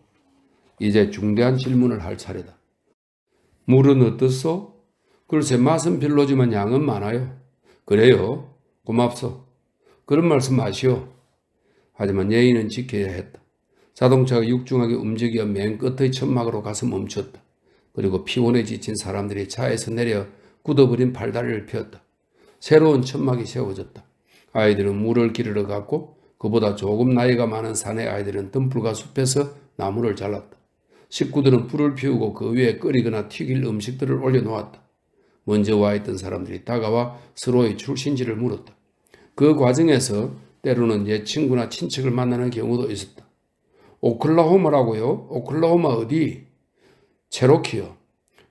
이제 중대한 질문을 할 차례다. 물은 어떻소? 글쎄 맛은 별로지만 양은 많아요. 그래요? 고맙소. 그런 말씀 마시오. 하지만 예의는 지켜야 했다. 자동차가 육중하게 움직여 맨 끝의 천막으로 가서 멈췄다. 그리고 피곤에 지친 사람들이 차에서 내려 굳어버린 팔다리를 폈다. 새로운 천막이 세워졌다. 아이들은 물을 기르러 갔고 그보다 조금 나이가 많은 사내 아이들은 덤불과 숲에서 나무를 잘랐다. 식구들은 불을 피우고 그 위에 끓이거나 튀길 음식들을 올려놓았다. 먼저 와 있던 사람들이 다가와 서로의 출신지를 물었다. 그 과정에서 때로는 옛 친구나 친척을 만나는 경우도 있었다. 오클라호마라고요? 오클라호마 어디? 체로키요.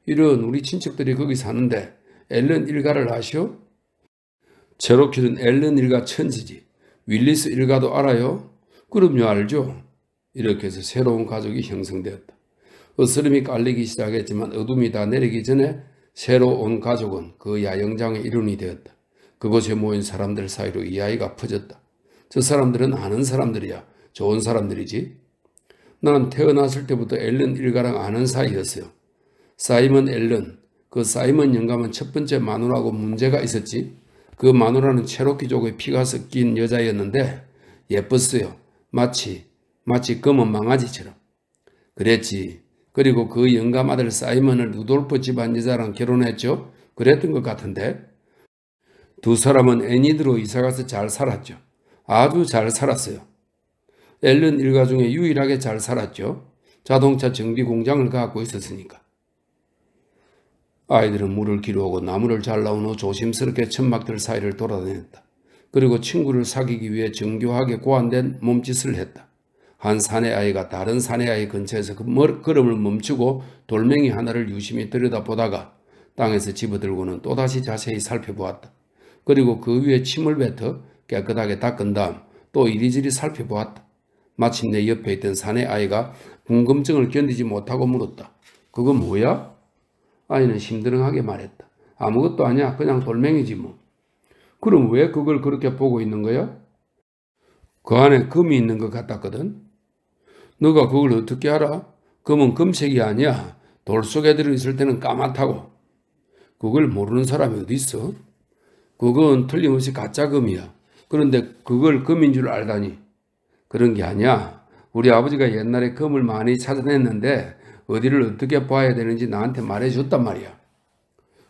이런 우리 친척들이 거기 사는데 앨런 일가를 아시오? 체로키는 앨런 일가 천지지. 윌리스 일가도 알아요? 그럼요, 알죠. 이렇게 해서 새로운 가족이 형성되었다. 어스름이 깔리기 시작했지만 어둠이 다 내리기 전에 새로 온 가족은 그 야영장의 일원이 되었다. 그곳에 모인 사람들 사이로 이야기가 퍼졌다. 저 사람들은 아는 사람들이야. 좋은 사람들이지. 난 태어났을 때부터 앨런 일가랑 아는 사이였어요. 사이먼 앨런, 그 사이먼 영감은 첫 번째 마누라하고 문제가 있었지. 그 마누라는 체로키족의 피가 섞인 여자였는데 예뻤어요. 마치 검은 망아지처럼. 그랬지. 그리고 그 영감 아들 사이먼을 루돌프 집안 여자랑 결혼했죠. 그랬던 것 같은데. 두 사람은 애니드로 이사가서 잘 살았죠. 아주 잘 살았어요. 앨런 일가 중에 유일하게 잘 살았죠. 자동차 정비 공장을 갖고 있었으니까. 아이들은 물을 기르고 나무를 잘라온 후 조심스럽게 천막들 사이를 돌아다녔다. 그리고 친구를 사귀기 위해 정교하게 고안된 몸짓을 했다. 한 사내아이가 다른 사내아이 근처에서 걸음을 멈추고 돌멩이 하나를 유심히 들여다보다가 땅에서 집어들고는 또다시 자세히 살펴보았다. 그리고 그 위에 침을 뱉어 깨끗하게 닦은 다음 또 이리저리 살펴보았다. 마침내 옆에 있던 사내아이가 궁금증을 견디지 못하고 물었다. 그거 뭐야? 아이는 심드렁하게 말했다. 아무것도 아니야. 그냥 돌멩이지 뭐. 그럼 왜 그걸 그렇게 보고 있는 거야? 그 안에 금이 있는 것 같았거든. 너가 그걸 어떻게 알아? 금은 금색이 아니야. 돌 속에 들어있을 때는 까맣다고. 그걸 모르는 사람이 어디 있어? 그건 틀림없이 가짜 금이야. 그런데 그걸 금인 줄 알다니. 그런 게 아니야. 우리 아버지가 옛날에 금을 많이 찾아냈는데 어디를 어떻게 봐야 되는지 나한테 말해줬단 말이야.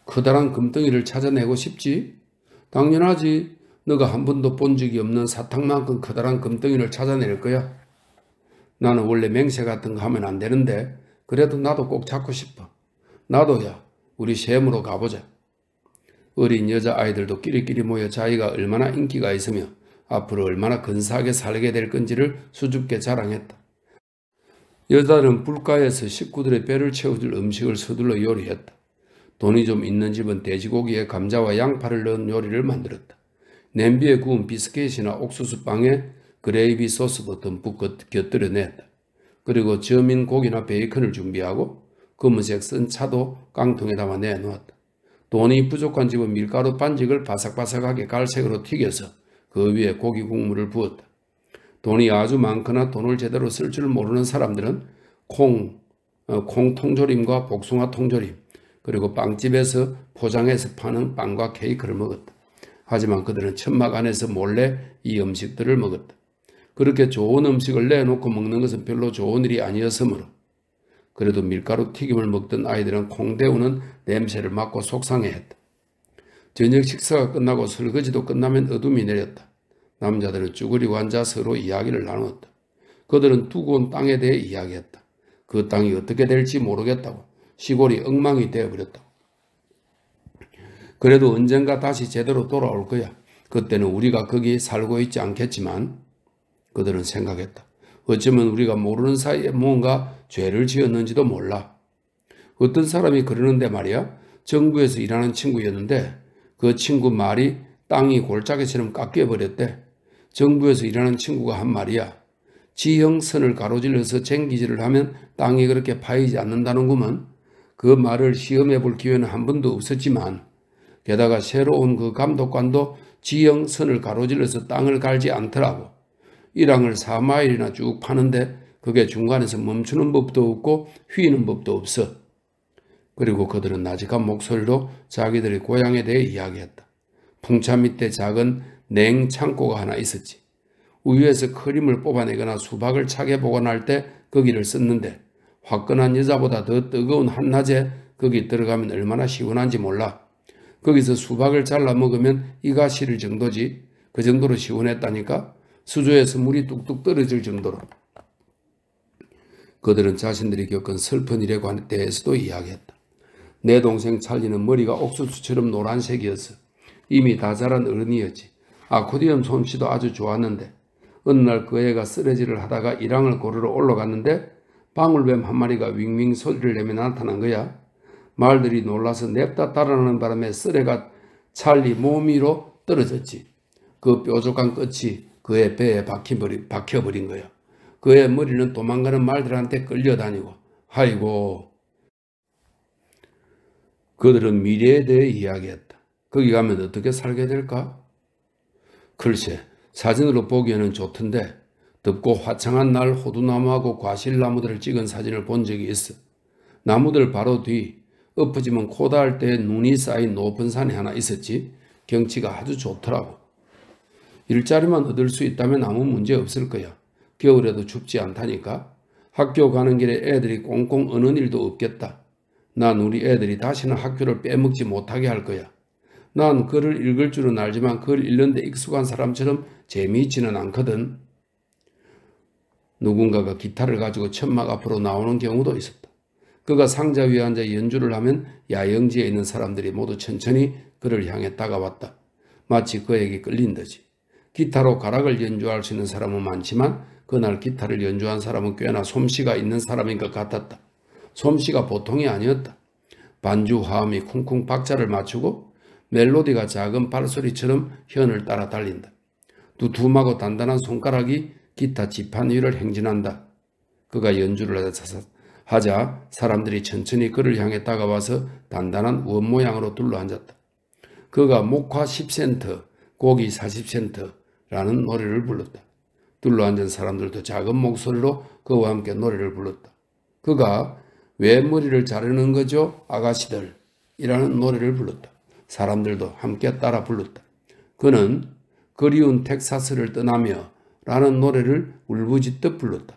커다란 금덩이를 찾아내고 싶지? 당연하지. 너가 한 번도 본 적이 없는 사탕만큼 커다란 금덩이를 찾아낼 거야. 나는 원래 맹세 같은 거 하면 안 되는데 그래도 나도 꼭 찾고 싶어. 나도야. 우리 샘으로 가보자. 어린 여자아이들도 끼리끼리 모여 자기가 얼마나 인기가 있으며 앞으로 얼마나 근사하게 살게 될 건지를 수줍게 자랑했다. 여자는 불가에서 식구들의 배를 채워줄 음식을 서둘러 요리했다. 돈이 좀 있는 집은 돼지고기에 감자와 양파를 넣은 요리를 만들었다. 냄비에 구운 비스켓이나 옥수수빵에 그레이비 소스도 듬뿍 곁들여냈다. 그리고 저민 고기나 베이컨을 준비하고 검은색 쓴 차도 깡통에 담아 내놓았다. 돈이 부족한 집은 밀가루 반죽을 바삭바삭하게 갈색으로 튀겨서 그 위에 고기 국물을 부었다. 돈이 아주 많거나 돈을 제대로 쓸 줄 모르는 사람들은 콩 통조림과 복숭아 통조림, 그리고 빵집에서 포장해서 파는 빵과 케이크를 먹었다. 하지만 그들은 천막 안에서 몰래 이 음식들을 먹었다. 그렇게 좋은 음식을 내놓고 먹는 것은 별로 좋은 일이 아니었으므로 그래도 밀가루 튀김을 먹던 아이들은 콩 데우는 냄새를 맡고 속상해했다. 저녁 식사가 끝나고 설거지도 끝나면 어둠이 내렸다. 남자들은 쭈그리고 앉아 서로 이야기를 나누었다. 그들은 두고 온 땅에 대해 이야기했다. 그 땅이 어떻게 될지 모르겠다고, 시골이 엉망이 되어버렸다고. 그래도 언젠가 다시 제대로 돌아올 거야. 그때는 우리가 거기 살고 있지 않겠지만 그들은 생각했다. 어쩌면 우리가 모르는 사이에 뭔가 죄를 지었는지도 몰라. 어떤 사람이 그러는데 말이야. 정부에서 일하는 친구였는데 그 친구 말이 땅이 골짜기처럼 깎여버렸대. 정부에서 일하는 친구가 한 말이야. 지형선을 가로질러서 쟁기질을 하면 땅이 그렇게 파이지 않는다는구먼. 그 말을 시험해 볼 기회는 한 번도 없었지만 게다가 새로운 그 감독관도 지형선을 가로질러서 땅을 갈지 않더라고. 일항을 4마일이나 쭉 파는데 그게 중간에서 멈추는 법도 없고 휘는 법도 없어. 그리고 그들은 나직한 목소리로 자기들의 고향에 대해 이야기했다. 풍차 밑에 작은 냉창고가 하나 있었지. 우유에서 크림을 뽑아내거나 수박을 차게 보관할 때 거기를 썼는데 화끈한 여자보다 더 뜨거운 한낮에 거기 들어가면 얼마나 시원한지 몰라. 거기서 수박을 잘라 먹으면 이가 시릴 정도지. 그 정도로 시원했다니까. 수조에서 물이 뚝뚝 떨어질 정도로. 그들은 자신들이 겪은 슬픈 일에 대해서도 이야기했다. 내 동생 찰리는 머리가 옥수수처럼 노란색이었어. 이미 다 자란 어른이었지. 아코디언 솜씨도 아주 좋았는데 어느 날 그 애가 쓰레기를 하다가 일항을 고르러 올라갔는데 방울뱀 한 마리가 윙윙 소리를 내며 나타난 거야. 말들이 놀라서 냅다 따라가는 바람에 쓰레가 찰리 몸 위로 떨어졌지. 그 뾰족한 끝이 그의 배에 박혀버린 거야. 그의 머리는 도망가는 말들한테 끌려다니고. 아이고. 그들은 미래에 대해 이야기했다. 거기 가면 어떻게 살게 될까? 글쎄, 사진으로 보기에는 좋던데 덥고 화창한 날 호두나무하고 과실나무들을 찍은 사진을 본 적이 있어. 나무들 바로 뒤 엎어지면 코 닿을 때 눈이 쌓인 높은 산이 하나 있었지. 경치가 아주 좋더라고. 일자리만 얻을 수 있다면 아무 문제 없을 거야. 겨울에도 춥지 않다니까. 학교 가는 길에 애들이 꽁꽁 어는 일도 없겠다. 난 우리 애들이 다시는 학교를 빼먹지 못하게 할 거야. 난 글을 읽을 줄은 알지만 글 읽는데 익숙한 사람처럼 재미있지는 않거든. 누군가가 기타를 가지고 천막 앞으로 나오는 경우도 있었다. 그가 상자 위에 앉아 연주를 하면 야영지에 있는 사람들이 모두 천천히 그를 향해 다가왔다. 마치 그에게 끌린 듯이. 기타로 가락을 연주할 수 있는 사람은 많지만 그날 기타를 연주한 사람은 꽤나 솜씨가 있는 사람인 것 같았다. 솜씨가 보통이 아니었다. 반주 화음이 쿵쿵 박자를 맞추고 멜로디가 작은 발소리처럼 현을 따라 달린다. 두툼하고 단단한 손가락이 기타 지판 위를 행진한다. 그가 연주를 하자 사람들이 천천히 그를 향해 다가와서 단단한 원 모양으로 둘러앉았다. 그가 목화 10센트, 고기 40센트라는 노래를 불렀다. 둘러앉은 사람들도 작은 목소리로 그와 함께 노래를 불렀다. 그가 왜 머리를 자르는 거죠? 아가씨들 이라는 노래를 불렀다. 사람들도 함께 따라 불렀다. 그는 그리운 텍사스를 떠나며 라는 노래를 울부짖듯 불렀다.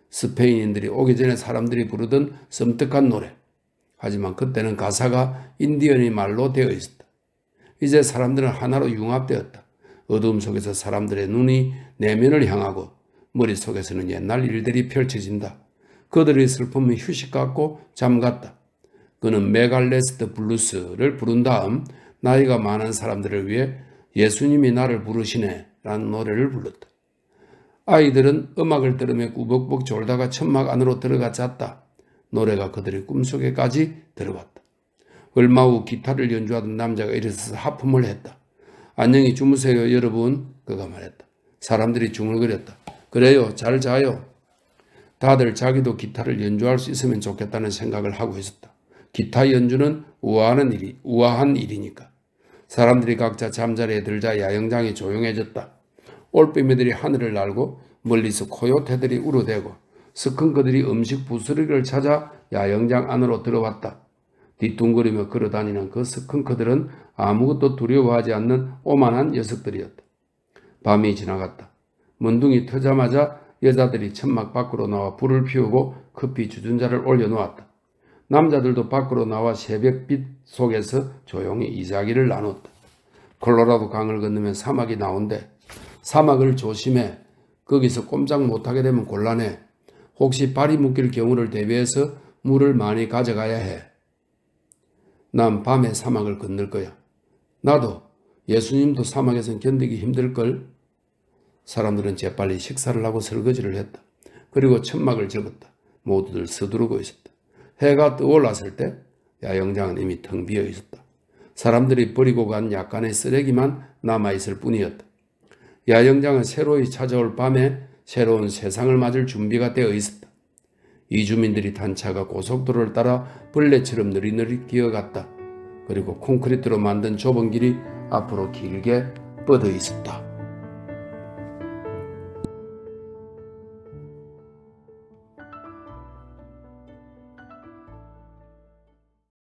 스페인인들이 오기 전에 사람들이 부르던 섬뜩한 노래. 하지만 그때는 가사가 인디언의 말로 되어 있었다. 이제 사람들은 하나로 융합되었다. 어두움 속에서 사람들의 눈이 내면을 향하고 머릿속에서는 옛날 일들이 펼쳐진다. 그들의 슬픔은 휴식 같고 잠 같다. 그는 메갈레스트 블루스를 부른 다음 나이가 많은 사람들을 위해 예수님이 나를 부르시네 라는 노래를 불렀다. 아이들은 음악을 들으며 꾸벅꾸벅 졸다가 천막 안으로 들어가 잤다. 노래가 그들의 꿈속에까지 들어갔다. 얼마 후 기타를 연주하던 남자가 일어서서 하품을 했다. 안녕히 주무세요 여러분, 그가 말했다. 사람들이 중얼거렸다. 그래요, 잘 자요. 다들 자기도 기타를 연주할 수 있으면 좋겠다는 생각을 하고 있었다. 기타 연주는 우아한 일이니까. 사람들이 각자 잠자리에 들자 야영장이 조용해졌다. 올빼미들이 하늘을 날고 멀리서 코요테들이 우러대고 스컹크들이 음식 부스러기를 찾아 야영장 안으로 들어왔다. 뒤뚱거리며 걸어다니는 그 스컹크들은 아무것도 두려워하지 않는 오만한 녀석들이었다. 밤이 지나갔다. 문둥이 트자마자 여자들이 천막 밖으로 나와 불을 피우고 커피 주전자를 올려놓았다. 남자들도 밖으로 나와 새벽빛 속에서 조용히 이야기를 나눴다. 콜로라도 강을 건너면 사막이 나온대. 사막을 조심해. 거기서 꼼짝 못하게 되면 곤란해. 혹시 발이 묶일 경우를 대비해서 물을 많이 가져가야 해. 난 밤에 사막을 건널 거야. 나도. 예수님도 사막에선 견디기 힘들걸. 사람들은 재빨리 식사를 하고 설거지를 했다. 그리고 천막을 접었다. 모두들 서두르고 있었다. 해가 떠올랐을 때 야영장은 이미 텅 비어 있었다. 사람들이 버리고 간 약간의 쓰레기만 남아있을 뿐이었다. 야영장은 새로이 찾아올 밤에 새로운 세상을 맞을 준비가 되어 있었다. 이주민들이 탄 차가 고속도로를 따라 벌레처럼 느리느리 기어갔다. 그리고 콘크리트로 만든 좁은 길이 앞으로 길게 뻗어 있었다.